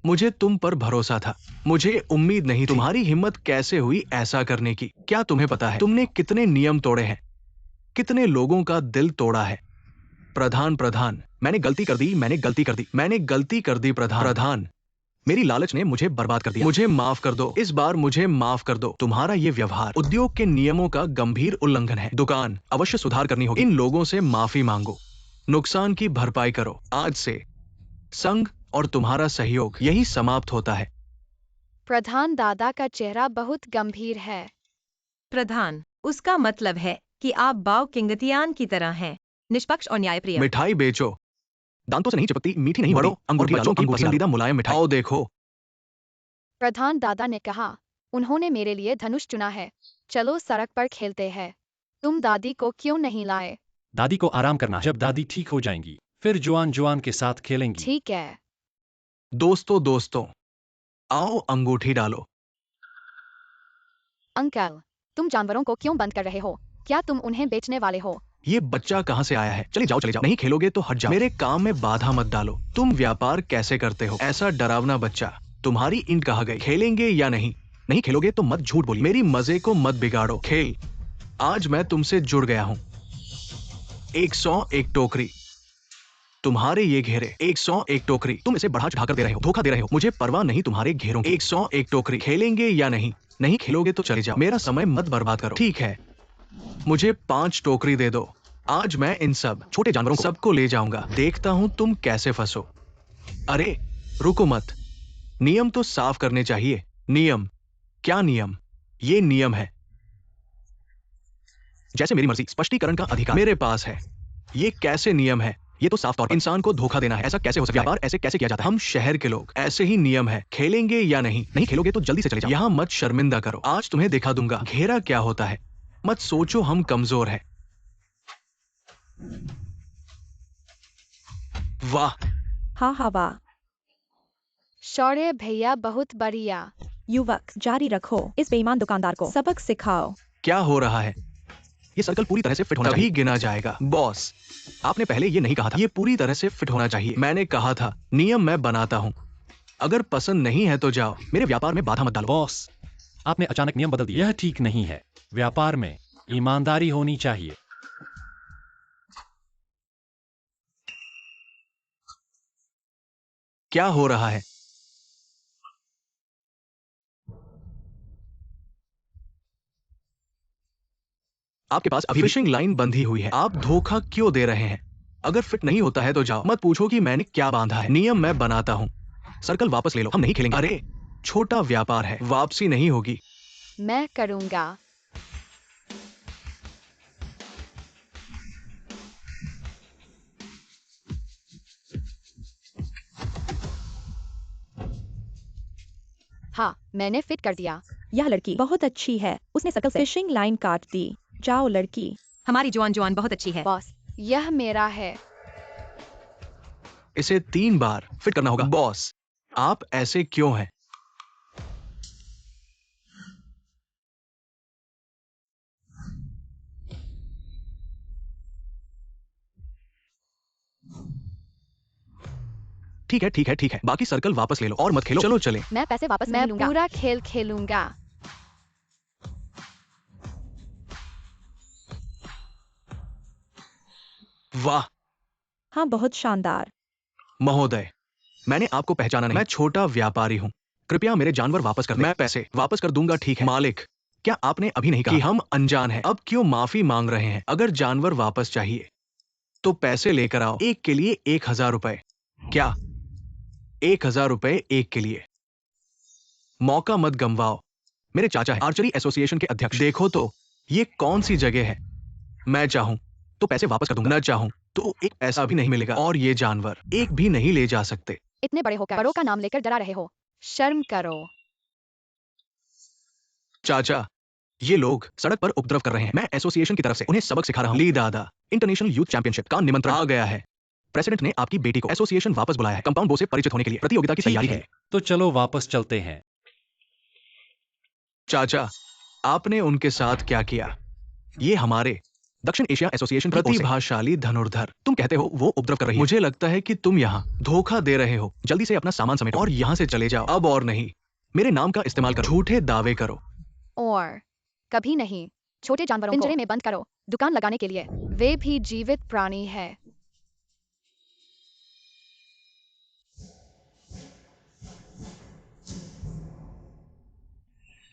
मुझे तुम पर भरोसा था। मुझे उम्मीद नहीं थी। तुम्हारी हिम्मत कैसे हुई ऐसा करने की? क्या तुम्हें पता है तुमने कितने नियम तोड़े हैं, कितने लोगों का दिल तोड़ा है? प्रधान, मैंने गलती कर दी, मैंने गलती कर दी प्रधान। मेरी लालच ने मुझे बर्बाद कर दिया। मुझे माफ कर दो, इस बार मुझे माफ कर दो। तुम्हारा ये व्यवहार उद्योग के नियमों का गंभीर उल्लंघन है। दुकान अवश्य सुधार करनी होगी। इन लोगों से माफी मांगो, नुकसान की भरपाई करो। आज से संघ और तुम्हारा सहयोग यही समाप्त होता है। प्रधान दादा का चेहरा बहुत गंभीर है। प्रधान, उसका मतलब है कि आप बाव किंगतियान की तरह हैं, निष्पक्ष और न्यायप्रिय। मिठाई बेचो, दांतों से नहीं चिपकती, मीठी नहीं होती। अंगूठी डालो, की पसंदीदा मुलायम मिठाई। आओ देखो। प्रधान दादा ने कहा, उन्होंने मेरे लिए धनुष चुना है। चलो सड़क पर खेलते हैं। तुम दादी को क्यों नहीं लाए? दादी को आराम करना है। जब दादी ठीक हो जाएंगी, फिर जुआन के साथ खेलेंगी। ठीक है। दोस्तों, आओ अंगूठी डालो। अंकल, तुम जानवरों को क्यों बंद कर रहे हो? क्या तुम उन्हें बेचने वाले हो? ये बच्चा कहाँ से आया है? चले जाओ। नहीं खेलोगे तो हट जाओ। मेरे काम में बाधा मत डालो। तुम व्यापार कैसे करते हो? ऐसा डरावना बच्चा। तुम्हारी ईंट कहाँ गई? खेलेंगे या नहीं? नहीं खेलोगे तो मत झूठ बोलिए। मेरी मजे को मत बिगाड़ो। खेल, आज मैं तुमसे जुड़ गया हूँ। 101 टोकरी, तुम्हारे ये घेरे। 101 टोकरी, तुम इसे बढ़ा चढ़ाकर दे रहे हो, धोखा दे रहे हो। मुझे परवाह नहीं तुम्हारे घेरों की। 101 टोकरी, खेलेंगे या नहीं? नहीं खेलोगे तो चले जाओ। मेरा समय मत बर्बाद करो। ठीक है, मुझे 5 टोकरी दे दो। आज मैं इन सब छोटे जानवरों को सबको ले जाऊंगा। देखता हूं तुम कैसे फंसो। अरे रुको मत, नियम तो साफ करने चाहिए। नियम? क्या नियम? ये नियम है। जैसे मेरी मर्जी, स्पष्टीकरण का अधिकार मेरे पास है। ये कैसे नियम है? ये तो साफ तौर पर इंसान को धोखा देना है। ऐसा कैसे हो सकता है? व्यापार ऐसे कैसे किया जाता है? हम शहर के लोग, ऐसे ही नियम है। खेलेंगे या नहीं? नहीं खेलोगे तो जल्दी से चले जाओ। यहाँ मत शर्मिंदा करो। आज तुम्हें दिखा दूंगा घेरा क्या होता है। मत सोचो हम कमजोर हैं। वाह, हाँ वाह। शौर्य भैया, बहुत बढ़िया। युवक, जारी रखो। इस बेईमान दुकानदार को सबक सिखाओ। क्या हो रहा है? ये सर्कल पूरी तरह से फिट होना चाहिए। तभी गिना जाएगा। बॉस, आपने पहले ये नहीं कहा था। ये पूरी तरह से फिट होना चाहिए। मैंने कहा था नियम मैं बनाता हूँ। अगर पसंद नहीं है तो जाओ। मेरे व्यापार में बाधा मत डालो। बॉस, आपने अचानक नियम बदल दिए। यह ठीक नहीं है। व्यापार में ईमानदारी होनी चाहिए। क्या हो रहा है? आपके पास अभी फिशिंग लाइन बंधी हुई है। आप धोखा क्यों दे रहे हैं? अगर फिट नहीं होता है तो जाओ। मत पूछो कि मैंने क्या बांधा है। नियम मैं बनाता हूँ। सर्कल वापस ले लो। हम नहीं खेलेंगे। अरे छोटा व्यापार है, वापसी नहीं होगी। मैं करूंगा। हाँ, मैंने फिट कर दिया। यह लड़की बहुत अच्छी है। उसने सर्कल से फिशिंग लाइन काट दी। जाओ लड़की। हमारी जुआन बहुत अच्छी है। बॉस, यह मेरा है। इसे 3 बार फिट करना होगा। बॉस, आप ऐसे क्यों हैं? ठीक है। बाकी सर्कल वापस ले लो और मत खेलो। चलो चले। मैं पैसे वापस नहीं लूंगा। पूरा खेल खेलूंगा। वाह हाँ, बहुत शानदार। महोदय, मैंने आपको पहचाना नहीं। मैं छोटा व्यापारी हूँ। कृपया मेरे जानवर वापस कर दें। मैं पैसे वापस कर दूंगा। ठीक है मालिक, क्या आपने अभी नहीं कहा कि हम अनजान हैं? अब क्यों माफी मांग रहे हैं? अगर जानवर वापस चाहिए तो पैसे लेकर आओ। एक के लिए 1000 रुपए। क्या 1000 रुपए एक के लिए? मौका मत गंवाओ। मेरे चाचा हैं, आर्चरी एसोसिएशन के अध्यक्ष। देखो तो ये कौन सी जगह है? मैं चाहूं तो पैसे वापस कर दूंगा, न चाहूं तो एक पैसा भी नहीं मिलेगा। और ये जानवर एक भी नहीं ले जा सकते। इतने बड़े होकर बड़ों का नाम लेकर डरा रहे हो। शर्म करो। चाचा, ये लोग सड़क पर उपद्रव कर रहे हैं। मैं एसोसिएशन की तरफ से उन्हें सबक सिखा रहा हूँ। ली दादा, इंटरनेशनल यूथ चैंपियनशिप का निमंत्रण आ गया है। प्रेसिडेंट ने आपकी बेटी को एसोसिएशन वापस बुलाया है। कंपाउंड बो से परिचित होने के लिए प्रतियोगिता की ठीक तैयारी है, है। तो चलो वापस चलते हैं। चाचा, आपने उनके साथ क्या किया? ये हमारे दक्षिण एशिया एसोसिएशन की प्रतिभाशाली धनुर्धर। तुम कहते हो वो उपद्रव कर रही है। मुझे लगता है कि तुम यहाँ धोखा दे रहे हो। जल्दी से अपना सामान समेटो और यहाँ से चले जाओ, अब और नहीं। मेरे नाम का इस्तेमाल करो, झूठे दावे करो। और कभी नहीं। छोटे जानवरों को पिंजरे में बंद करो दुकान लगाने के लिए। वे भी जीवित प्राणी है।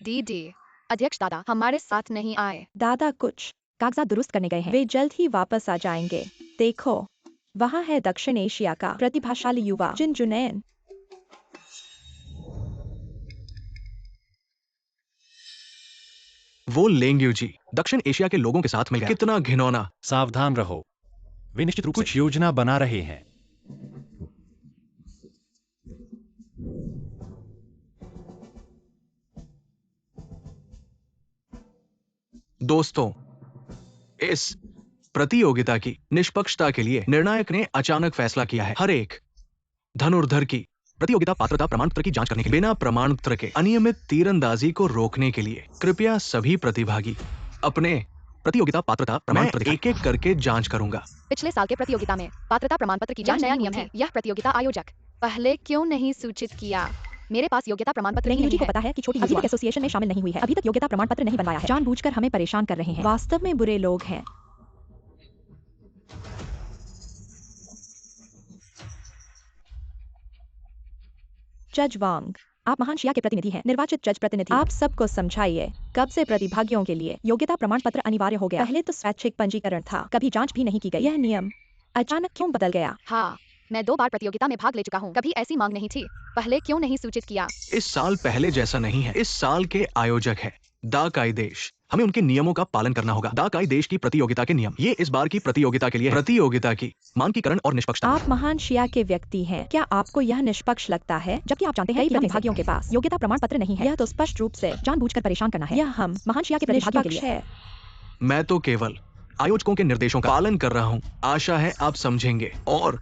दीदी, अध्यक्ष दादा हमारे साथ नहीं आए। दादा कुछ कागजात दुरुस्त करने गए हैं। वे जल्द ही वापस आ जाएंगे। देखो, वहाँ है दक्षिण एशिया का प्रतिभाशाली युवा जिन जुनैन। वो लेंग्यू जी दक्षिण एशिया के लोगों के साथ मिल गया। कितना घिनौना। सावधान रहो, वे निश्चित रूप से कुछ योजना बना रहे हैं। दोस्तों, इस प्रतियोगिता की निष्पक्षता के लिए निर्णायक ने अचानक फैसला किया है। हर एक धनुर्धर की प्रतियोगिता पात्रता प्रमाण पत्र की जांच करने के लिए बिना प्रमाण पत्र के अनियमित तीरंदाजी को रोकने के लिए कृपया सभी प्रतिभागी अपने प्रतियोगिता पात्रता प्रमाण पत्र एक एक करके जांच करूंगा। पिछले साल के प्रतियोगिता में पात्रता प्रमाण पत्र की जांच नया नियम है। यह प्रतियोगिता आयोजक पहले क्यों नहीं सूचित किया? मेरे पास योग्यता प्रमाण पत्र लेंग्यू नहीं जी को है। पता है कि छोटी अभी तक एसोसिएशन में शामिल नहीं हुई है। अभी तक योग्यता प्रमाण पत्र नहीं बनवाया है। जानबूझकर हमें परेशान कर रहे हैं। वास्तव में बुरे लोग हैं। जज वांग, आप महान शिया के प्रतिनिधि हैं, निर्वाचित जज प्रतिनिधि। आप सबको समझाइए, कब से प्रतिभागियों के लिए योग्यता प्रमाण पत्र अनिवार्य हो गया? पहले तो स्वैच्छिक पंजीकरण था, कभी जांच भी नहीं की गई। यह नियम अचानक क्यों बदल गया? हाँ, मैं 2 बार प्रतियोगिता में भाग ले चुका हूँ। कभी ऐसी मांग नहीं थी। पहले क्यों नहीं सूचित किया? इस साल पहले जैसा नहीं है। इस साल के आयोजक है दाकाई देश। हमें उनके नियमों का पालन करना होगा। दाकाई देश की प्रतियोगिता के नियम ये इस बार की प्रतियोगिता के लिए है। प्रतियोगिता की मानकीकरण और निष्पक्षता। आप महान शिया के व्यक्ति हैं, क्या आपको यह निष्पक्ष लगता है? जबकि आप जानते हैं कि प्रतिभागियों के पास योग्यता प्रमाण पत्र नहीं है। यह तो स्पष्ट रूप से जानबूझकर परेशान करना है। यह हम महान शिया के प्रतिभागियों के लिए है। मैं तो केवल आयोजकों के निर्देशों का पालन कर रहा हूं। आशा है आप समझेंगे। और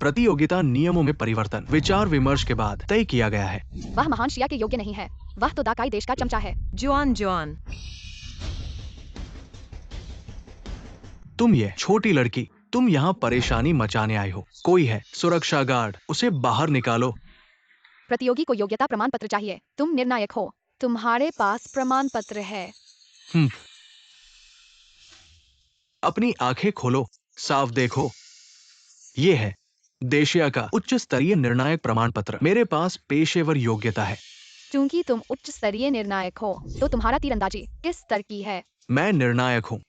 प्रतियोगिता नियमों में परिवर्तन विचार विमर्श के बाद तय किया गया है। वह महान शिया के योग्य नहीं है। वह तो दाकाई देश का चमचा है। जुआन, तुम ये छोटी लड़की, तुम यहाँ परेशानी मचाने आई हो। कोई है सुरक्षा गार्ड, उसे बाहर निकालो। प्रतियोगी को योग्यता प्रमाण पत्र चाहिए। तुम निर्णायक हो। तुम्हारे पास प्रमाण पत्र है। अपनी आंखें खोलो, साफ देखो। ये है देशिया का उच्च स्तरीय निर्णायक प्रमाण पत्र। मेरे पास पेशेवर योग्यता है। क्योंकि तुम उच्च स्तरीय निर्णायक हो, तो तुम्हारा तीरंदाजी किस स्तर की है? मैं निर्णायक हूँ।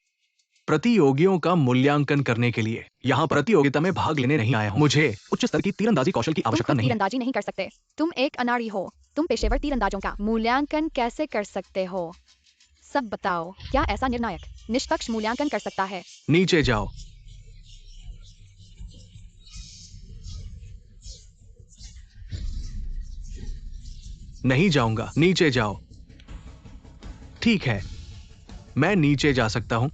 प्रतियोगियों का मूल्यांकन करने के लिए यहाँ प्रतियोगिता में भाग लेने नहीं आया हूँ। मुझे उच्च स्तर की तीरंदाजी कौशल की तुम आवश्यकता खुद नहीं है। तीरंदाजी नहीं कर सकते। तुम एक अनाड़ी हो। तुम पेशेवर तीरंदाजों का मूल्यांकन कैसे कर सकते हो? सब बताओ, क्या ऐसा निर्णायक निष्पक्ष मूल्यांकन कर सकता है? नीचे जाओ। नहीं जाऊंगा। नीचे जाओ। ठीक है, मैं नीचे जा सकता हूं,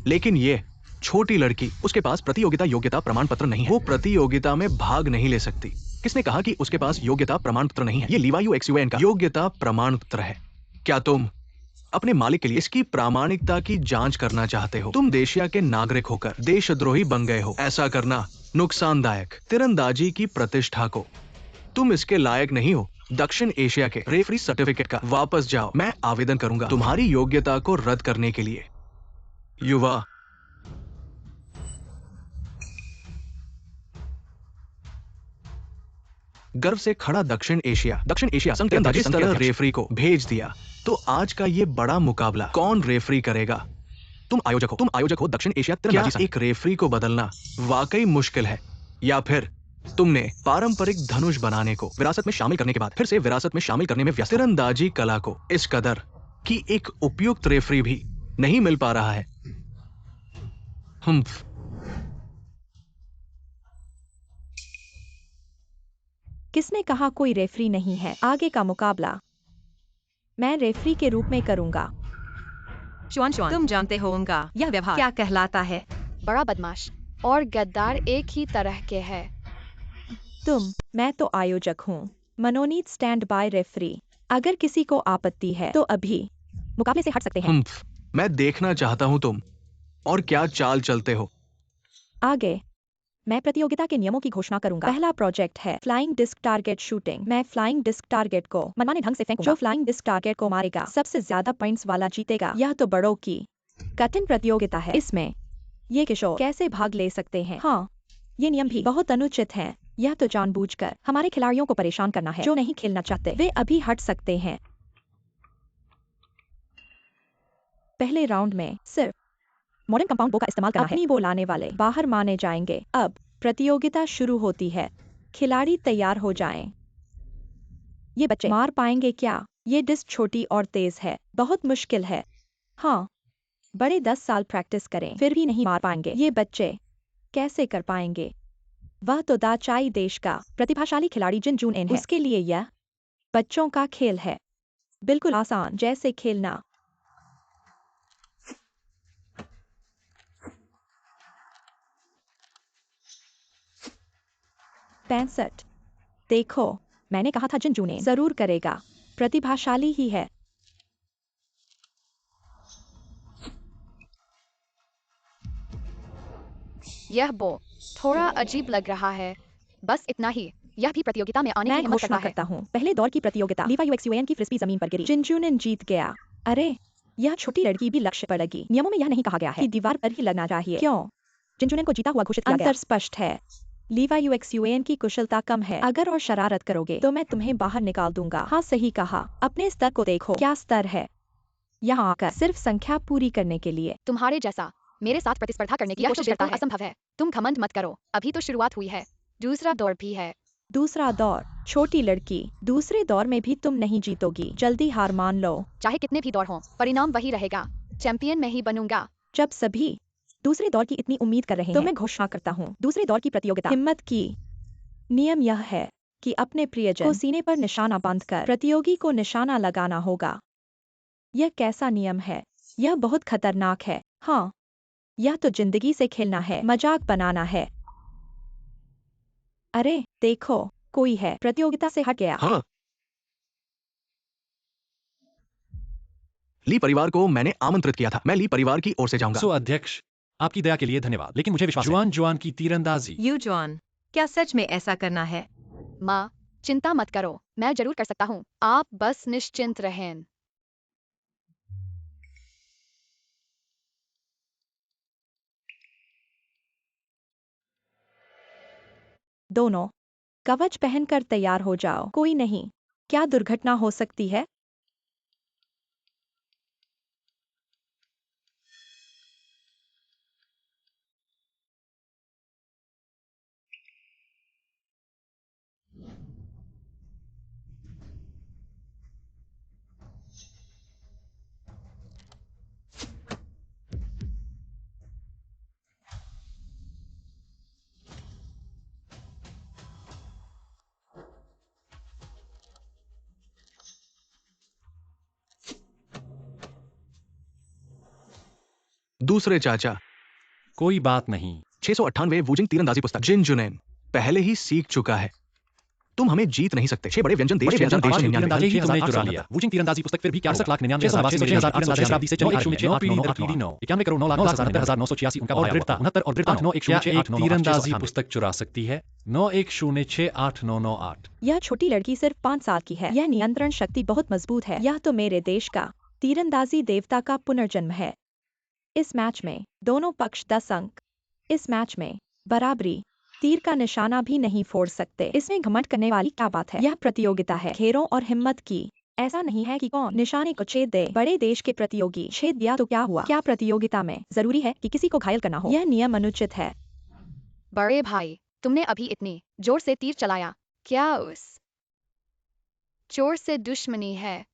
लेकिन ये छोटी लड़की, उसके पास प्रतियोगिता योग्यता प्रमाण पत्र नहीं है। वो प्रतियोगिता में भाग नहीं ले सकती। किसने कहा कि उसके पास योग्यता प्रमाण पत्र नहीं है? ये लीवायू एक्सयूएन का योग्यता प्रमाण पत्र है। क्या तुम अपने मालिक के लिए इसकी प्रामाणिकता की जांच करना चाहते हो? तुम देशिया के नागरिक होकर देशद्रोही बन गए हो। ऐसा करना नुकसानदायक। तीरंदाजी की प्रतिष्ठा को तुम इसके लायक नहीं हो। दक्षिण एशिया के रेफरी सर्टिफिकेट का वापस जाओ। मैं आवेदन करूंगा तुम्हारी योग्यता को रद्द करने के लिए। युवा, गर्व से खड़ा दक्षिण एशिया संघ तीरंदाजी इस तरह रेफरी को भेज दिया, तो आज का ये बड़ा मुकाबला कौन रेफरी करेगा? तुम आयोजक हो दक्षिण एशिया तीरंदाजी संघ। एक रेफरी को बदलना वाकई मुश्किल है, या फिर तुमने पारंपरिक धनुष बनाने को विरासत में शामिल करने के बाद फिर से विरासत में शामिल करने में व्यस्त। तीरंदाजी कला को इस कदर कि एक उपयुक्त रेफरी भी नहीं मिल पा रहा है। किसने कहा कोई रेफरी नहीं है? आगे का मुकाबला मैं रेफरी के रूप में करूंगा। जुआन, तुम जानते हो उनका यह व्यवहार क्या कहलाता है? बड़ा बदमाश और गद्दार एक ही तरह के हैं। मैं तो आयोजक हूँ, मनोनीत स्टैंड बाय रेफरी। अगर किसी को आपत्ति है तो अभी मुकाबले से हट सकते हैं। मैं देखना चाहता हूँ तुम और क्या चाल चलते हो। आगे मैं प्रतियोगिता के नियमों की घोषणा करूंगा। पहला प्रोजेक्ट है फ्लाइंग डिस्क टारगेट शूटिंग। मैं फ्लाइंग डिस्क टारगेट को मनमाने ढंग से फेंकूंगा। जो फ्लाइंग डिस्क टारगेट को मारेगा सबसे ज्यादा पॉइंट्स वाला जीतेगा। यह तो बड़ों की कठिन प्रतियोगिता है। इसमें ये किशोर कैसे भाग ले सकते हैं? हाँ, ये नियम भी बहुत अनुचित हैं। यह तो जानबूझकर हमारे खिलाड़ियों को परेशान करना है। जो नहीं खेलना चाहते वे अभी हट सकते हैं। पहले राउंड में सिर्फ मॉडर्न कंपाउंड बो का इस्तेमाल करना है। अपनी बो लाने वाले बाहर माने जाएंगे। अब प्रतियोगिता शुरू होती है। खिलाड़ी तैयार हो जाएं। ये बच्चे मार पाएंगे क्या? ये डिस्क छोटी और तेज है, बहुत मुश्किल है। हाँ, बड़े 10 साल प्रैक्टिस करें फिर भी नहीं मार पाएंगे। ये बच्चे कैसे कर पाएंगे? वह तो दाचाई देश का प्रतिभाशाली खिलाड़ी जिन जून एन है। उसके लिए यह बच्चों का खेल है, बिल्कुल आसान जैसे खेलना। 65। देखो, मैंने कहा था जिन जूने जरूर करेगा। प्रतिभाशाली ही है। यह बो थोड़ा अजीब लग रहा है। बस इतना ही। यह भी प्रतियोगिता में आने की मैं हिम्मत घोषणा करता है। करता हूँ, पहले दौर की प्रतियोगिता लीवा यूएक्सयूएन की फ्रिस्बी जमीन पर गिरी। जिनजूनिन जीत गया। अरे, यह छोटी लड़की भी लक्ष्य पर लगी। नियमों में यह नहीं कहा गया है कि दीवार पर ही लगना चाहिए। क्यों? जिनजूनिन को जीता हुआ घोषित किया गया। अंतर स्पष्ट है। लीवा यूएक्सयूएन की कुशलता कम है। अगर और शरारत करोगे तो मैं तुम्हें बाहर निकाल दूंगा। हाँ, सही कहा। अपने स्तर को देखो। क्या स्तर है? यहाँ आकर सिर्फ संख्या पूरी करने के लिए। तुम्हारे जैसा मेरे साथ प्रतिस्पर्धा करने की यह तो कोशिश करता है। बिल्कुल असंभव है। तुम घमंड मत करो, अभी तो शुरुआत हुई है। दूसरा दौर भी है। दूसरा दौर, छोटी लड़की, दूसरे दौर में भी तुम नहीं जीतोगी। जल्दी हार मान लो। चाहे कितने भी दौर हों, परिणाम वही रहेगा। चैंपियन मैं ही बनूंगा। जब सभी दूसरे दौर की इतनी उम्मीद कर रहे हैं तो मैं घोषणा करता हूँ, दूसरे दौर की प्रतियोगिता हिम्मत की। नियम यह है कि अपने प्रियजन को सीने पर निशाना बांधकर प्रतियोगी को निशाना लगाना होगा। यह कैसा नियम है? यह बहुत खतरनाक है। हाँ, यह तो जिंदगी से खेलना है, मजाक बनाना है। अरे, देखो, कोई है प्रतियोगिता से हट गया। हाँ, ली परिवार को मैंने आमंत्रित किया था। मैं ली परिवार की ओर से जाऊंगा। सो अध्यक्ष, आपकी दया के लिए धन्यवाद, लेकिन मुझे विश्वास है जुआन जुआन की तीरंदाजी। यू जॉन, क्या सच में ऐसा करना है? माँ, चिंता मत करो, मैं जरूर कर सकता हूँ। आप बस निश्चिंत रहें। दोनों कवच पहनकर तैयार हो जाओ। कोई नहीं, क्या दुर्घटना हो सकती है? दूसरे चाचा, कोई बात नहीं। 698 वूजिंग तीरंदाजी पुस्तक। जिन जुनैन पहले ही सीख चुका है। तुम हमें जीत नहीं सकते। 6 बड़े व्यंजन देश बड़े व्यंजन देश देश निन्यानवे। तीरंदाजी ही तुमने 6000 चुरा लिया। वूजिंग तीरंदाजी पुस्तक फिर भी क्या 61,99,9 से चली 91 करोड़ 9 लाख 91,09,986 उनका और दृढ़ता 69 और दृढ़ता 91,06,899 तीरंदाजी पुस्तक चुरा सकती है। 91,06,898। यह छोटी लड़की सिर्फ 5 साल की है। यह नियंत्रण शक्ति बहुत मजबूत है। यह तो मेरे देश का तीरंदाजी देवता का पुनर्जन्म है। इस मैच में दोनों पक्ष 10 अंक। इस मैच में बराबरी, तीर का निशाना भी नहीं फोड़ सकते। इसमें घमंड करने वाली क्या बात है? यह प्रतियोगिता है घेरों और हिम्मत की। ऐसा नहीं है कि कौन निशाने को छेद दे। बड़े देश के प्रतियोगी छेद दिया तो क्या हुआ? क्या प्रतियोगिता में जरूरी है कि किसी को घायल करना हो? यह नियम अनुचित है। बड़े भाई, तुमने अभी इतनी जोर से तीर चलाया, क्या उस चोर से दुश्मनी है?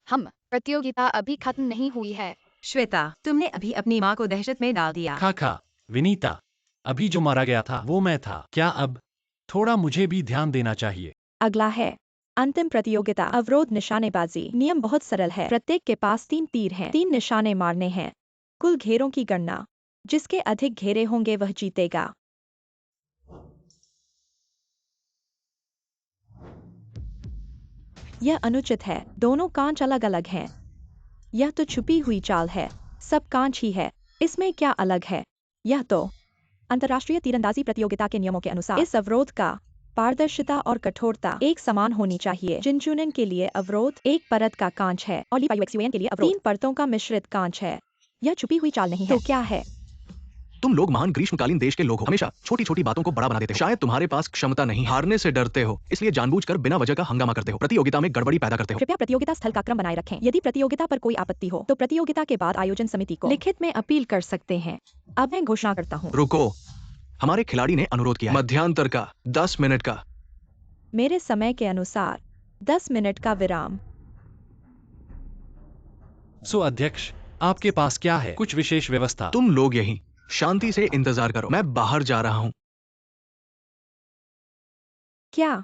हम प्रतियोगिता अभी खत्म नहीं हुई है। श्वेता, तुमने अभी अपनी माँ को दहशत में डाल दिया। खाखा, विनीता, अभी जो मारा गया था वो मैं था। क्या अब थोड़ा मुझे भी ध्यान देना चाहिए? अगला है अंतिम प्रतियोगिता अवरोध निशानेबाजी। नियम बहुत सरल है। प्रत्येक के पास 3 तीर हैं। 3 निशाने मारने हैं। कुल घेरों की गणना, जिसके अधिक घेरे होंगे वह जीतेगा। यह अनुचित है। दोनों कांच अलग अलग हैं। यह तो छुपी हुई चाल है। सब कांच ही है। इसमें क्या अलग है? यह तो अंतर्राष्ट्रीय तीरंदाजी प्रतियोगिता के नियमों के अनुसार इस अवरोध का पारदर्शिता और कठोरता एक समान होनी चाहिए। जिनचुनन के लिए अवरोध एक परत का कांच है और लीपायुएक्सयूएन के लिए अवरोध 3 परतों का मिश्रित कांच है। यह छुपी हुई चाल नहीं है। तो क्या है? तुम लोग महान ग्रीष्मकालीन देश के लोग हो, हमेशा छोटी छोटी बातों को बड़ा बना देते हो। शायद तुम्हारे पास क्षमता नहीं, हारने से डरते हो, इसलिए जानबूझकर बिना वजह का हंगामा करते हो, प्रतियोगिता में गड़बड़ी पैदा करते हो। कृपया प्रतियोगिता स्थल का क्रम बनाए रखें। यदि प्रतियोगिता पर कोई आपत्ति हो तो प्रतियोगिता के बाद आयोजन समिति को लिखित में अपील कर सकते हैं। अब मैं घोषणा करता हूँ। रुको, हमारे खिलाड़ी ने अनुरोध किया है। मध्यांतर का 10 मिनट का। मेरे समय के अनुसार 10 मिनट का विराम। सो अध्यक्ष, आपके पास क्या है? कुछ विशेष व्यवस्था? तुम लोग यहीं शांति से इंतजार करो, मैं बाहर जा रहा हूँ। क्या?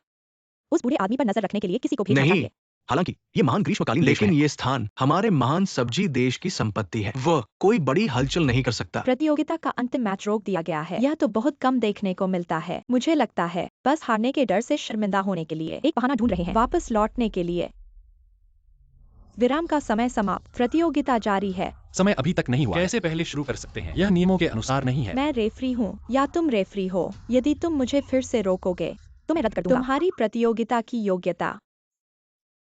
उस बूढ़े आदमी पर नजर रखने के लिए किसी को भेजना नहीं, चाहिए? हालांकि ये महान ग्रीष्मकालीन देश है, लेकिन ये स्थान हमारे महान सब्जी देश की संपत्ति है। वह कोई बड़ी हलचल नहीं कर सकता। प्रतियोगिता का अंतिम मैच रोक दिया गया है। यह तो बहुत कम देखने को मिलता है। मुझे लगता है बस हारने के डर से शर्मिंदा होने के लिए एक बहाना ढूंढ रहे हैं वापस लौटने के लिए। विराम का समय समाप्त। प्रतियोगिता जारी है। समय अभी तक नहीं हुआ। कैसे पहले शुरू कर सकते हैं? यह नियमों के अनुसार नहीं है। मैं रेफरी हूँ या तुम रेफरी हो। यदि तुम मुझे फिर से रोकोगे तो मैं रद्द कर दूंगा। तुम्हारी प्रतियोगिता की योग्यता।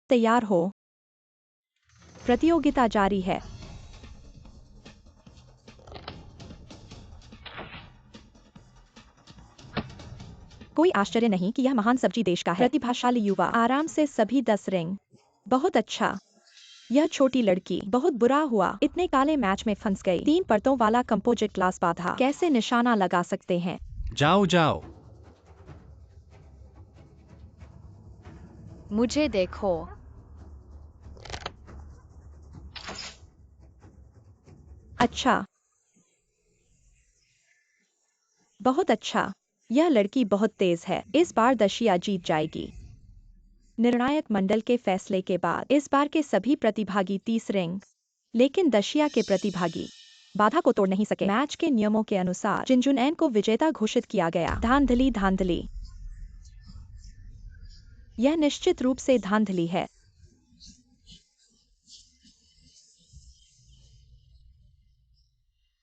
तैयार हो? प्रतियोगिता जारी है। कोई आश्चर्य नहीं कि यह महान सब्जी देश का है। प्रतिभाशाली युवा आराम से सभी 10 रिंग। बहुत अच्छा। यह छोटी लड़की बहुत बुरा हुआ, इतने काले मैच में फंस गई। 3 परतों वाला कंपोजिट ग्लास बाधा। कैसे निशाना लगा सकते हैं? जाओ जाओ। मुझे देखो। अच्छा, बहुत अच्छा। यह लड़की बहुत तेज है। इस बार दशिया जीत जाएगी। निर्णायक मंडल के फैसले के बाद इस बार के सभी प्रतिभागी 30 रिंग, लेकिन दशिया के प्रतिभागी बाधा को तोड़ नहीं सके। मैच के नियमों के अनुसार जिनजुनएन को विजेता घोषित किया गया। धांधली धांधली। यह निश्चित रूप से धांधली है।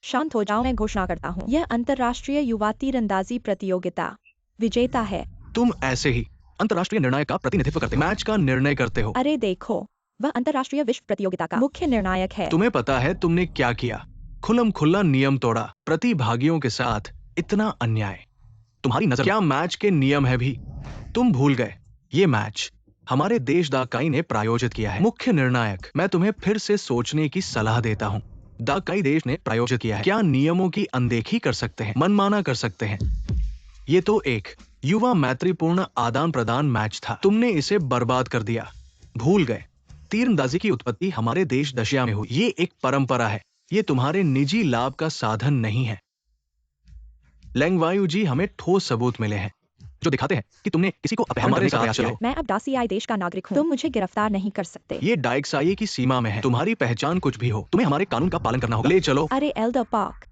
शांत हो जाओ, मैं घोषणा करता हूँ। यह अंतर्राष्ट्रीय युवा तीरंदाजी प्रतियोगिता विजेता है। तुम ऐसे ही अंतर्राष्ट्रीय निर्णायक का प्रतिनिधित्व करते, मैच का निर्णय करते हो। अरे देखो, वह अंतर्राष्ट्रीय विश्व प्रतियोगिता का मुख्य निर्णायक है। तुम्हें पता है तुमने क्या किया? खुल्लम खुल्ला नियम तोड़ा, प्रतिभागियों के साथ इतना अन्याय। तुम्हारी नजर क्या मैच के नियम है भी? तुम भूल गए, ये मैच हमारे देश दाकाई ने प्रायोजित किया है। मुख्य निर्णायक, मैं तुम्हें फिर से सोचने की सलाह देता हूँ। दाकाई देश ने प्रायोजित किया है। क्या नियमों की अनदेखी कर सकते हैं, मनमाना कर सकते हैं? ये तो एक युवा मैत्रीपूर्ण आदान प्रदान मैच था, तुमने इसे बर्बाद कर दिया। भूल गए, तीरंदाजी की उत्पत्ति हमारे देश दशिया में हुई। ये एक परंपरा है, ये तुम्हारे निजी लाभ का साधन नहीं है। लेंगवायु जी, हमें ठोस सबूत मिले हैं जो दिखाते हैं कि तुमने किसी को अपहरण करने का प्रयास किया है। मैं अब डासियाई देश का नागरिक हूँ। तुम मुझे गिरफ्तार नहीं कर सकते। ये डाइक्साई की सीमा में है। तुम्हारी पहचान कुछ भी हो, तुम्हें हमारे कानून का पालन करना होगा। ले चलो। अरे एल्डर पार्क,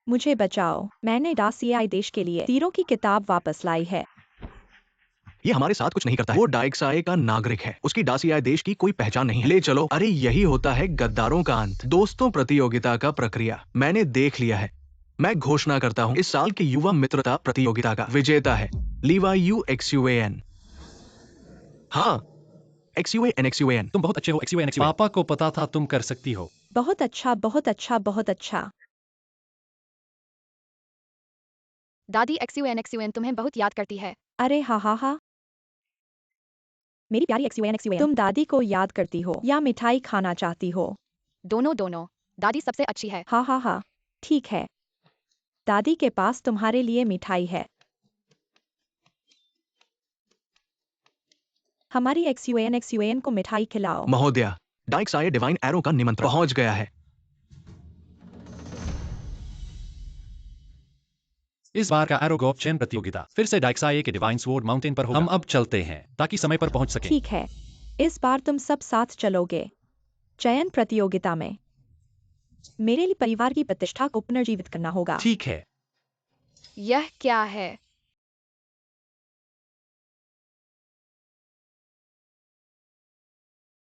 मुझे बचाओ। मैंने डासियाई देश के लिए तीरों की किताब वापस लाई है। ये हमारे साथ कुछ नहीं करता है। वो डाइक्साई का नागरिक है, उसकी डासियाई देश की कोई पहचान नहीं है। ले चलो। अरे यही होता है गद्दारों का अंत। दोस्तों, प्रतियोगिता का प्रक्रिया मैंने देख लिया है। मैं घोषणा करता हूँ, इस साल की युवा मित्रता प्रतियोगिता का विजेता है लीवायू एक्सयूएन। हाँ, एक्सयूएन एक्सयूएन। तुम बहुत अच्छे हो एक्सयूएन। पापा को पता था तुम कर सकती हो। बहुत अच्छा, बहुत अच्छा, बहुत अच्छा। दादी एक्सयूएन तुम्हें बहुत याद करती है। अरे हा हा हा। मेरी प्यारी एक्सयूएन, तुम दादी को याद करती हो या मिठाई खाना चाहती हो? दोनों दोनों। दादी सबसे अच्छी है। हा हा हा। ठीक है, दादी के पास तुम्हारे लिए मिठाई है। हमारी एक्सयूएन को मिठाई खिलाओ। महोदया, डाइक्साई डिवाइन एरो का निमंत्रण पहुंच गया है। इस बार का एरो गोल्फ चयन प्रतियोगिता फिर से डाइक्साई के डिवाइन स्वॉर्ड माउंटेन पर होगा। हम अब चलते हैं ताकि समय पर पहुंच सकें। ठीक है, इस बार तुम सब साथ चलोगे चयन प्रतियोगिता में। मेरे लिए परिवार की प्रतिष्ठा को पुनर्जीवित करना होगा। ठीक है। यह क्या है?